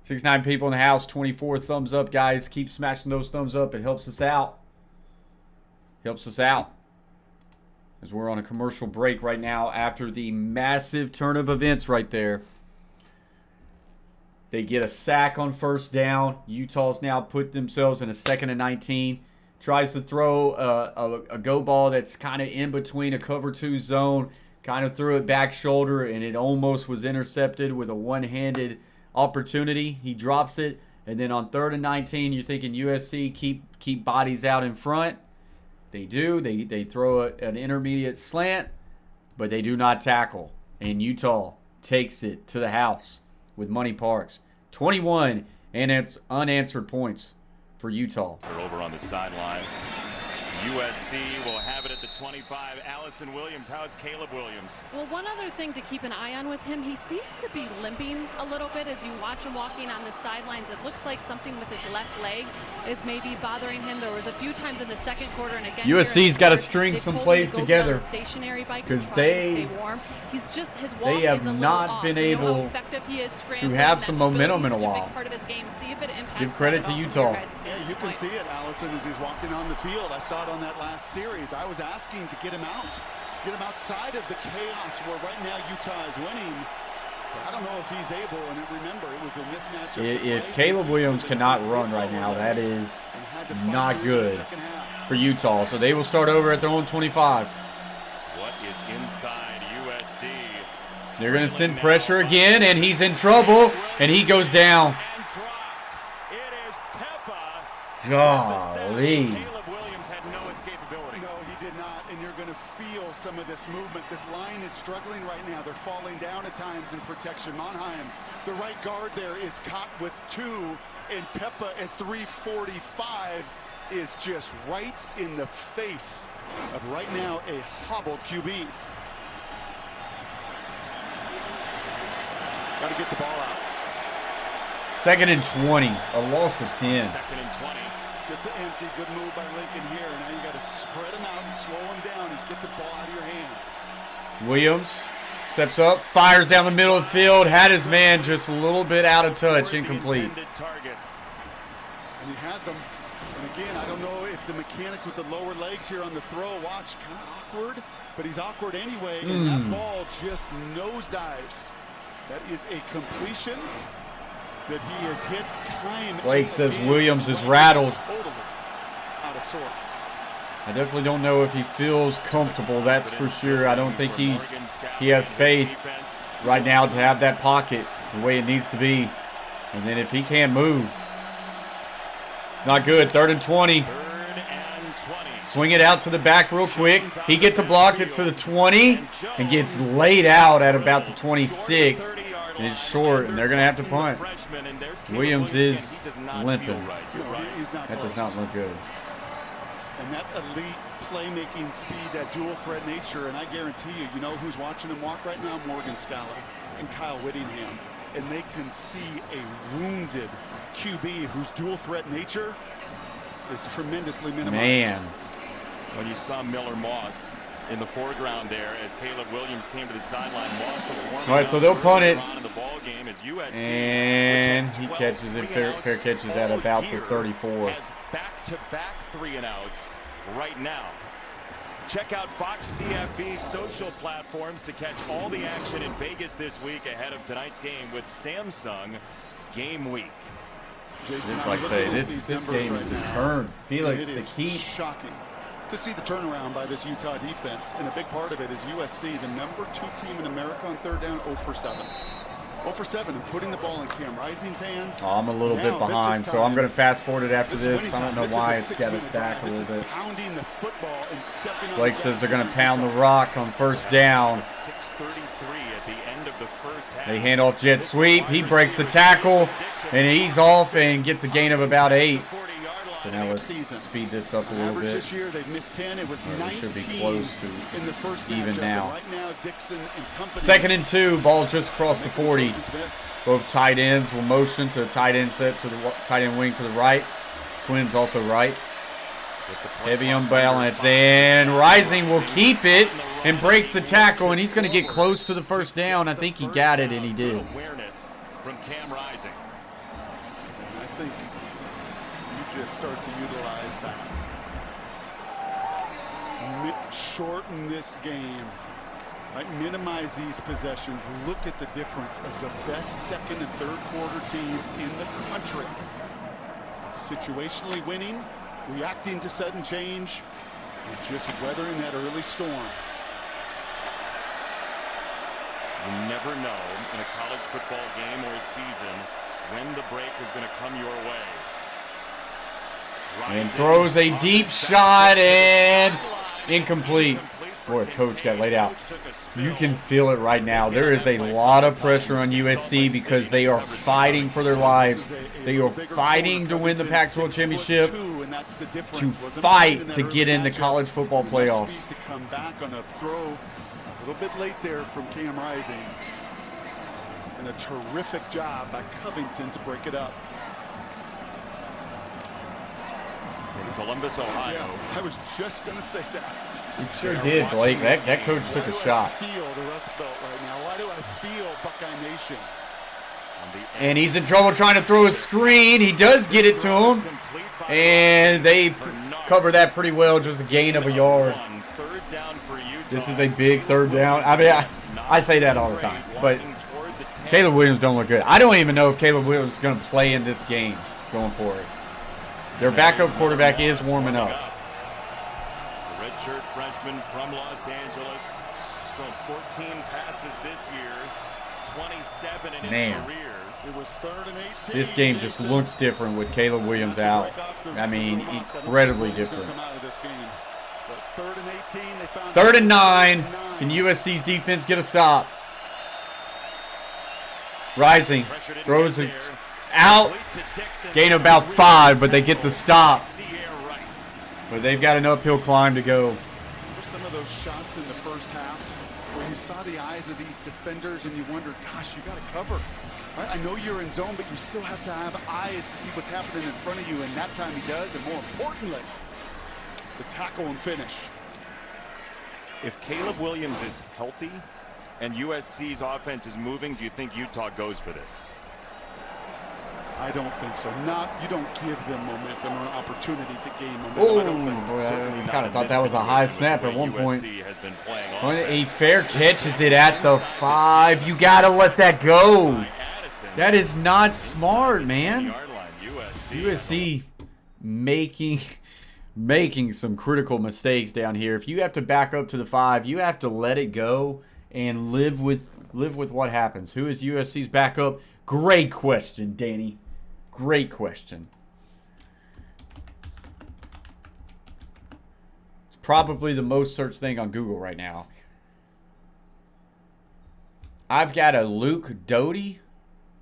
69 people in the house. 24 thumbs up, guys. Keep smashing those thumbs up. It helps us out. Helps us out. As we're on a commercial break right now after the massive turn of events right there. They get a sack on first down. Utah's now put themselves in a 2nd and 19. Tries to throw a go ball that's kind of in between a cover 2 zone. Kind of threw it back shoulder, and it almost was intercepted with a one-handed opportunity. He drops it, and then on 3rd and 19, you're thinking USC keep bodies out in front. They do. They throw an intermediate slant, but they do not tackle. And Utah takes it to the house with Money Parks. 21 and it's unanswered points for Utah. They're over on the sideline. USC will have it at the 25. Allison Williams. How's Caleb Williams? Well, one other thing to keep an eye on with him, he seems to be limping a little bit as you watch him walking on the sidelines. It looks like something with his left leg is maybe bothering him. There was a few times in the second quarter, and again, USC's got to string some plays together because they have not been able to have some momentum in a while. Give credit to Utah. Yeah, you can see it, Allison, as he's walking on the field. I saw it on that last series. I was asking to get him out, get him outside of the chaos where right now Utah is winning. But I don't know if he's able, and remember, it was a mismatch. If Caleb Williams cannot run right now, that is not good for Utah. So they will start over at their own 25. What is inside USC? They're going to send pressure again, and he's in trouble, and he goes down. Golly. Caleb Williams had no escapability. No, he did not, and you're going to feel some of this movement. This line is struggling right now. They're falling down at times in protection. Monheim, the right guard there, is caught with 2, and Peppa at 345 is just right in the face of right now a hobbled QB. Got to get the ball out. 2nd and 20, a loss of 10. 2nd and 20. Gets it empty. Good move by Lincoln here. Now you got to spread him out and slow him down and get the ball out of your hand. Williams steps up, fires down the middle of the field, had his man just a little bit out of touch, incomplete. Target. And he has him. And again, I don't know if the mechanics with the lower legs here on the throw, watch, kind of awkward, but he's awkward anyway, and that ball just nosedives. That is a completion that he has hit time. Blake says Williams is rattled. Totally out of sorts. I definitely don't know if he feels comfortable, that's for sure. I don't think he has faith right now to have that pocket the way it needs to be. And then if he can't move, it's not good. 3rd and 20. Swing it out to the back real quick. He gets a block. It's to the 20 and gets laid out at about the 26. And it's short, and they're going to have to punt. Williams is limping. That does not look good. And that elite playmaking speed, that dual threat nature, and I guarantee you, you know who's watching him walk right now? Morgan Scala and Kyle Whittingham. And they can see a wounded QB whose dual threat nature is tremendously minimized. Man. When you saw Miller Moss in the foreground there as Caleb Williams came to the sideline, Moss was warming all right, so they'll punt it. in the ball game as USC, and he catches it. Fair catches at about the 34. Has back-to-back 3-and-outs right now. Check out Fox CFB's social platforms to catch all the action in Vegas this week ahead of tonight's game with Samsung Game Week. Just like say, this game is his turn. Felix, the key. Shocking to see the turnaround by this Utah defense, and a big part of it is USC, the #2 team in America on 3rd down, 0 for 7. 0 for 7 and putting the ball in Cam Rising's hands. Oh, I'm a little bit behind, so I'm going to fast forward it after this. I don't know why it's got us back a little bit. Blake says they're going to pound the rock on 1st down. 6:33 at the end of the first half. They hand off jet sweep. He breaks the tackle, and he's off and gets a gain of about 8. So now let's speed this up a little bit. This year they've missed 10. It was 19 should be close to in the first even matchup. now. Right now, Dixon and company. 2nd and 2, ball just across the 40. Both tight ends will motion to the tight end set to the tight end wing to the right. Twins also right. Heavy unbalance, and Rising will keep it and breaks the tackle, and he's going to get close to the 1st down. I think he got it, and he did. Awareness from Cam Rising. I think you just start to utilize that. Shorten this game. Right? Minimize these possessions. Look at the difference of the best 2nd and 3rd quarter team in the country. Situationally winning, reacting to sudden change, and just weathering that early storm. You never know in a college football game or a season when the break is going to come your way. And throws a deep shot and incomplete. Boy, coach got laid out. You can feel it right now. There is a lot of pressure on USC because they are fighting for their lives. They are fighting to win the Pac-12 championship, to fight to get in the college football playoffs. To come back on a throw a little bit late there from Cam Rising. And a terrific job by Covington to break it up. In Columbus, Ohio. Yeah, I was just going to say that. It sure did, Blake. That coach took a shot. Why do I feel the Rust Belt right now? Why do I feel Buckeye Nation? And he's in trouble trying to throw a screen. He does get it to him. And they cover that pretty well. Just a gain of a yard. This is a big 3rd down. I mean, I say that all the time. But Caleb Williams don't look good. I don't even know if Caleb Williams is going to play in this game going forward. Their backup quarterback is warming up. The redshirt freshman from Los Angeles. He's thrown 14 passes this year, 27 in his career. It was 3rd and 18. This game just looks different with Caleb Williams out. I mean, incredibly different. 3rd and 9. Can USC's defense get a stop? Rising throws it out. Gain about 5, but they get the stop. But they've got an uphill climb to go. Some of those shots in the first half where you saw the eyes of these defenders and you wondered, gosh, you got to cover. Right? I know you're in zone, but you still have to have eyes to see what's happening in front of you, and that time he does, and more importantly, the tackle and finish. If Caleb Williams is healthy and USC's offense is moving, do you think Utah goes for this? I don't think so. You don't give them momentum or an opportunity to gain momentum. Oh, I kind of thought that was a high snap at one point. A fair catches it at the 5. You got to let that go. That is not smart, man. USC making making some critical mistakes down here. If you have to back up to the 5, you have to let it go and live with what happens. Who is USC's backup? Great question, Danny. Great question. It's probably the most searched thing on Google right now. I've got a Luke Doty.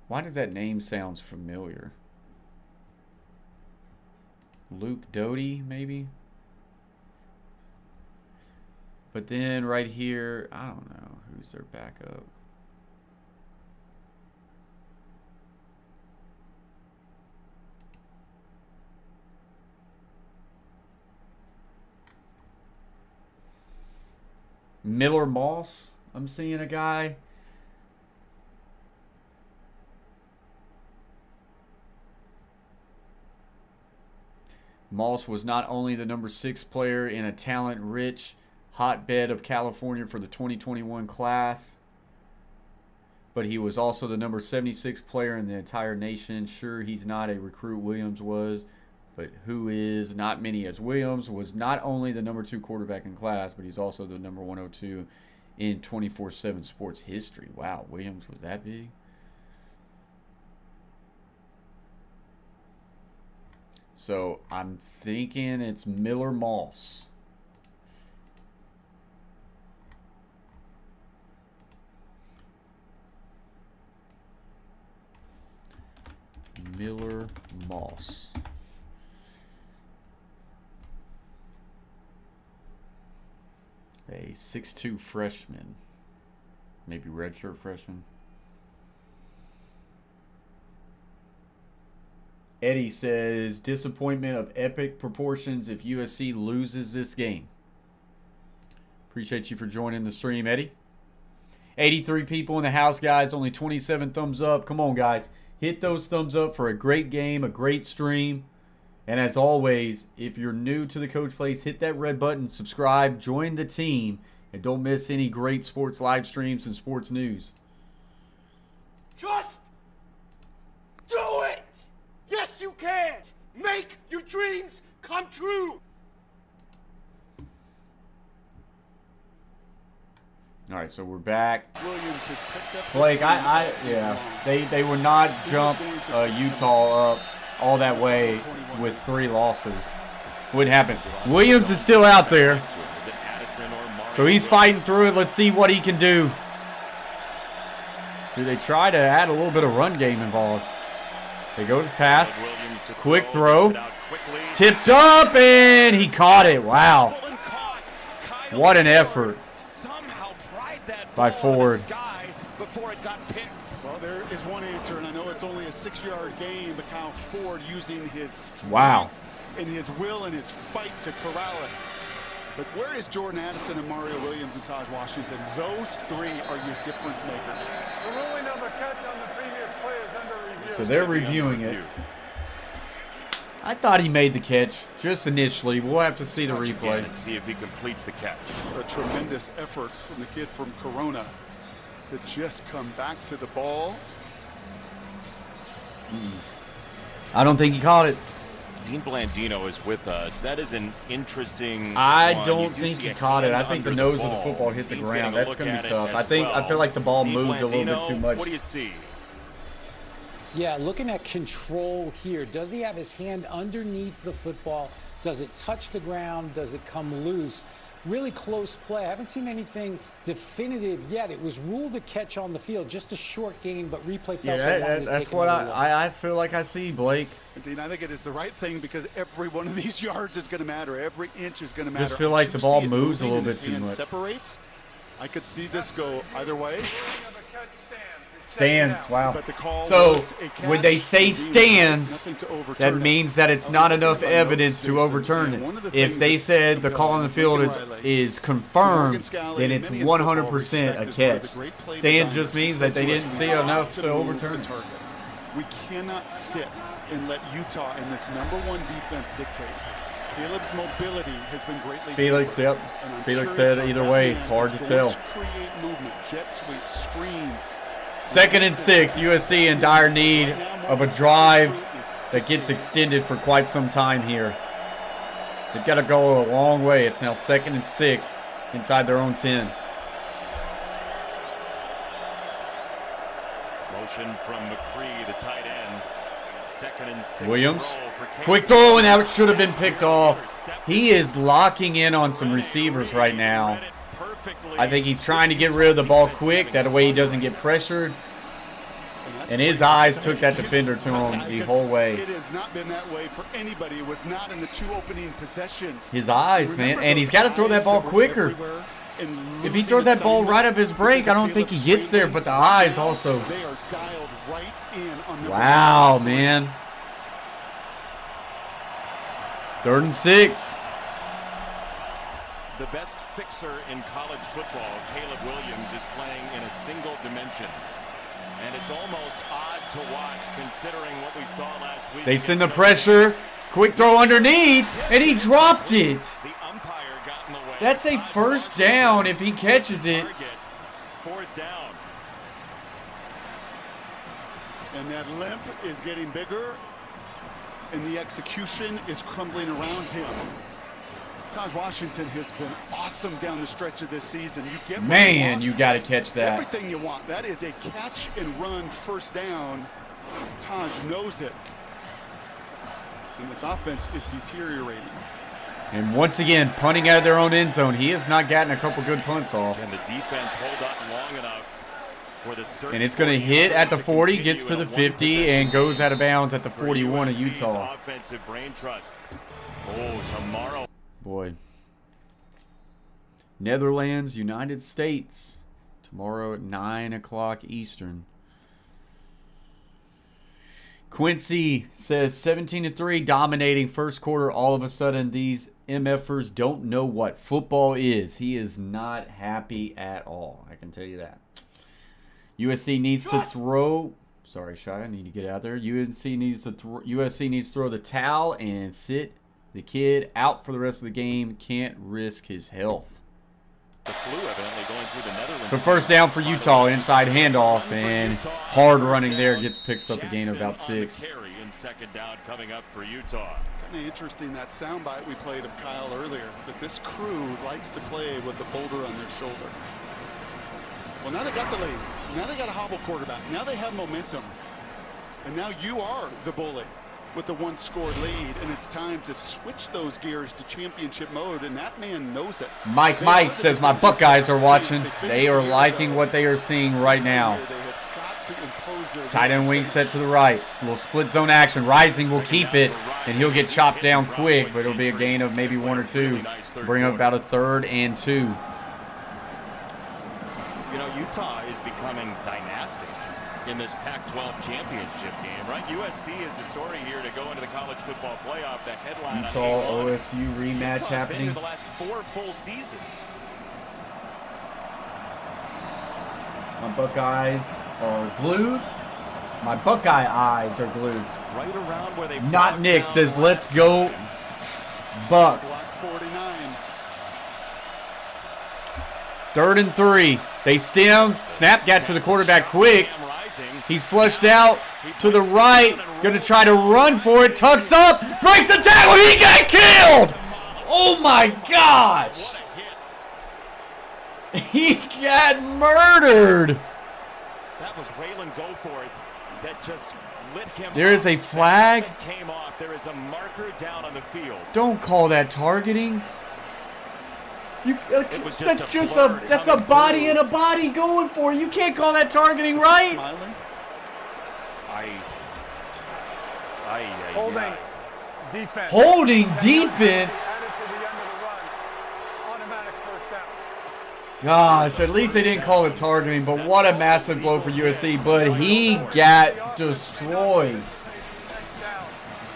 Why does that name sound familiar? Luke Doty, maybe? But then right here, I don't know. Who's their backup? Miller Moss. I'm seeing a guy. Moss was not only the number 6 player in a talent-rich hotbed of California for the 2021 class, but he was also the number 76 player in the entire nation. Sure, he's not a recruit Williams was, but who is not many, as Williams was not only the number 2 quarterback in class, but he's also the number 102 in 24/7 sports history. Wow, Williams was that big? So I'm thinking it's Miller Moss. Miller Moss. A 6'2" freshman. Maybe redshirt freshman. Eddie says, disappointment of epic proportions if USC loses this game. Appreciate you for joining the stream, Eddie. 83 people in the house, guys. Only 27 thumbs up. Come on, guys. Hit those thumbs up for a great game, a great stream. And as always, if you're new to the Coach Plays, hit that red button, subscribe, join the team, and don't miss any great sports live streams and sports news. Just do it! Yes, you can! Make your dreams come true! All right, so we're back. Williams has picked up Blake, yeah, they would not jump Utah up all that way with 3 losses. Wouldn't happen. Williams is still out there, so he's fighting through it. Let's see what he can do. Do they try to add a little bit of run game involved? They go to the pass. Quick throw. Tipped up, and he caught it. Wow. What an effort by Ford. Well, there is one answer, and I know it's only a 6-yard gain, but Kyle Ford using his strength and his will and his fight to corral it. But where is Jordan Addison and Mario Williams and Taj Washington? Those 3 are your difference makers. The ruling of a catch on the previous play is under review. So they're reviewing it. I thought he made the catch just initially. We'll have to see the replay and see if he completes the catch. A tremendous effort from the kid from Corona to just come back to the ball. I don't think he caught it. Dean Blandino is with us. That is an interesting I don't think he caught it. I think the nose of the football hit the ground. That's going to be tough. I feel like the ball moved a little bit too much. What do you see? Yeah, looking at control here. Does he have his hand underneath the football? Does it touch the ground? Does it come loose? Really close play. I haven't seen anything definitive yet. It was ruled a catch on the field, just a short gain, but replay felt that's what I feel like I see, Blake. Dean, I think it is the right thing because every one of these yards is going to matter. Every inch is going to matter. Just feel like the ball moves a little bit too much. Separates. I could see this go either way. Stands, wow. So when they say stands, that means that it's not enough evidence to overturn it. If they said the call on the field is confirmed, then it's 100% a catch. Stands just means that they didn't see enough to overturn it. We cannot sit and let Utah and this #1 defense dictate. Caleb's mobility has been greatly. Felix said either way, it's hard to tell. Create movement, jet sweeps, screens. 2nd and 6, USC in dire need of a drive that gets extended for quite some time here. They've got to go a long way. It's now 2nd and 6 inside their own 10. Motion from McCree, the tight end. 2nd and 6. Williams. Quick throw, and that should have been picked off. He is locking in on some receivers right now. I think he's trying to get rid of the ball quick. That way he doesn't get pressured. And his eyes took that defender to him the whole way. It has not been that way for anybody. It was not in the 2 opening possessions. His eyes, man. And he's got to throw that ball quicker. If he throws that ball right off his break, I don't think he gets there. But the eyes also. They are dialed right in on wow, man. 3rd and 6. The best fixer in college football, Caleb Williams, is playing in a single dimension. And it's almost odd to watch considering what we saw last week. They send the pressure. Quick throw underneath, and he dropped it. The umpire got in the way. That's a first down if he catches it. 4th down. And that limp is getting bigger, and the execution is crumbling around him. Taj Washington has been awesome down the stretch of this season. You get man, you got to catch that. Everything you want. That is a catch and run first down. Taj knows it. And this offense is deteriorating. And once again, punting out of their own end zone. He has not gotten a couple good punts off. And the defense hold up long enough for the search. And it's going to hit at the 40, gets to the 50, and goes out of bounds at the 41 of Utah. Offensive brain trust. Oh, tomorrow. Boy. Netherlands, United States. Tomorrow at 9 o'clock Eastern. Quincy says 17-3, dominating first quarter. All of a sudden, these MFers don't know what football is. He is not happy at all. I can tell you that. USC needs to throw. Sorry, Shai, I need to get out there. USC needs to throw the towel and sit the kid out for the rest of the game. Can't risk his health. The flu evidently going through the Netherlands. So first down for Utah, inside handoff, and hard running there, picks up a gain of about 6. In 2nd down coming up for Utah. Kind of interesting, that soundbite we played of Kyle earlier, that this crew likes to play with the boulder on their shoulder. Well, now they got the lead. Now they got a hobble quarterback. Now they have momentum. And now you are the bully with the 1-score lead, and it's time to switch those gears to championship mode, and that man knows it. Mike says, my Buckeyes are watching. They are liking what they are seeing right now. Tight end wing set to the right. It's a little split zone action. Rising will keep it, and he'll get chopped down quick, but it'll be a gain of maybe 1 or 2. Bring up about a 3rd and 2. You know, Utah is becoming dynastic in this Pac-12 championship game, right? USC is the story here to go into the college football playoff. The headline Utah OSU rematch Utah's happening. been here the last 4 full seasons. My Buckeyes are glued. My Buckeye eyes are glued. Right around where they Not Nick says, let's go Bucks. 49. 3rd and 3. They stem. Snap got to the quarterback quick. He's flushed out to the right. Going to try to run for it. Tucks up. Breaks the tackle. He got killed. Oh, my gosh. He got murdered. That was Raylan Goforth that just lit him. There is a flag. Came off. There is a marker down on the field. Don't call that targeting. It was That's a body and a body going for it. You can't call that targeting, right? Holding defense. Holding defense. Headed to the end of the run. Automatic first down. Gosh, at least they didn't call it targeting, but what a massive blow for USC. But he got destroyed.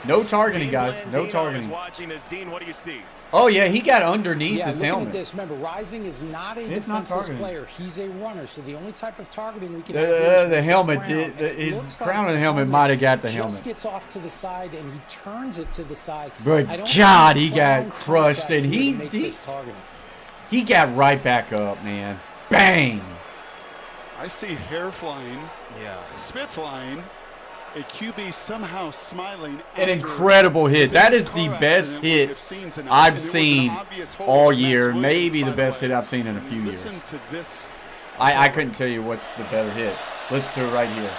No targeting, guys. No targeting. Watching this, Dean, what do you see? Oh, yeah, he got underneath his looking helmet. at this, remember, Rising is not a defenseless player. He's a runner, so the only type of targeting we can have the helmet, his crown and helmet might have got the helmet. Just gets off to the side, and he turns it to the side. But God, he got crushed, and he got right back up, man. Bang! I see hair flying, spit flying, A QB somehow smiling. An incredible hit. That is the best hit I've seen all year. Maybe the best hit I've seen in a few years. I couldn't tell you what's the better hit. Listen to it right here.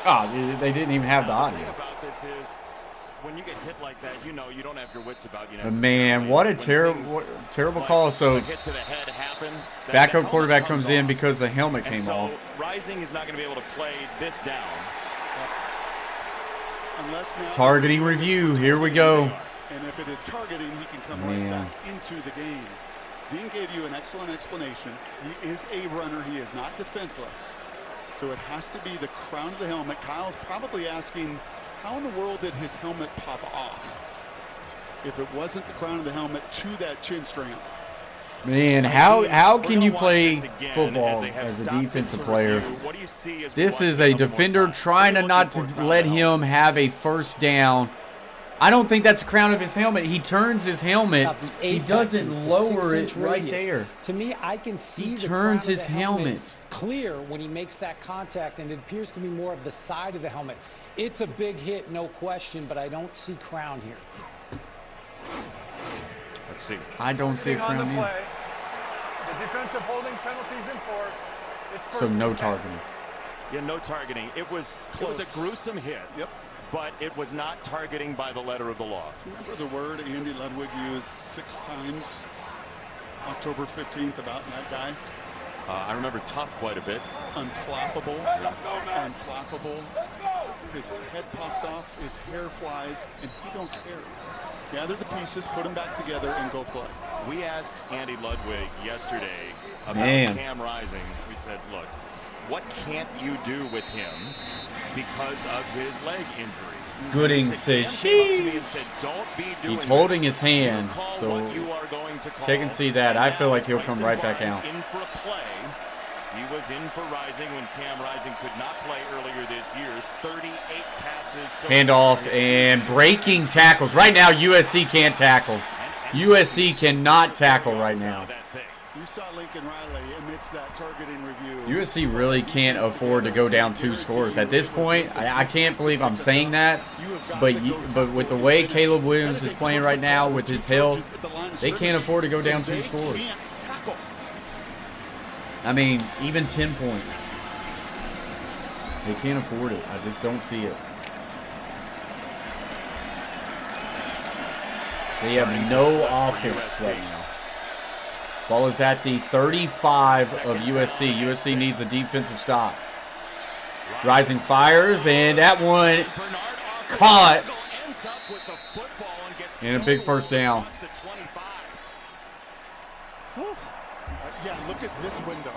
Oh, they didn't even have the audio. The thing about this is, when you get hit like that, you know you don't have your wits about you. Man, what a terrible call. So backup quarterback comes in because the helmet came off. Rising is not going to be able to play this down. Targeting review. Here we go. And if it is targeting, he can come right back into the game. Dean gave you an excellent explanation. He is a runner. He is not defenseless. So it has to be the crown of the helmet. Kyle's probably asking, how in the world did his helmet pop off if it wasn't the crown of the helmet to that chin strap? Man, how can you play football as a defensive player? This is a defender trying to not to let him have a first down. I don't think that's the crown of his helmet. He turns his helmet. He doesn't lower it right there. To me, I can see he turns his helmet clear when he makes that contact, and it appears to be more of the side of the helmet. It's a big hit, no question, but I don't see crown here. Let's see. I don't see a crown here. The defensive holding penalties enforced. So no targeting. Yeah, no targeting. It was a gruesome hit. Yep. But it was not targeting by the letter of the law. Remember the word Andy Ludwig used 6 times October 15th about that guy? I remember tough quite a bit. Unflappable. Unflappable. His head pops off, his hair flies, and he don't care. Gather the pieces, put them back together, and go play. We asked Andy Ludwig yesterday about Cam Rising. We said, look, what can't you do with him because of his leg injury? Gooding says, he's holding his hand, so check and see that. I feel like he'll come right back out. In for a play. He was in for Rising when Cam Rising could not play earlier this year. 38 passes. Handoff and breaking tackles. Right now, USC can't tackle. USC cannot tackle right now. You saw Lincoln Riley amidst that targeting review. USC really can't afford to go down 2 scores. At this point, I can't believe I'm saying that, but with the way Caleb Williams is playing right now with his health, they can't afford to go down 2 scores. I mean, even 10 points. They can't afford it. I just don't see it. They have no offense right now. Ball is at the 35 of USC. USC needs a defensive stop. Rising fires, and that one caught. And a big first down. Yeah, look at this window.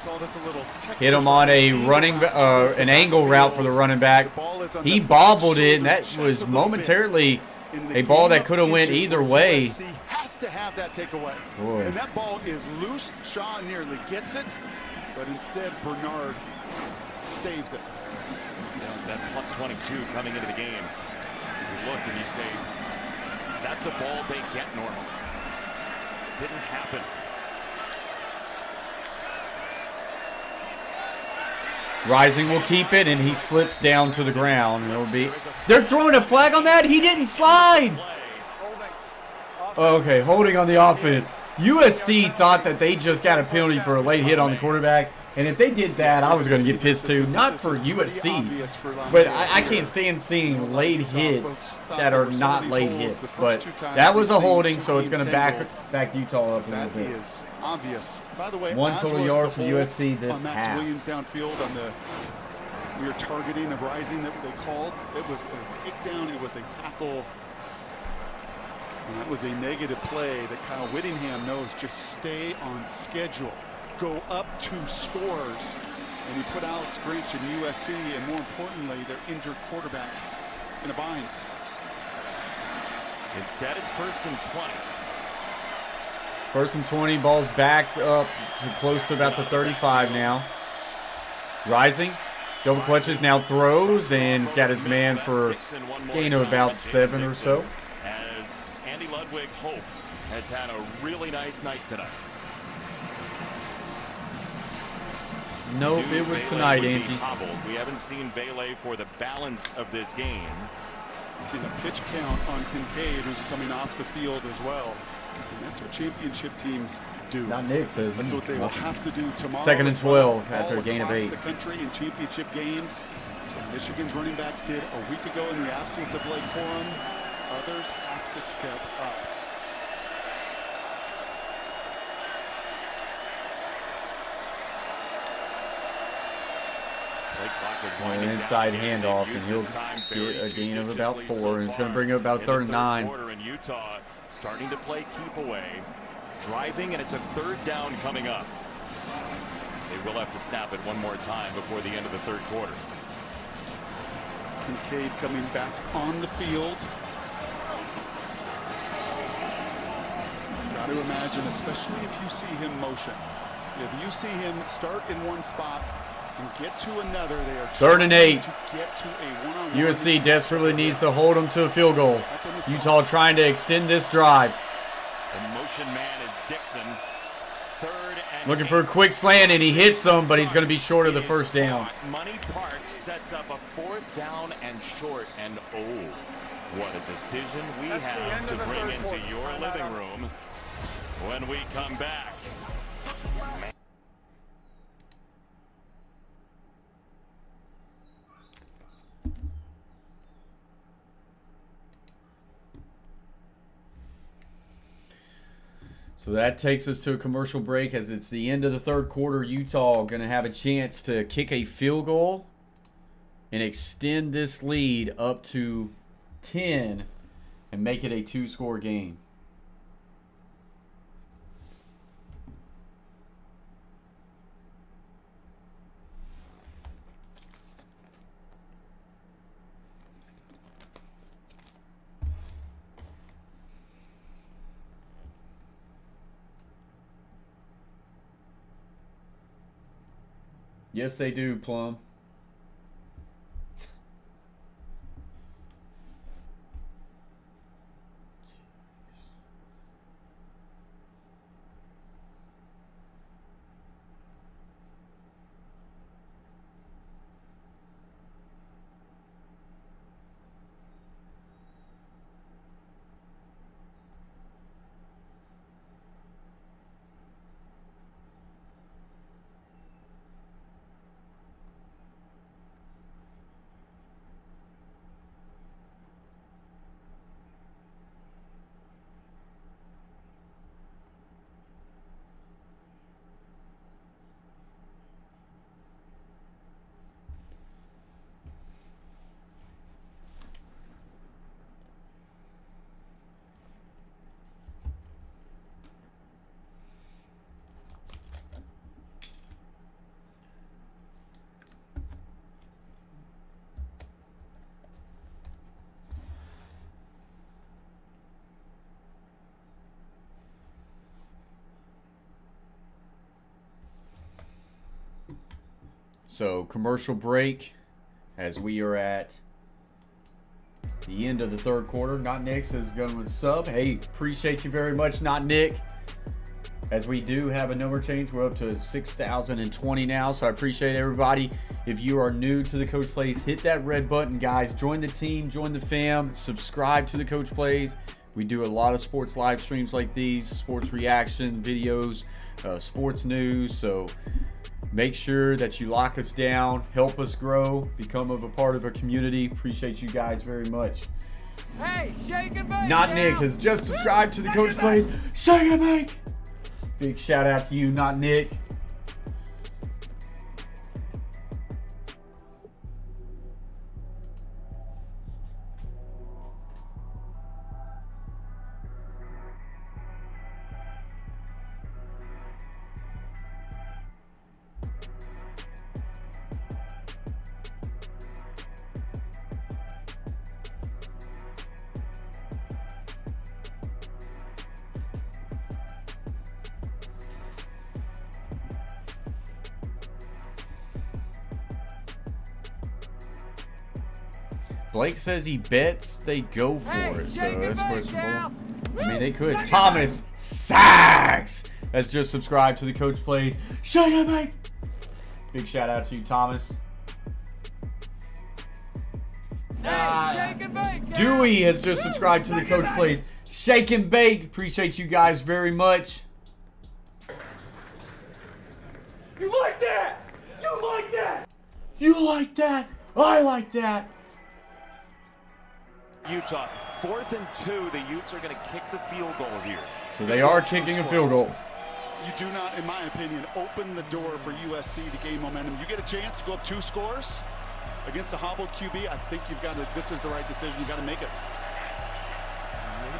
Call this a little hit him on a an angle route for the running back. He bobbled it, and that was momentarily a ball that could have went either way. Has to have that takeaway. Boy. And that ball is loose. Shaw nearly gets it, but instead Bernard saves it. Yeah, that plus 22 coming into the game. You look and you say, that's a ball they get normal. Didn't happen. Rising will keep it, and he slips down to the ground. They're throwing a flag on that? He didn't slide. Okay, holding on the offense. USC thought that they just got a penalty for a late hit on the quarterback. And if they did that, I was going to get pissed too. Not for USC, but I can't stand seeing late hits that are not late hits. But that was a holding, so it's going to back Utah up a little bit. That is obvious. By the way, 1 total yard for USC this half. Williams downfield on the weird targeting of Rising that they called. It was a takedown. It was a tackle. And that was a negative play that Kyle Whittingham knows. Just stay on schedule. Go up 2 scores, and he put Alex Grinch in USC, and more importantly, their injured quarterback in a bind. Instead, it's 1st and 20. 1st and 20, ball's backed up to close to about the 35 now. Rising, double clutches, now throws, and he's got his man for a gain of about 7 or so. As Andy Ludwig hoped, has had a really nice night tonight. Nope, it was tonight, Angie. We haven't seen Vele for the balance of this game. See the pitch count on Kincaid, who's coming off the field as well. And that's what championship teams do. Not Nick says. That's what they will have to do tomorrow. 2nd and 12 after a gain of 8. The country in championship games. That's what Michigan's running backs did a week ago in the absence of Blake Corum. Others have to step up. An inside handoff, and he'll get a gain of about 4, and it's going to bring up about 3rd and 9. In Utah, starting to play keep away, driving, and it's a 3rd down coming up. They will have to snap it one more time before the end of the 3rd quarter. Kincaid coming back on the field. Got to imagine, especially if you see him motion. If you see him start in one spot and get to another, they are 3rd and 8. to get to a one-on-one. USC desperately needs to hold them to a field goal. Utah trying to extend this drive. The motion man is Dixon. 3rd and Looking for a quick slant, and he hits them, but he's going to be short of the 1st down. Money Parks sets up a 4th down and short, and oh, what a decision we have to bring into your living room when we come back. So that takes us to a commercial break as it's the end of the 3rd quarter. Utah going to have a chance to kick a field goal and extend this lead up to 10 and make it a 2-score game. Yes, they do, Plum. So commercial break as we are at the end of the 3rd quarter. Not Nick says going with sub. Hey, appreciate you very much, Not Nick. As we do have a number change, we're up to 6,020 now. So I appreciate everybody. If you are new to the Coach Plays, hit that red button, guys. Join the team, join the fam, subscribe to the Coach Plays. We do a lot of sports live streams like these, sports reaction videos, sports news. So make sure that you lock us down, help us grow, become a part of a community. Appreciate you guys very much. Hey, shake and bake. Not Nick has just subscribed to the Coach Plays. Shake and bake. Big shout out to you, Not Nick. Blake says he bets they go for it, so that's questionable. I mean, they could. Thomas Sachs has just subscribed to the Coach Plays. Shut up, mate. Big shout out to you, Thomas. Dewey has just subscribed to the Coach Plays Shake and Bake. Appreciate you guys very much. You like that? You like that? You like that? I like that. Utah, 4th and 2. The Utes are going to kick the field goal here. So they are kicking a field goal. You do not, in my opinion, open the door for USC to gain momentum. You get a chance to go up 2 scores against a hobbled QB. I think you've got to. This is the right decision. You've got to make it.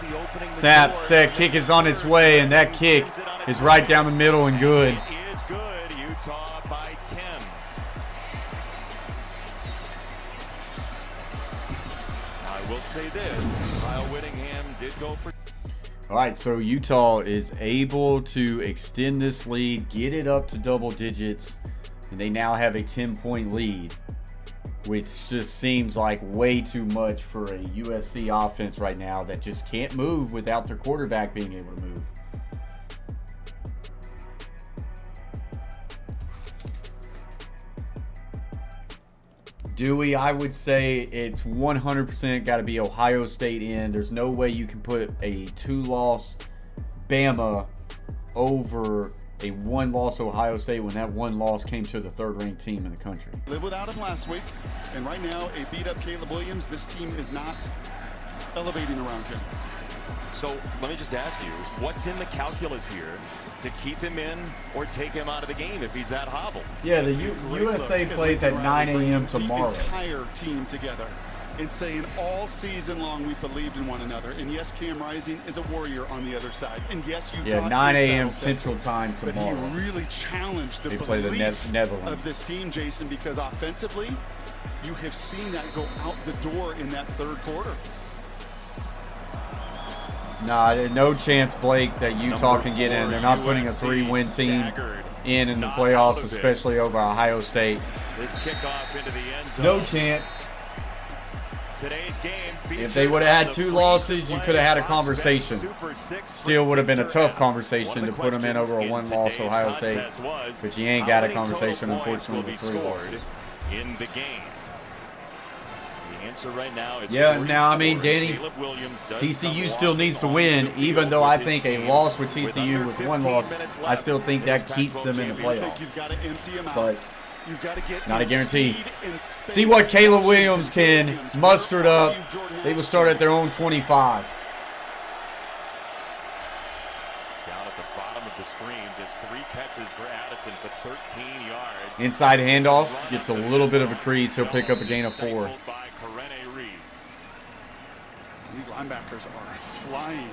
Maybe opening the Snap, door. set, kick is on its way, and that kick is right down the middle and good. It is good. Utah by 10. I will say this. Kyle Whittingham did go for. All right, so Utah is able to extend this lead, get it up to double digits, and they now have a 10-point lead, which just seems like way too much for a USC offense right now that just can't move without their quarterback being able to move. Dewey, I would say it's 100% got to be Ohio State in. There's no way you can put a 2-loss Bama over a 1-loss Ohio State when that 1 loss came to the 3rd-ranked team in the country. Lived without him last week, and right now, a beat-up Caleb Williams. This team is not elevating around him. So let me just ask you, what's in the calculus here to keep him in or take him out of the game if he's that hobbled? Yeah, the USA plays at 9 a.m. tomorrow. The entire team together and saying all season long we believed in one another. And yes, Cam Rising is a warrior on the other side. And yes, Utah 9 a.m. Central Time tomorrow. But he really challenged the play belief the Netherlands. of this team, Jason, because offensively, you have seen that go out the door in that 3rd quarter. Nah, no chance, Blake, that Utah can get in. They're not putting a 3-win team in the playoffs, especially over Ohio State. This kickoff into the end zone. No chance. Today's game. If they would have had 2 losses, you could have had a conversation. Still would have been a tough conversation to put them in over a 1-loss Ohio State. But you ain't got a conversation, unfortunately, with 3 losses. In the game. Right now is now, I mean, Danny, TCU still needs to win, even though I think a loss with TCU with 1 loss, I still think that keeps them in the playoff. But not a guarantee. See what Caleb Williams can muster up. They will start at their own 25. Down at the bottom of the screen, just 3 catches for Addison for 13 yards. Inside handoff, gets a little bit of a crease. He'll pick up a gain of 4. These linebackers are flying.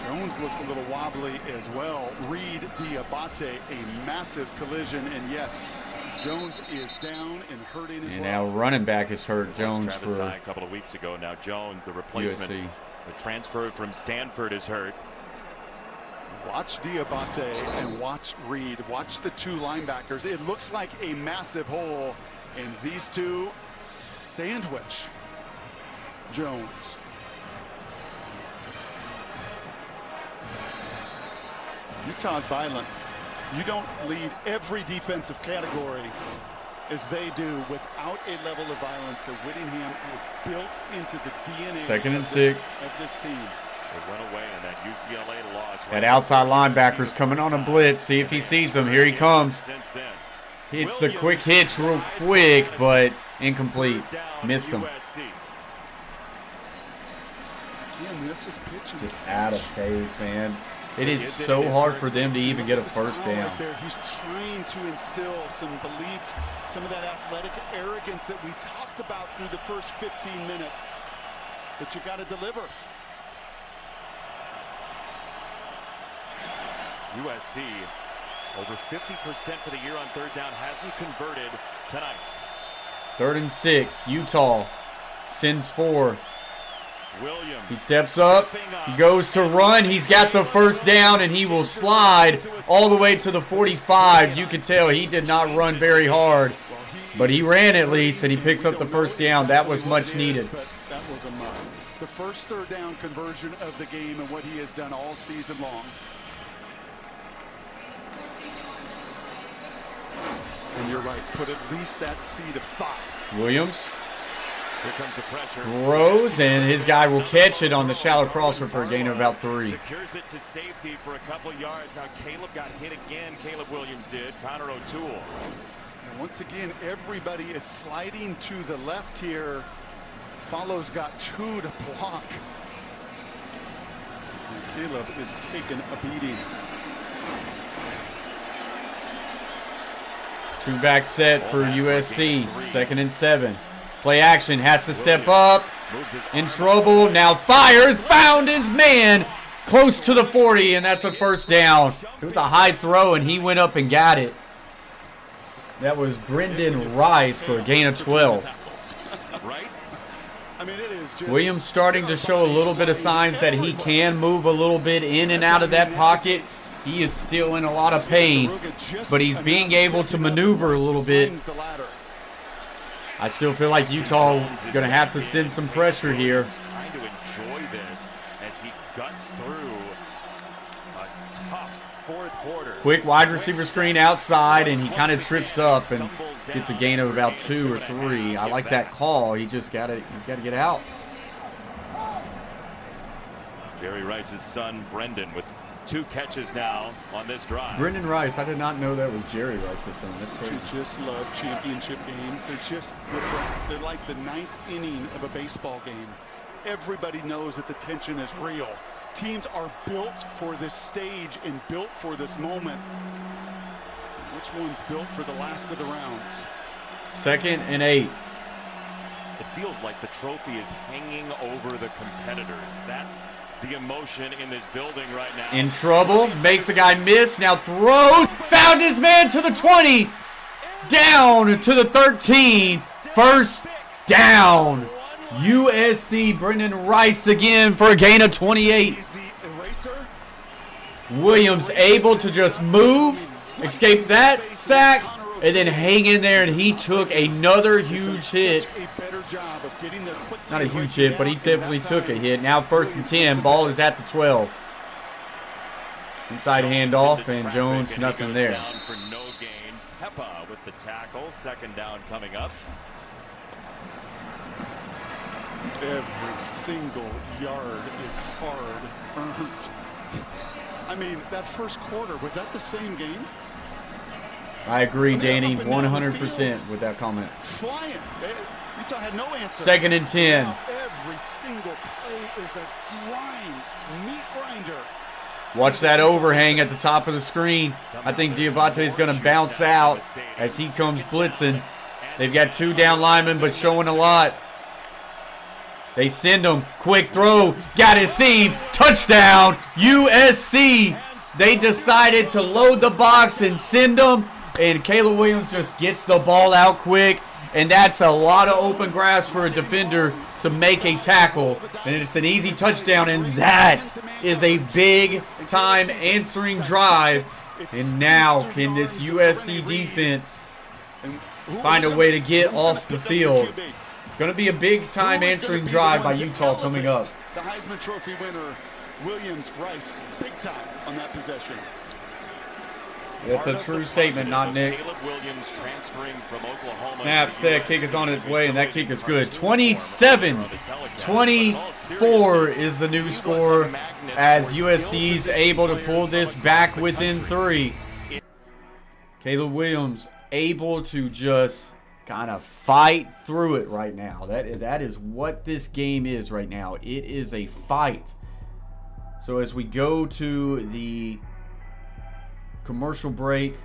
Jones looks a little wobbly as well. Reed Diabate, a massive collision, and yes, Jones is down and hurting as well. And now running back is hurt. Jones for a couple of weeks ago. Now Jones, the replacement, USC. The transfer from Stanford, is hurt. Watch Diabate and watch Reed. Watch the 2 linebackers. It looks like a massive hole, and these 2 sandwich Jones. Utah's violent. You don't lead every defensive category as they do without a level of violence that Whittingham is built into the DNA 2nd and 6 of this team. They went away in that UCLA loss. That outside linebacker's coming on a blitz. See if he sees him. Here he comes. Hits the quick hitch real quick, but incomplete. Missed him. Just out of phase, man. It is so hard for them to even get a first down. He's trying to instill some belief, some of that athletic arrogance that we talked about through the first 15 minutes. But you got to deliver. USC, over 50% for the year on 3rd down, hasn't converted tonight. 3rd and 6, Utah sends 4. Williams. He steps up, he goes to run, he's got the first down, and he will slide all the way to the 45. You can tell he did not run very hard, but he ran at least, and he picks up the first down. That was much needed. That was a must. The first 3rd down conversion of the game and what he has done all season long. And you're right, put at least that seed of thought. Williams Here comes the pressure. throws, and his guy will catch it on the shallow crosser for a gain of about 3. Secures it to safety for a couple yards. Now Caleb got hit again. Caleb Williams did. Connor O'Toole. And once again, everybody is sliding to the left here. Follow's got 2 to block. And Caleb is taking a beating. 2-back set for USC. 2nd and 7. Play action, has to step up. In trouble, now fires, found his man close to the 40, and that's a first down. It was a high throw, and he went up and got it. That was Brendan Rice for a gain of 12. Right? I mean, it is just Williams starting to show a little bit of signs that he can move a little bit in and out of that pocket. He is still in a lot of pain, but he's being able to maneuver a little bit. I still feel like Utah is going to have to send some pressure here. He's trying to enjoy this as he guts through a tough fourth quarter. Quick wide receiver screen outside, and he kind of trips up and gets a gain of about 2 or 3. I like that call. He's got to get out. Jerry Rice's son, Brendan, with 2 catches now on this drive. Brendan Rice, I did not know that was Jerry Rice's son. That's crazy. You just love championship games. They're just different. They're like the 9th inning of a baseball game. Everybody knows that the tension is real. Teams are built for this stage and built for this moment. Which one's built for the last of the rounds? 2nd and 8. It feels like the trophy is hanging over the competitors. That's the emotion in this building right now. In trouble, makes a guy miss, now throws, found his man to the 20, down to the 13, first down. USC, Brendan Rice again for a gain of 28. Williams able to just move, escape that sack, and then hang in there, and he took another huge hit. Not a huge hit, but he definitely took a hit. Now 1st and 10, ball is at the 12. Inside handoff, and Jones, nothing there. Down for no gain. Peppa with the tackle. 2nd down coming up. Every single yard is hard earned. I mean, that first quarter, was that the same game? I agree, Danny, 100% with that comment. Flying. Utah had no answer. 2nd and 10. Every single play is a grind, meat grinder. Watch that overhang at the top of the screen. I think Diabate is going to bounce out as he comes blitzing. They've got 2 down linemen, but showing a lot. They send him. Quick throw. Got his seam. Touchdown. USC. They decided to load the box and send him. And Caleb Williams just gets the ball out quick. And that's a lot of open grass for a defender to make a tackle. And it's an easy touchdown. And that is a big-time answering drive. And now can this USC defense find a way to get off the field? It's going to be a big-time answering drive by Utah coming up. The Heisman Trophy winner, Williams, Rice, big time on that possession. That's a true statement, not Nick. Caleb Williams transferring from Oklahoma. Snap, set, kick is on its way, and that kick is good. 27-24 is the new score as USC's able to pull this back within 3. Caleb Williams able to just kind of fight through it right now. That is what this game is right now. It is a fight. So as we go to the commercial break,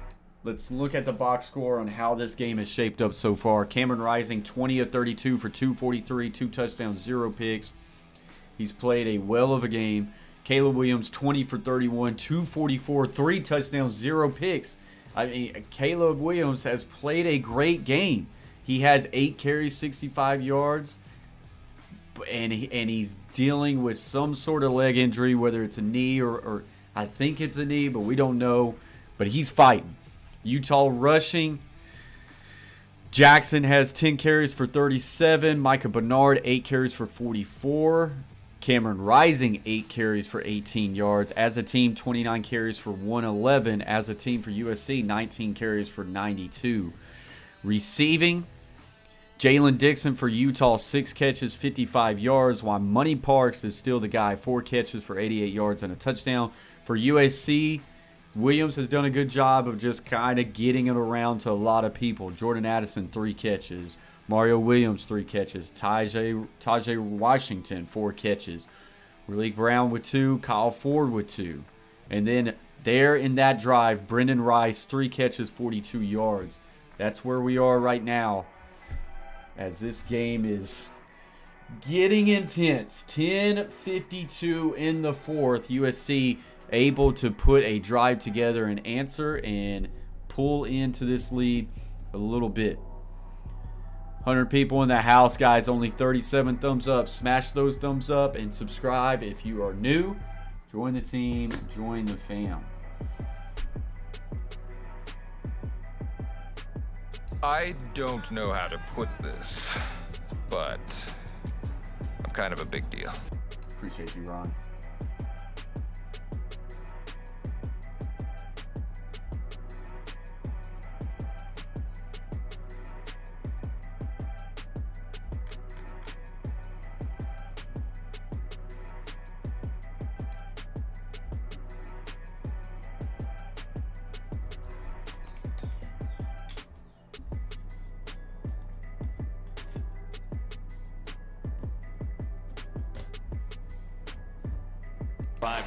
let's look at the box score on how this game is shaped up so far. Cameron Rising, 20 of 32 for 243, 2 touchdowns, 0 picks. He's played a well of a game. Caleb Williams, 20 for 31, 244, 3 touchdowns, 0 picks. I mean, Caleb Williams has played a great game. He has 8 carries, 65 yards, and he's dealing with some sort of leg injury, whether it's a knee or I think it's a knee, but we don't know. But he's fighting. Utah rushing. Jackson has 10 carries for 37. Micah Bernard, 8 carries for 44. Cameron Rising, 8 carries for 18 yards. As a team, 29 carries for 111. As a team for USC, 19 carries for 92. Receiving, Jalen Dixon for Utah, 6 catches, 55 yards, while Money Parks is still the guy, 4 catches for 88 yards and a touchdown. For USC, Williams has done a good job of just kind of getting it around to a lot of people. Jordan Addison, 3 catches. Mario Williams, 3 catches. Tajay Washington, 4 catches. Raleek Brown with 2. Kyle Ford with 2. And then there in that drive, Brendan Rice, 3 catches, 42 yards. That's where we are right now, as this game is getting intense. 10:52 in the fourth. USC able to put a drive together and answer and pull into this lead a little bit. 100 people in the house, guys. Only 37 thumbs up. Smash those thumbs up and subscribe if you are new. Join the team. Join the fam. I don't know how to put this, but I'm kind of a big deal. Appreciate you, Ron.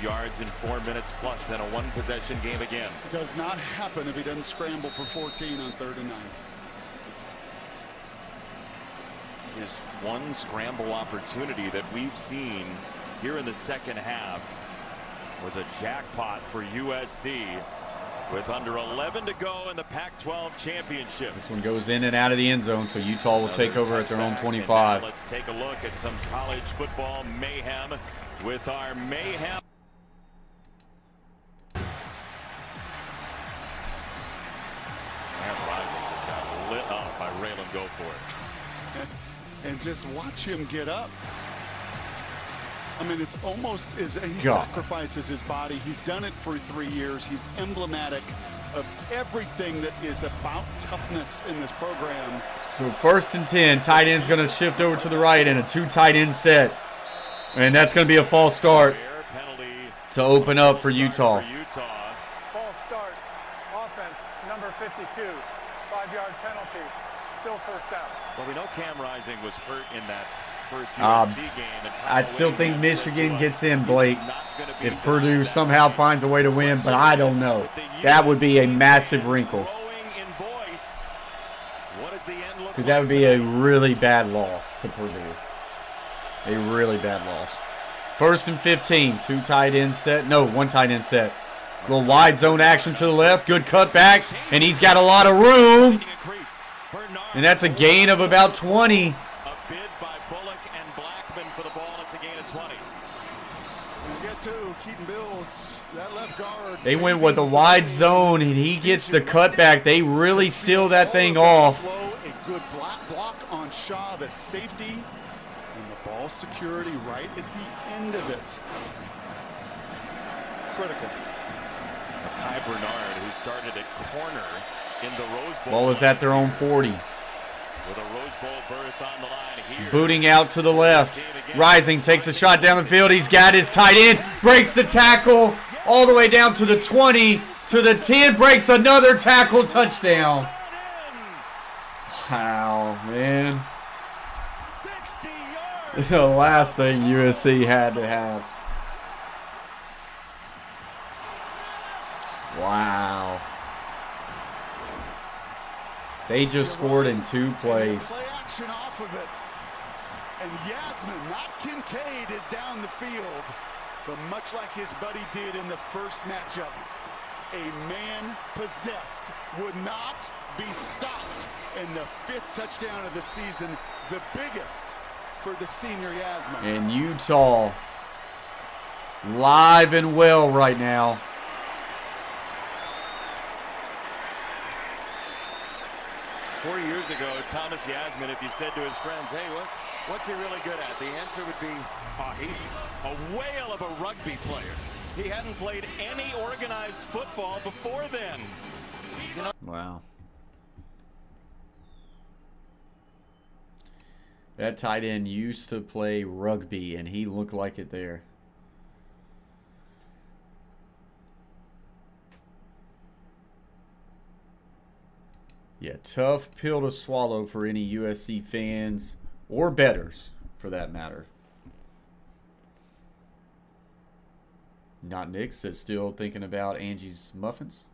Yards in 4 minutes plus and a 1-possession game again. Does not happen if he doesn't scramble for 14 on 3rd and 9. Just one scramble opportunity that we've seen here in the second half was a jackpot for USC with under 11 to go in the Pac-12 championship. This one goes in and out of the end zone, so Utah will take over at their own 25. Let's take a look at some college football mayhem with our mayhem. Raylan go for it. And just watch him get up. I mean, it's almost as he sacrifices his body. He's done it for 3 years. He's emblematic of everything that is about toughness in this program. So 1st and 10, tight end's going to shift over to the right in a 2 tight end set. And that's going to be a false start to open up for Utah. False start. Offense, number 52. 5-yard penalty. Still first down. Well, we know Cam Rising was hurt in that first USC game. I still think Michigan gets in, Blake, if Purdue somehow finds a way to win, but I don't know. That would be a massive wrinkle. Because that would be a really bad loss to Purdue. A really bad loss. 1st and 15, 2 tight end set. No, 1 tight end set. Little wide zone action to the left. Good cutback, and he's got a lot of room. And that's a gain of about 20. A bid by Bullock and Blackman for the ball. It's a gain of 20. And guess who? Keaton Bills, that left guard. They went with a wide zone, and he gets the cutback. They really seal that thing off. A good block on Shaw, the safety, and the ball security right at the end of it. Critical. Kai Bernard, who started at corner in the Rose Bowl. Ball is at their own 40. With a Rose Bowl berth on the line here. Booting out to the left. Rising takes a shot down the field. He's got his tight end. Breaks the tackle all the way down to the 20. To the 10. Breaks another tackle. Touchdown. Wow, man. 60 yards. The last thing USC had to have. Wow. They just scored in 2 plays. Play action off of it. And Yasmin, not Kincaid, is down the field. But much like his buddy did in the first matchup, a man possessed would not be stopped. And the 5th touchdown of the season, the biggest for the senior Yasmin. And Utah live and well right now. Four years ago, Thomas Yasmin, if you said to his friends, hey, What's he really good at? The answer would be, he's a whale of a rugby player. He hadn't played any organized football before then. You know? Wow. That tight end used to play rugby, and he looked like it there. Yeah, tough pill to swallow for any USC fans or bettors, for that matter. Not Nick says still thinking about Angie's muffins.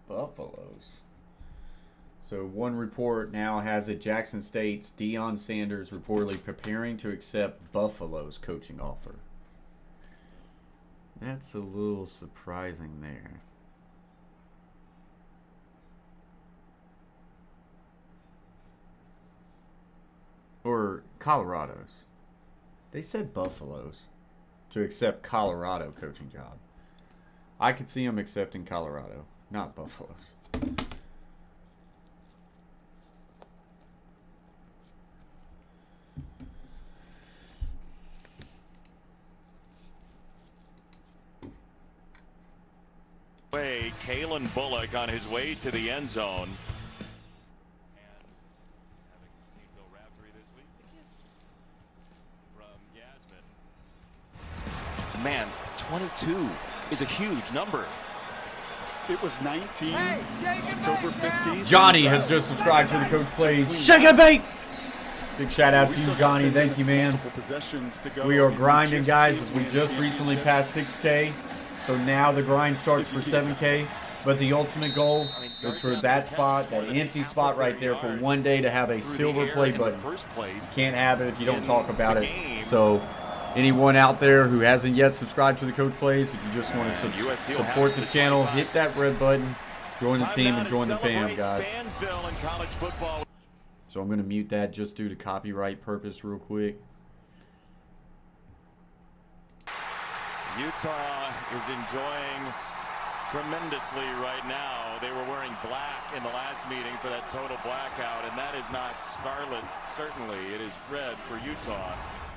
Buffaloes. So one report now has it Jackson State's Deion Sanders reportedly preparing to accept Buffalo's coaching offer. That's a little surprising there. Or Colorado's. They said Buffalo's to accept Colorado coaching job. I could see them accepting Colorado, not Buffalo's. Kalen Bullock on his way to the end zone. Man, 22 is a huge number. It was 19, October 15th. Johnny has just subscribed to the Coach Plays Shake It Bait. Big shout out to you, Johnny. Thank you, man. We are grinding, guys, as we just recently passed 6K. So now the grind starts for 7K. But the ultimate goal is for that spot, that empty spot right there, for one day to have a silver play button. You can't have it if you don't talk about it. So anyone out there who hasn't yet subscribed to the Coach Plays, if you just want to support the channel, hit that red button, join the team, and join the fam, guys. So I'm going to mute that just due to copyright purpose real quick. Utah is enjoying tremendously right now. They were wearing black in the last meeting for that total blackout, and that is not scarlet, certainly. It is red for Utah.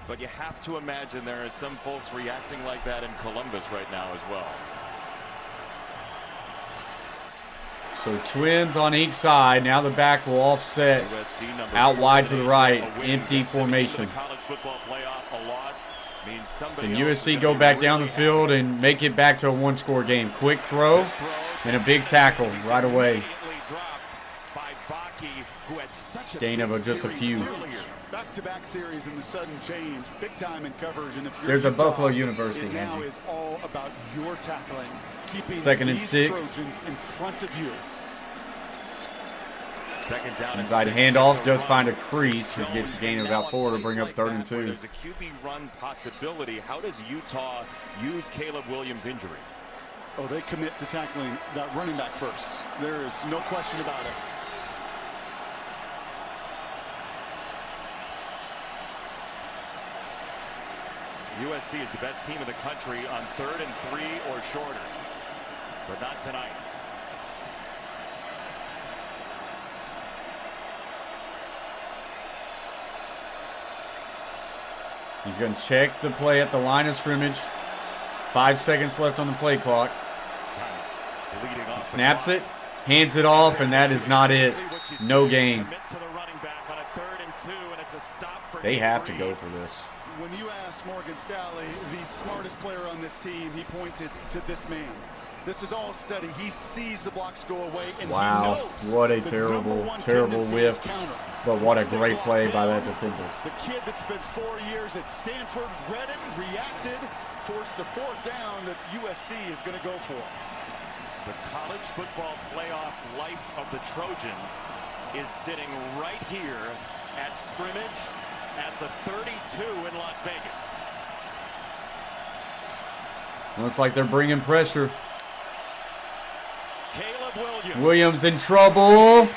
But you have to imagine there are some folks reacting like that in Columbus right now as well. So Twins on each side. Now the back will offset out wide to the right. Empty formation. Can USC go back down the field and make it back to a one-score game? Quick throw and a big tackle right away. Gain of just a few. Back-to-back series in the sudden change, big time in coverage, and if you're There's a Buffalo University. It now is all about your tackling, keeping second and these 6 Trojans in front of you. Second down inside handoff, does find a crease. He gets a gain of about 4 to bring up 3rd and 2. There's a QB run possibility. How does Utah use Caleb Williams' injury? Oh, they commit to tackling that running back first. There is no question about it. USC is the best team in the country on 3rd and 3 or shorter. but not tonight. He's going to check the play at the line of scrimmage. 5 seconds left on the play clock. He snaps it, hands it off, and that is not it. No gain. They have to go for this. When you ask Morgan Scalley, the smartest player on this team, he pointed to this man. This is all study. He sees the blocks go away, and wow, he knows what a terrible whiff. But what a great play by that defender. The kid that spent 4 years at Stanford read it, reacted, forced a fourth down that USC is going to go for. The college football playoff life of the Trojans is sitting right here at scrimmage at the 32 in Las Vegas. Looks like they're bringing pressure. Caleb Williams in trouble.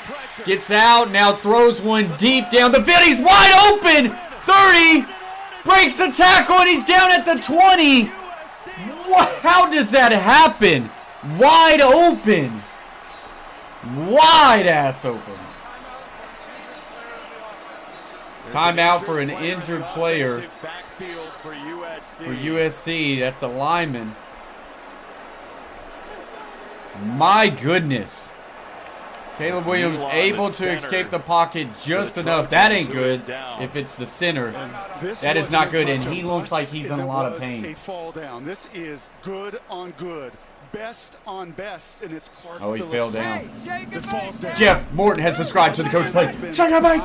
Gets out, now throws one deep down the field. He's wide open. 30. Breaks the tackle, and he's down at the 20. What? How does that happen? Wide open. Wide ass open. Timeout for an injured player. For USC, that's a lineman. My goodness. Caleb Williams able to escape the pocket just enough. That ain't good if it's the center. That is not good, and he looks like he's in a lot of pain. A fall down. This is good on good. Best on best, and it's Clark Oh, he Phillips fell down. that falls down. Jeff Morton has subscribed to the Coach Play. Check out, Mike.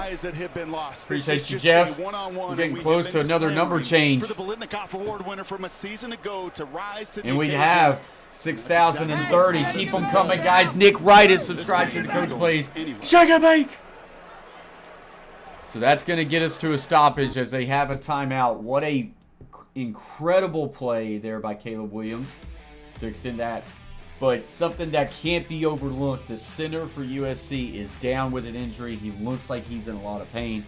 Appreciate you, Jeff. We're getting close to another number change. For the Bolitnikoff Award winner from a season ago to rise to the And we occasion. have 6,030. Keep them coming, guys. Nick Wright is subscribed to the Coach Plays. Check out, Mike. So that's going to get us to a stoppage as they have a timeout. What a incredible play there by Caleb Williams to extend that. But something that can't be overlooked, the center for USC is down with an injury. He looks like he's in a lot of pain.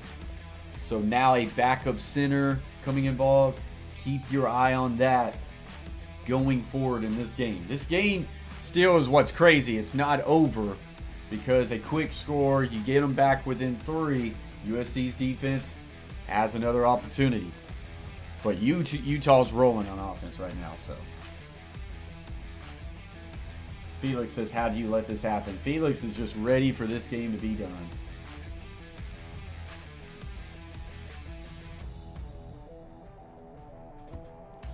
So now a backup center coming involved. Keep your eye on that going forward in this game. This game still is what's crazy. It's not over because a quick score, you get them back within 3. USC's defense has another opportunity. But Utah's rolling on offense right now, so. Felix says, how do you let this happen? Felix is just ready for this game to be done.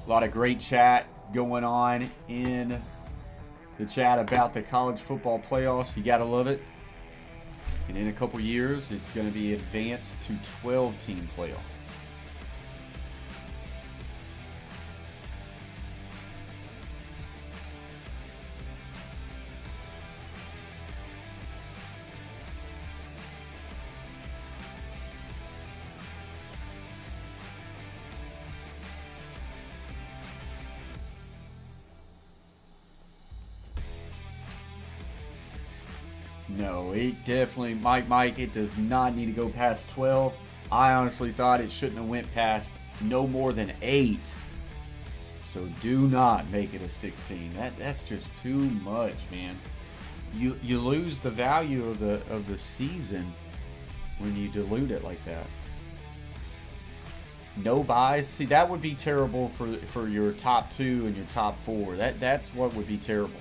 A lot of great chat going on in the chat about the college football playoffs. You got to love it. And in a couple years, it's going to be advanced to 12-team playoff. No, it definitely, Mike, it does not need to go past 12. I honestly thought it shouldn't have went past no more than 8. So do not make it a 16. That's just too much, man. You lose the value of the season when you dilute it like that. No buys. See, that would be terrible for your top 2 and your top 4. That's what would be terrible.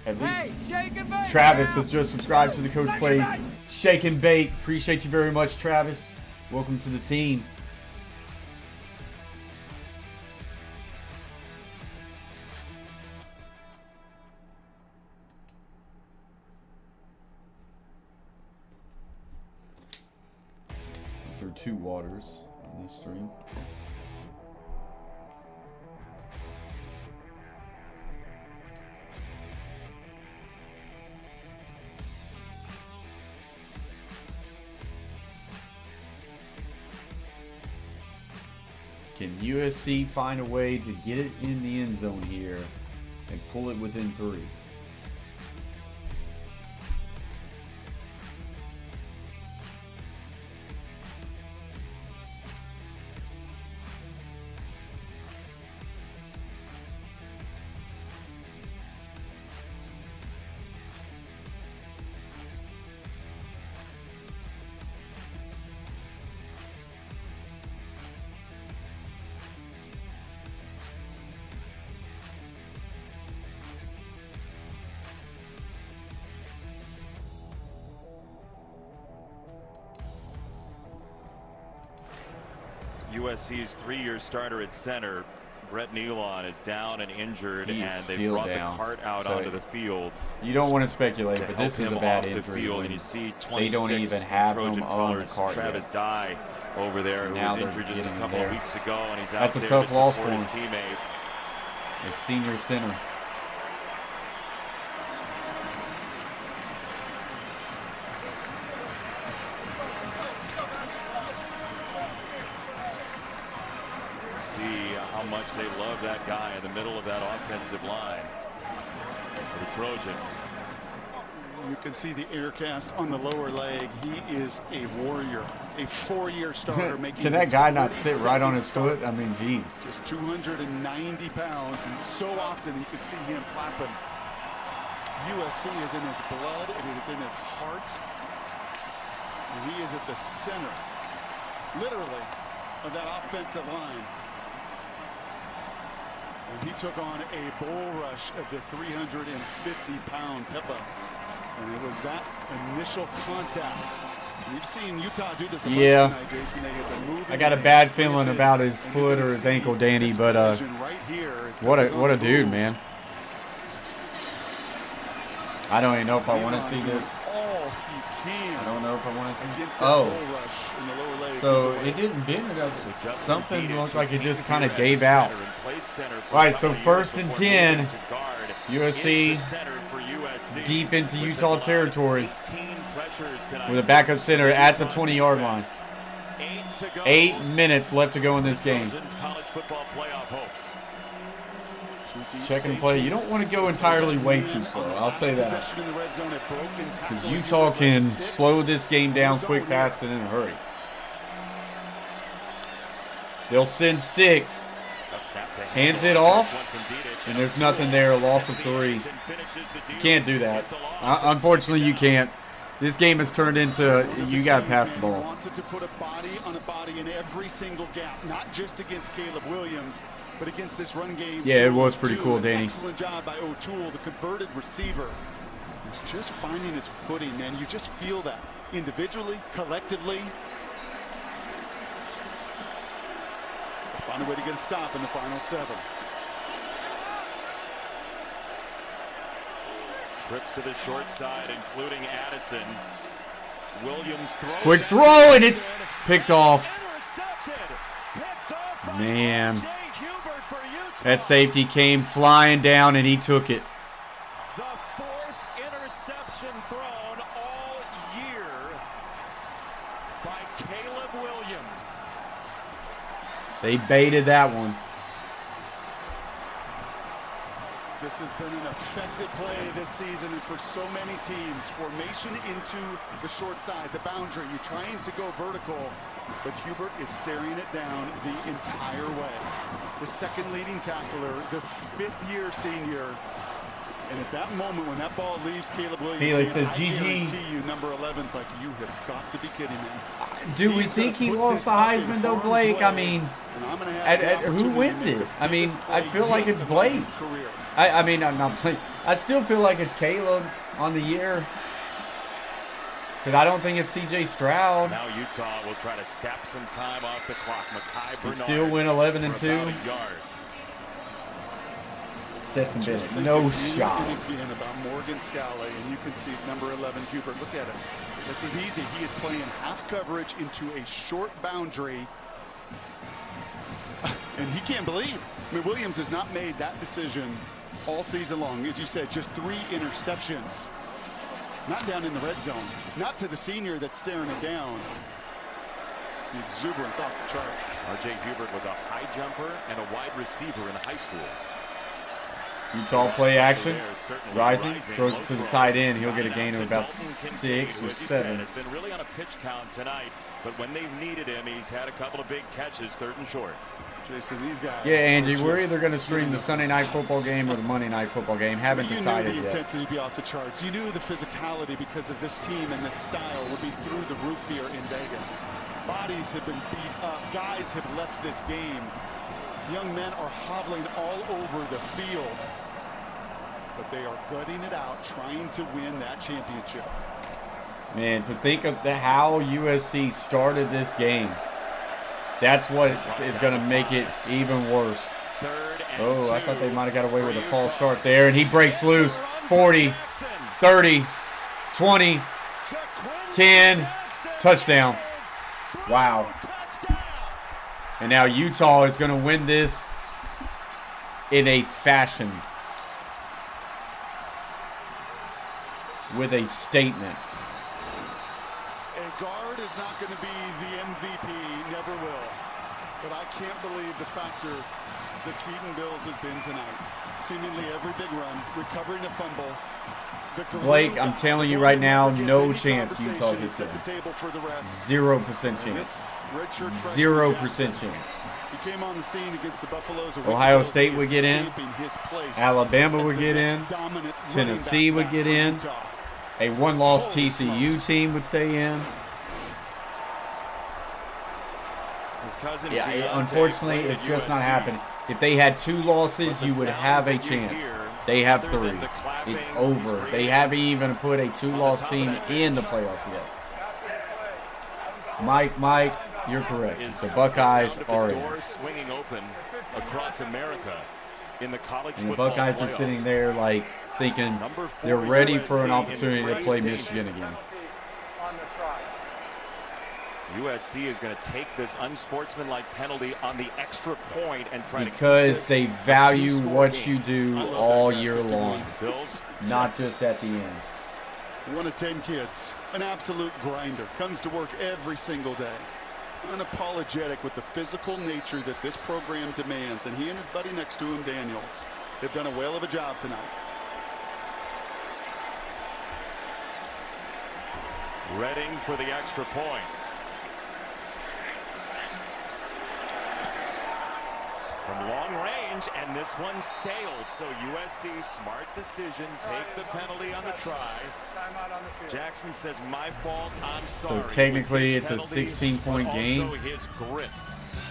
At least Travis has just subscribed to the Coach Plays Shake and Bake. Appreciate you very much, Travis. Welcome to the team. There are 2 waters on this stream. Can USC find a way to get it in the end zone here and pull it within 3? USC's 3-year starter at center, Brett Nealon, is down and injured, and they brought the cart out onto the field. You don't want to speculate, but this is a bad injury. And you see they don't even have Trojan him on the colors, cart Travis yet. Dye over there, who Now was injured just a couple of weeks ago, and he's That's out a there tough to loss support for his him. teammate. A senior center. See how much they love that guy in the middle of that offensive line for the Trojans. You can see the air cast on the lower leg. He is a warrior, a 4-year starter. Making Can that guy not sit right on his foot? I mean, geez. Just 290 pounds, and so often you can see him clapping. USC is in his blood, and it is in his heart. And he is at the center, literally, of that offensive line. And he took on a bull rush of the 350-pound Pippa. And it was that initial contact. We've seen Utah do this a bunch tonight, Jason. They have been moving. I got a bad feeling about his foot or his ankle, Danny, but what a dude, man. I don't even know if I want to see this. I don't know if I want to see. Oh, so it didn't bend it up. Something looked like it just kind of gave out. All right, so 1st and 10. USC deep into Utah territory with a backup center at the 20-yard line. 8 minutes left to go in this game. Check and play. You don't want to go entirely way too slow. I'll say that. Because Utah can slow this game down quick, fast, and in a hurry. They'll send 6. Hands it off, and there's nothing there. A loss of 3. You can't do that. Unfortunately, you can't. This game has turned into you got to pass the ball. Wanted to put a body on a body in every single gap, not just against Caleb Williams, but against this run game. Yeah, it was pretty cool, Danny. Excellent job by O'Toole, the converted receiver. He's just finding his footing, man. You just feel that individually, collectively. Find a way to get a stop in the final 7. Trips to the short side, including Addison. Williams throws. Quick throw, and it's picked off. Man. That safety came flying down, and he took it. The 4th interception thrown all year by Caleb Williams. They baited that one. This has been an effective play this season, and for so many teams, formation into the short side, the boundary. You're trying to go vertical, but Hubert is staring it down the entire way. The second leading tackler, the 5th-year senior. And at that moment, when that ball leaves Caleb Williams, Felix says, I GG. guarantee you, number 11's like, you have got to be kidding me. Do we think he lost the Heisman, though, Blake? I mean, who wins it? I mean, I feel like it's Blake. I mean, I'm not Blake. I still feel like it's Caleb on the year. Because I don't think it's C.J. Stroud. Now Utah will try to sap some time off the clock. Makai Bernard still win 11-2. Stetson Bennett, no shot. Again about Morgan Scalley, and you can see number 11 Hubert. Look at it. This is easy. He is playing half coverage into a short boundary, and he can't believe. I mean, Williams has not made that decision all season long. As you said, just 3 interceptions. Not down in the red zone. Not to the senior that's staring it down. The exuberance off the charts. R.J. Hubert was a high jumper and a wide receiver in high school. Utah play action. Rising. Throws it to the tight end. He'll get a gain of about 6 or 7. Has been really on a pitch count tonight, but when they've needed him, he's had a couple of big catches, 3rd and short. Jason, these guys. Yeah, Angie, we're either going to stream the Sunday night football game or the Monday night football game. Haven't decided yet. You knew the yet. intensity be off the charts. You knew the physicality because of this team and this style would be through the roof here in Vegas. Bodies have been beat up. Guys have left this game. Young men are hobbling all over the field. But they are gutting it out, trying to win that championship. Man, to think of how USC started this game. That's what is going to make it even worse. Oh, I thought they might have got away with a false start there, and he breaks loose. 40, 30, 20, 10, touchdown. Wow. And now Utah is going to win this in a fashion with a statement. A guard is not going to be the MVP, never will. But I can't believe the factor that Keaton Bills has been tonight. Seemingly every big run, recovering a fumble. Blake, I'm telling you right now, no chance Utah gets in. 0% chance. 0% chance. He came on the scene against the Buffaloes. Ohio State would get in. Alabama would get in. Tennessee would get in. A one-loss TCU team would stay in. Yeah, unfortunately, it's just not happening. If they had 2 losses, you would have a chance. They have 3. It's over. They haven't even put a 2-loss team in the playoffs yet. Mike, you're correct. The Buckeyes are in. Swinging open across America in the college and the Buckeyes are sitting there like thinking they're ready for an opportunity to play Michigan again. USC is going to take this unsportsmanlike penalty on the extra point and try because they value what you do all year long, not just at the end. One of 10 kids, an absolute grinder, comes to work every single day. Unapologetic with the physical nature that this program demands, and he and his buddy next to him, Daniels, have done a whale of a job tonight. Reading for the extra point. From long range, and this one sails. So USC, smart decision, take the penalty on the try. Jackson says, my fault, I'm sorry. So technically it's a 16-point game. Also his grip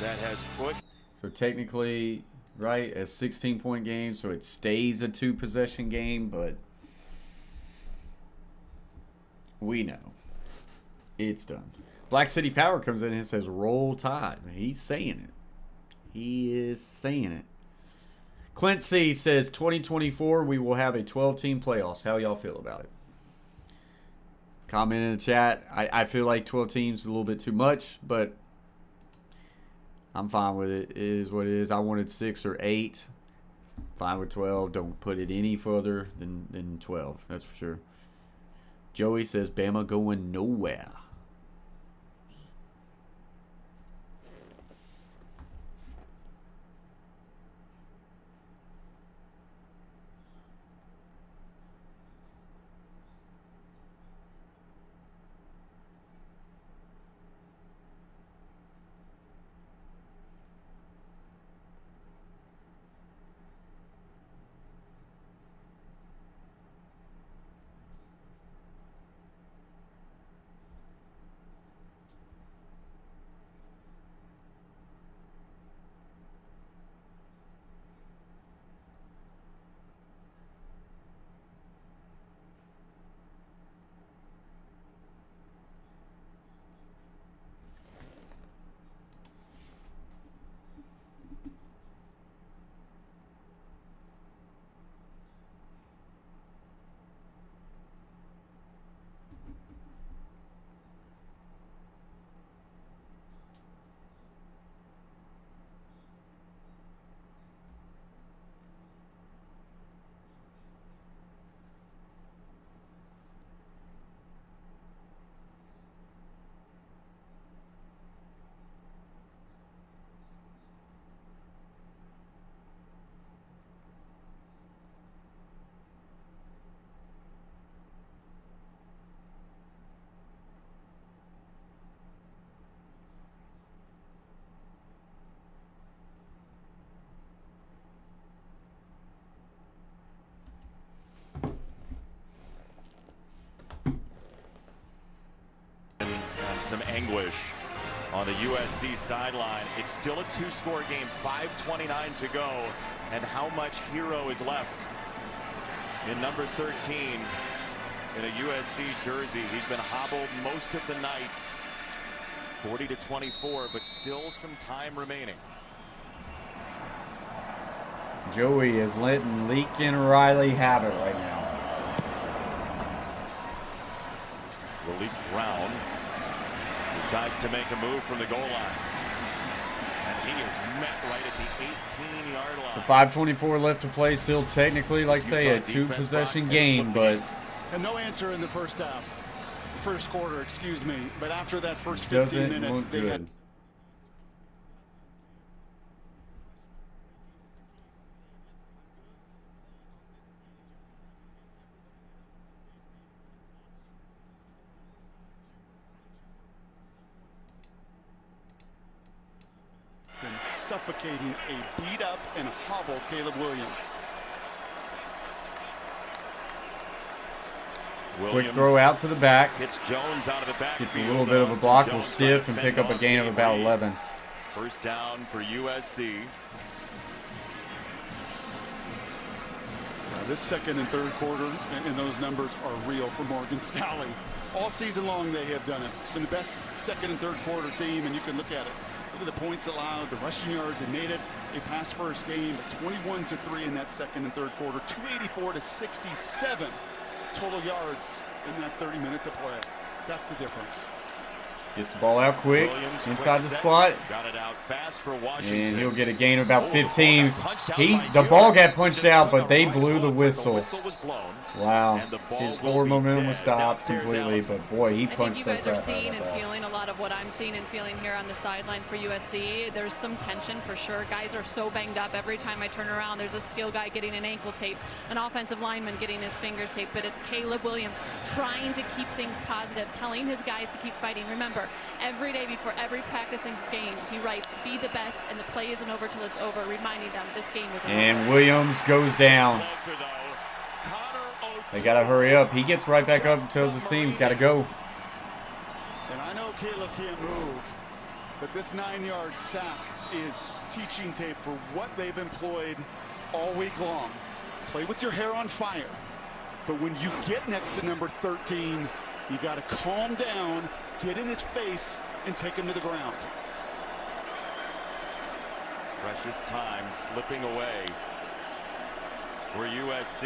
that has put. So technically, right, a 16-point game, so it stays a 2-possession game, but we know it's done. Black City Power comes in and says, roll tide. He's saying it. He is saying it. Clint C says 2024 we will have a 12-team playoffs. How y'all feel about it? Comment in the chat. I feel like 12 teams is a little bit too much, but I'm fine with it. It is what it is. I wanted 6 or 8. Fine with 12. Don't put it any further than 12. That's for sure. Joey says Bama going nowhere. Some anguish on the USC sideline. It's still a 2-score game, 5:29 to go, and how much hero is left in number 13 in a USC jersey. He's been hobbled most of the night 40-24, but still some time remaining. Joey is letting Lincoln Riley have it right now. Malik Brown decides to make a move from the goal line. And he is met right at the 18-yard line. The 5:24 left to play. Still technically, like say, a 2-possession game, but... And no answer in the first quarter, excuse me. But after that first 15 minutes, they had... been suffocating a beat-up and hobbled Caleb Williams. Quick throw out to the back. Hits Jones out of the back. Gets a little bit of a block, will stiff and pick up a gain of about 11. First down for USC. This second and third quarter, and those numbers are real for Morgan Scalley. All season long they have done it. Been the best second and third quarter team, and you can look at it. Look at the points allowed, the rushing yards. They made it a pass-first game, but 21-3 in that second and third quarter. 284-67 total yards in that 30 minutes of play. That's the difference. Gets the ball out quick, Williams, inside quick the set. slot. Got it out fast for Washington. And he'll get a gain of about 15. The ball got punched out, but they blew the whistle. Was blown. Wow. And the ball His will forward be momentum dead. was stopped Downstairs, completely, Allison. but boy, he I think punched you the guys are crap out seeing of and that. feeling a lot of what I'm seeing and feeling here on the sideline for USC. There's some tension for sure. Guys are so banged up. Every time I turn around, there's a skill guy getting an ankle tape, an offensive lineman getting his fingers taped, but it's Caleb Williams trying to keep things positive, telling his guys to keep fighting. Remember, every day before every practicing game, he writes, be the best, and the play isn't over till it's over, reminding them this game was over. And Williams goes down. Closer, though. Connor They got to hurry up. He gets right back up and tells his team he's got to go. And I know Caleb can't move, but this 9-yard sack is teaching tape for what they've employed all week long. Play with your hair on fire. But when you get next to number 13, you got to calm down, get in his face, and take him to the ground. Precious time slipping away for USC.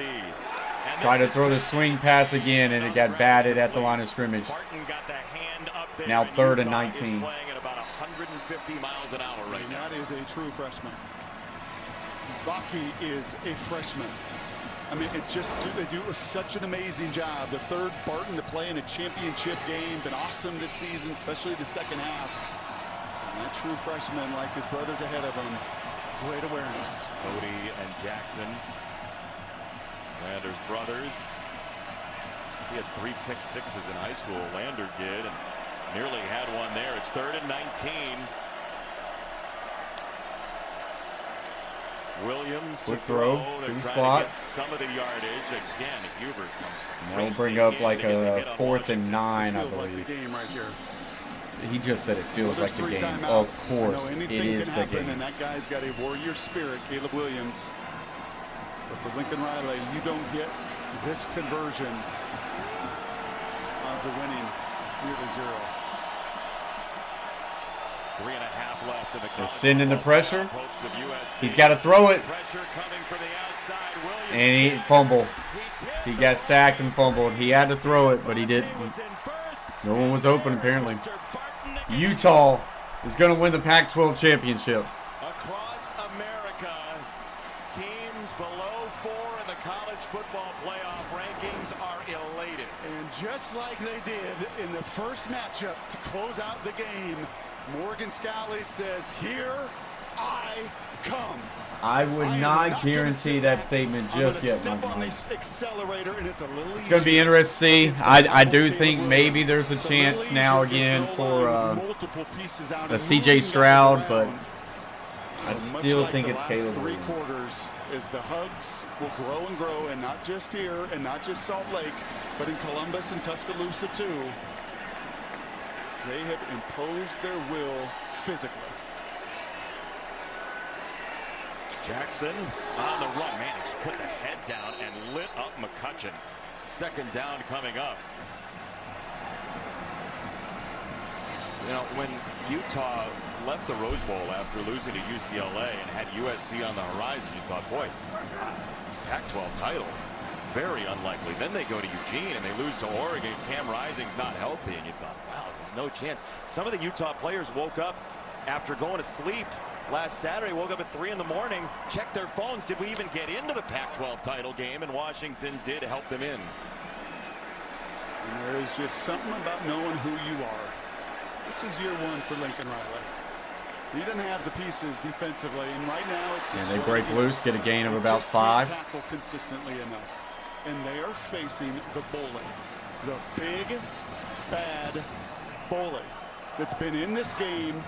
And Tried to throw the swing pass again, and it got batted at the line of scrimmage. Barton got the hand up there. Now 3rd and Utah 19. is playing at about 150 miles an hour right now. That is a true freshman. Baki is a freshman. I mean, it's just, they do such an amazing job. The third Barton to play in a championship game. Been awesome this season, especially the second half. And that true freshman, like his brothers ahead of him, great awareness. Cody and Jackson, Lander's brothers. He had 3 pick sixes in high school. Lander did, and nearly had one there. It's 3rd and 19. Williams to Quick throw They're to the trying slot. to get some of the yardage. Again, Hubert comes. That'll bring up like racing in to a get on 4th and Washington. 9, I Feels like believe. the game right here. He just said it feels Well, like the there's 3 game. timeouts. Of I know course, it anything is can the happen, game. and that guy's got a warrior spirit, Caleb Williams. But for Lincoln Riley, you don't get this conversion. Odds of winning nearly 0. 3.5 left in the They're sending the pressure. hopes of USC. He's got to throw it. Pressure coming from the outside. Williams And he fumbled. He got sacked and fumbled. He had to throw it, but he didn't. was in first. No one was open, apparently. Mr. Barton again. Utah is going to win the Pac-12 championship. Across America, teams below 4 in the college football playoff rankings are elated. And just like they did in the first matchup to close out the game, Morgan Scalley says, "Here I come." I would I am not gonna guarantee sit that back. statement I'm just gonna yet. step my on man. the accelerator, and it's a little It's going to be interesting to see. I do think maybe there's a chance now again for the CJ Stroud, but I still think it's Caleb 3 Williams. quarters as the hugs will grow and grow, and not just here and not just Salt Lake, but in Columbus and Tuscaloosa too. They have imposed their will physically. Jackson on the run. Man, he just put the head down and lit up McCutcheon. 2nd down coming up. You know, when Utah left the Rose Bowl after losing to UCLA and had USC on the horizon, you thought, boy, Pac-12 title, very unlikely. Then they go to Eugene and they lose to Oregon. Cam Rising's not healthy, and you thought, wow, there's no chance. Some of the Utah players woke up after going to sleep last Saturday, woke up at 3 in the morning, checked their phones. Did we even get into the Pac-12 title game? And Washington did help them in. And there is just something about knowing who you are. This is year one for Lincoln Riley. He doesn't have the pieces defensively, and right now it's and they break loose, get a gain of about 5. Tackle consistently enough, and they are facing the bully, the big, bad bully that's been in this game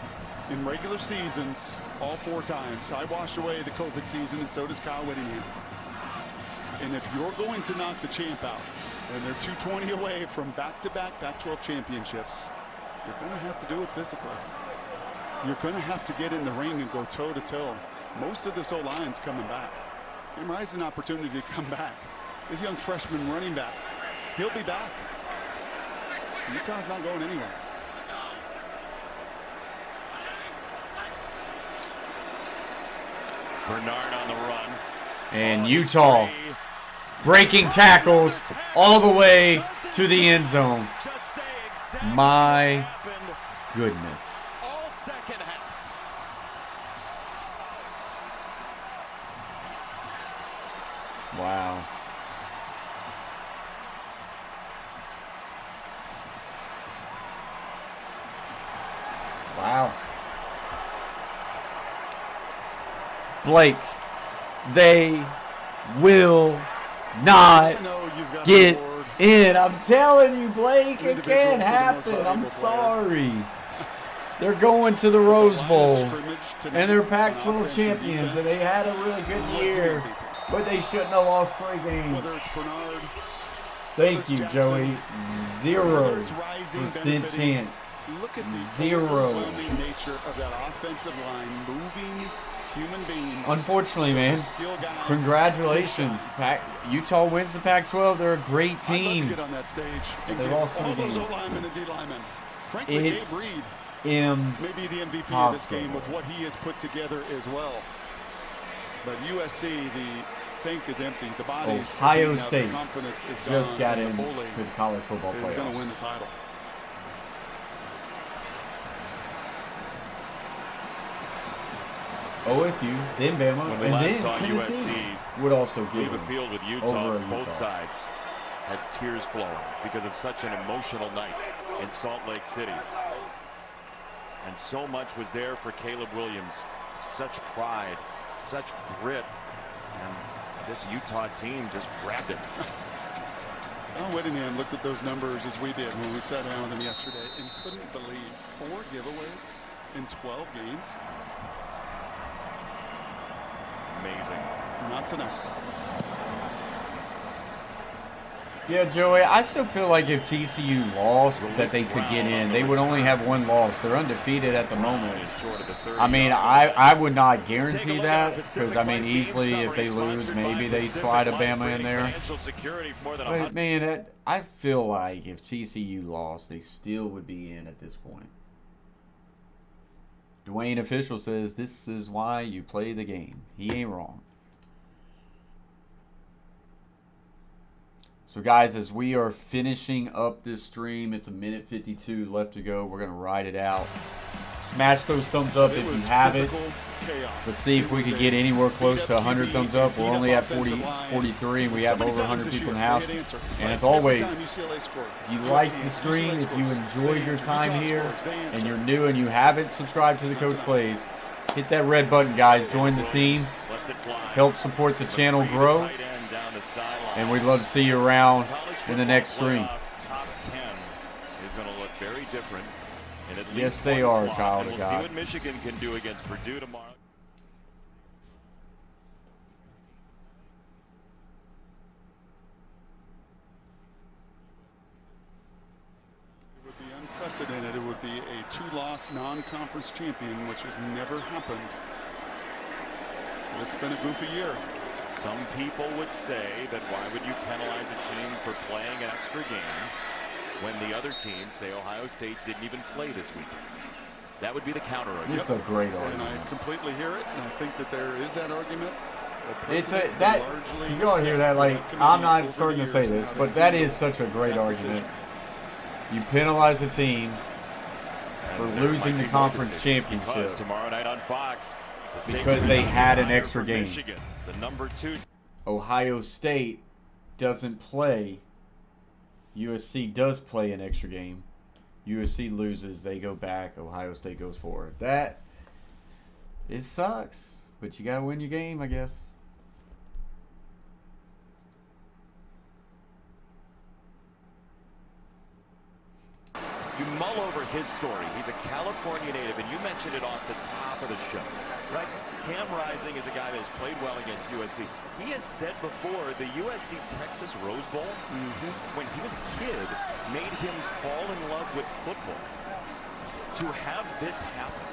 in regular seasons all 4 times. I wash away the COVID season, and so does Kyle Whittingham. And if you're going to knock the champ out, and they're 220 away from back-to-back Pac-12 championships, you're going to have to do it physically. You're going to have to get in the ring and go toe-to-toe. Most of this O-line's coming back. Cam Rising an opportunity to come back. This young freshman running back, he'll be back. Utah's not going anywhere. Bernard on the run. And Utah breaking tackles all the way to the end zone. My goodness. All second half. Wow. Wow. Blake, they will not get in. I'm telling you, Blake, it can't happen. I'm sorry. They're going to the Rose Bowl, and they're Pac-12 champions, and they had a really good year, but they shouldn't have lost 3 games. Thank you, Joey. 0% chance. Look at the 0. overwhelming nature of that offensive line, moving human beings. Unfortunately, man, congratulations. Utah wins the Pac-12. They're a great team. I'd love to get on that stage. They lost 3 games. All those O-linemen and D-linemen. Frankly, It's Gabe Reed maybe the MVP of this game with what he has put together as well. But USC, the tank is empty. The bodies. Ohio State confidence is just gone, got and in the to bully the college football is going to playoffs. win the title. OSU, then Bama, When we and last then saw Tennessee USC would also give leave a them field with over Utah, Utah. both sides had tears flowing because of such an emotional night in Salt Lake City. And so much was there for Caleb Williams. Such pride, such grit. And this Utah team just grabbed it. Well, Whittingham looked at those numbers as we did when we sat down with him yesterday and couldn't believe 4 giveaways in 12 games. Amazing. Not tonight. Yeah, Joey, I still feel like if TCU lost, that they could get in. They would only have 1 loss. They're undefeated at the moment. I mean, I would not guarantee that because, I mean, easily if they lose, maybe they slide a Bama in there. But, man, I feel like if TCU lost, they still would be in at this point. Dwayne Official says this is why you play the game. He ain't wrong. So, guys, as we are finishing up this stream, it's 1:52 left to go. We're going to ride it out. Smash those thumbs up if you have it. Let's see if we could get anywhere close to 100 thumbs up. We're only at 43, and we have over 100 people in the house. And as always, if you like the stream, if you enjoyed your time here, and you're new and you haven't subscribed to the Coach Plays, hit that red button, guys. Join the team. Help support the channel grow. And we'd love to see you around in the next stream. Top 10 is going to look very different. In at least Yes, they one are, slot. child And of we'll see God. what Michigan can do against Purdue tomorrow. It would be unprecedented. It would be a 2-loss non-conference champion, which has never happened. But it's been a goofy year. Some people would say that why would you penalize a team for playing an extra game? when the other teams say Ohio State didn't even play this weekend. That would be the counter argument. It's a great argument. And I completely hear it, and I think that there is that argument. It's that you all hear that, like, I'm not starting to say this, but that is such a great argument. You penalize a team for losing the conference championship tomorrow night on Fox because they had an extra game. Michigan, the number 2. Ohio State doesn't play. USC does play an extra game. USC loses, they go back. Ohio State goes forward. It sucks, but you gotta win your game, I guess. You mull over his story. He's a California native, and you mentioned it off the top of the show, right? Cam Rising is a guy that has played well against USC. He has said before the USC-Texas Rose Bowl, when he was a kid, made him fall in love with football. To have this happen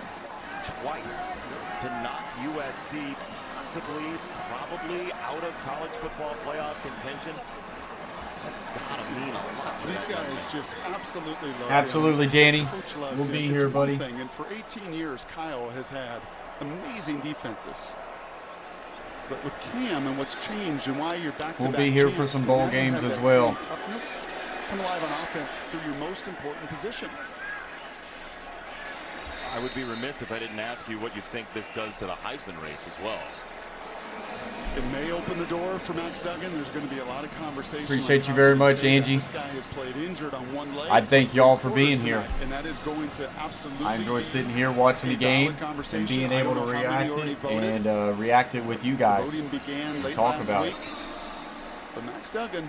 twice, to knock USC probably out of college football playoff contention, that's gotta mean a lot to these guys. Just absolutely love Absolutely, him. Danny. Coach loves We'll him. be It's here, one buddy. thing, and for 18 years, Kyle has had amazing defenses. But with Cam and what's changed and why you're back to We'll back be here for champs some is bowl now you games have as that well. same toughness. Come alive on offense through your most important position. I would be remiss if I didn't ask you what you think this does to the Heisman race as well. It may open the door for Max Duggan. There's going to be a lot of conversation. Appreciate you very much, Angie. This guy has played injured on one leg. I thank y'all for being here. And that is going to absolutely I enjoy sitting here watching the game and being able to react it with you guys. Voting began late Talk last about week. it. But Max Duggan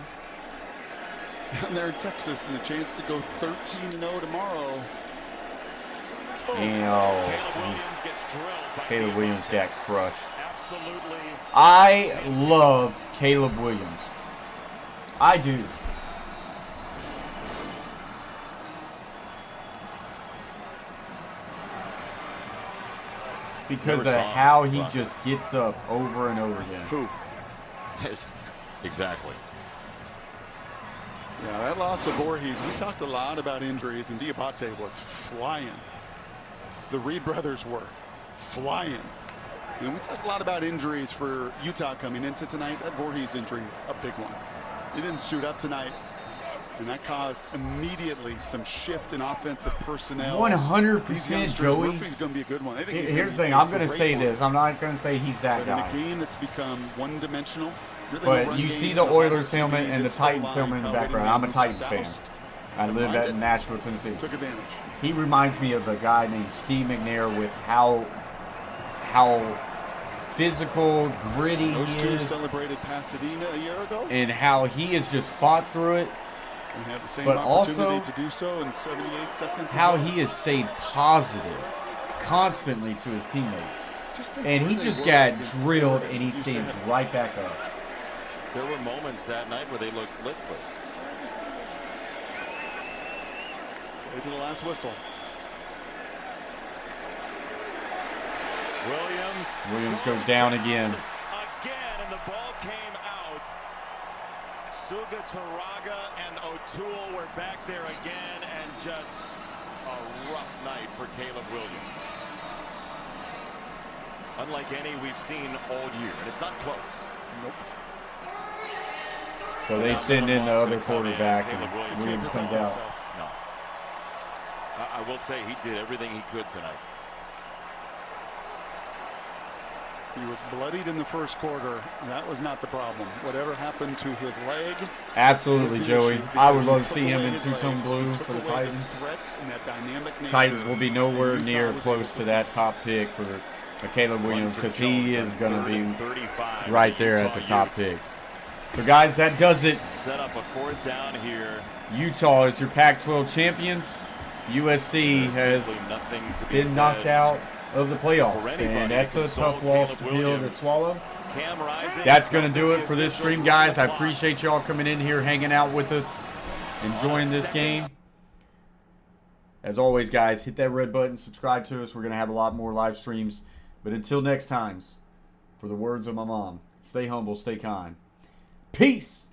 down there in Texas and a chance to go 13-0 tomorrow. And Caleb Williams got crushed. Absolutely. I love Caleb Williams. I do. Because of how he just gets up over and over again. Who? Exactly. Yeah, that loss of Voorhees, we talked a lot about injuries, and Diabate was flying. The Reed brothers were flying. And we talked a lot about injuries for Utah coming into tonight. That Voorhees injury is a big one. He didn't suit up tonight, and that caused immediately some shift in offensive personnel. 100%, Joey. Murphy's going to be a good one. I think he's Here's the thing. I'm going to say this. I'm not going to say he's that guy. In a game that's become one-dimensional. But you see the Oilers helmet and the Titans helmet in the background. I'm a Titans fan. I live in Nashville, Tennessee. Took advantage. He reminds me of a guy named Steve McNair with how physical, gritty Those he two is. celebrated Pasadena a year ago. And how he has just fought through it. And had the same but opportunity also to do so in 78 seconds. How he has stayed positive constantly to his teammates. And he just got drilled and he stands right back up. There were moments that night where they looked listless. They did the last whistle. Williams goes down again. Again, and the ball came out. Suga Taraga and O'Toole were back there again, and just a rough night for Caleb Williams. Unlike any we've seen all year, and it's not close. Nope. So they send in the other quarterback, and Williams comes out. No. I will say he did everything he could tonight. He was bloodied in the first quarter. That was not the problem. Whatever happened to his leg. Absolutely, Joey. I would love to see him in two-tone blue for the Titans. Titans will be nowhere near close to that top pick for Caleb Williams because he is going to be right there at the top pick. So, guys, that does it. Set up a fourth down here. Utah is your Pac-12 champions. USC has been knocked out of the playoffs, and that's a tough loss to swallow. That's going to do it for this stream, guys. I appreciate y'all coming in here, hanging out with us, enjoying this game. As always, guys, hit that red button, subscribe to us. We're going to have a lot more live streams. But until next time, for the words of my mom, stay humble, stay kind. Peace!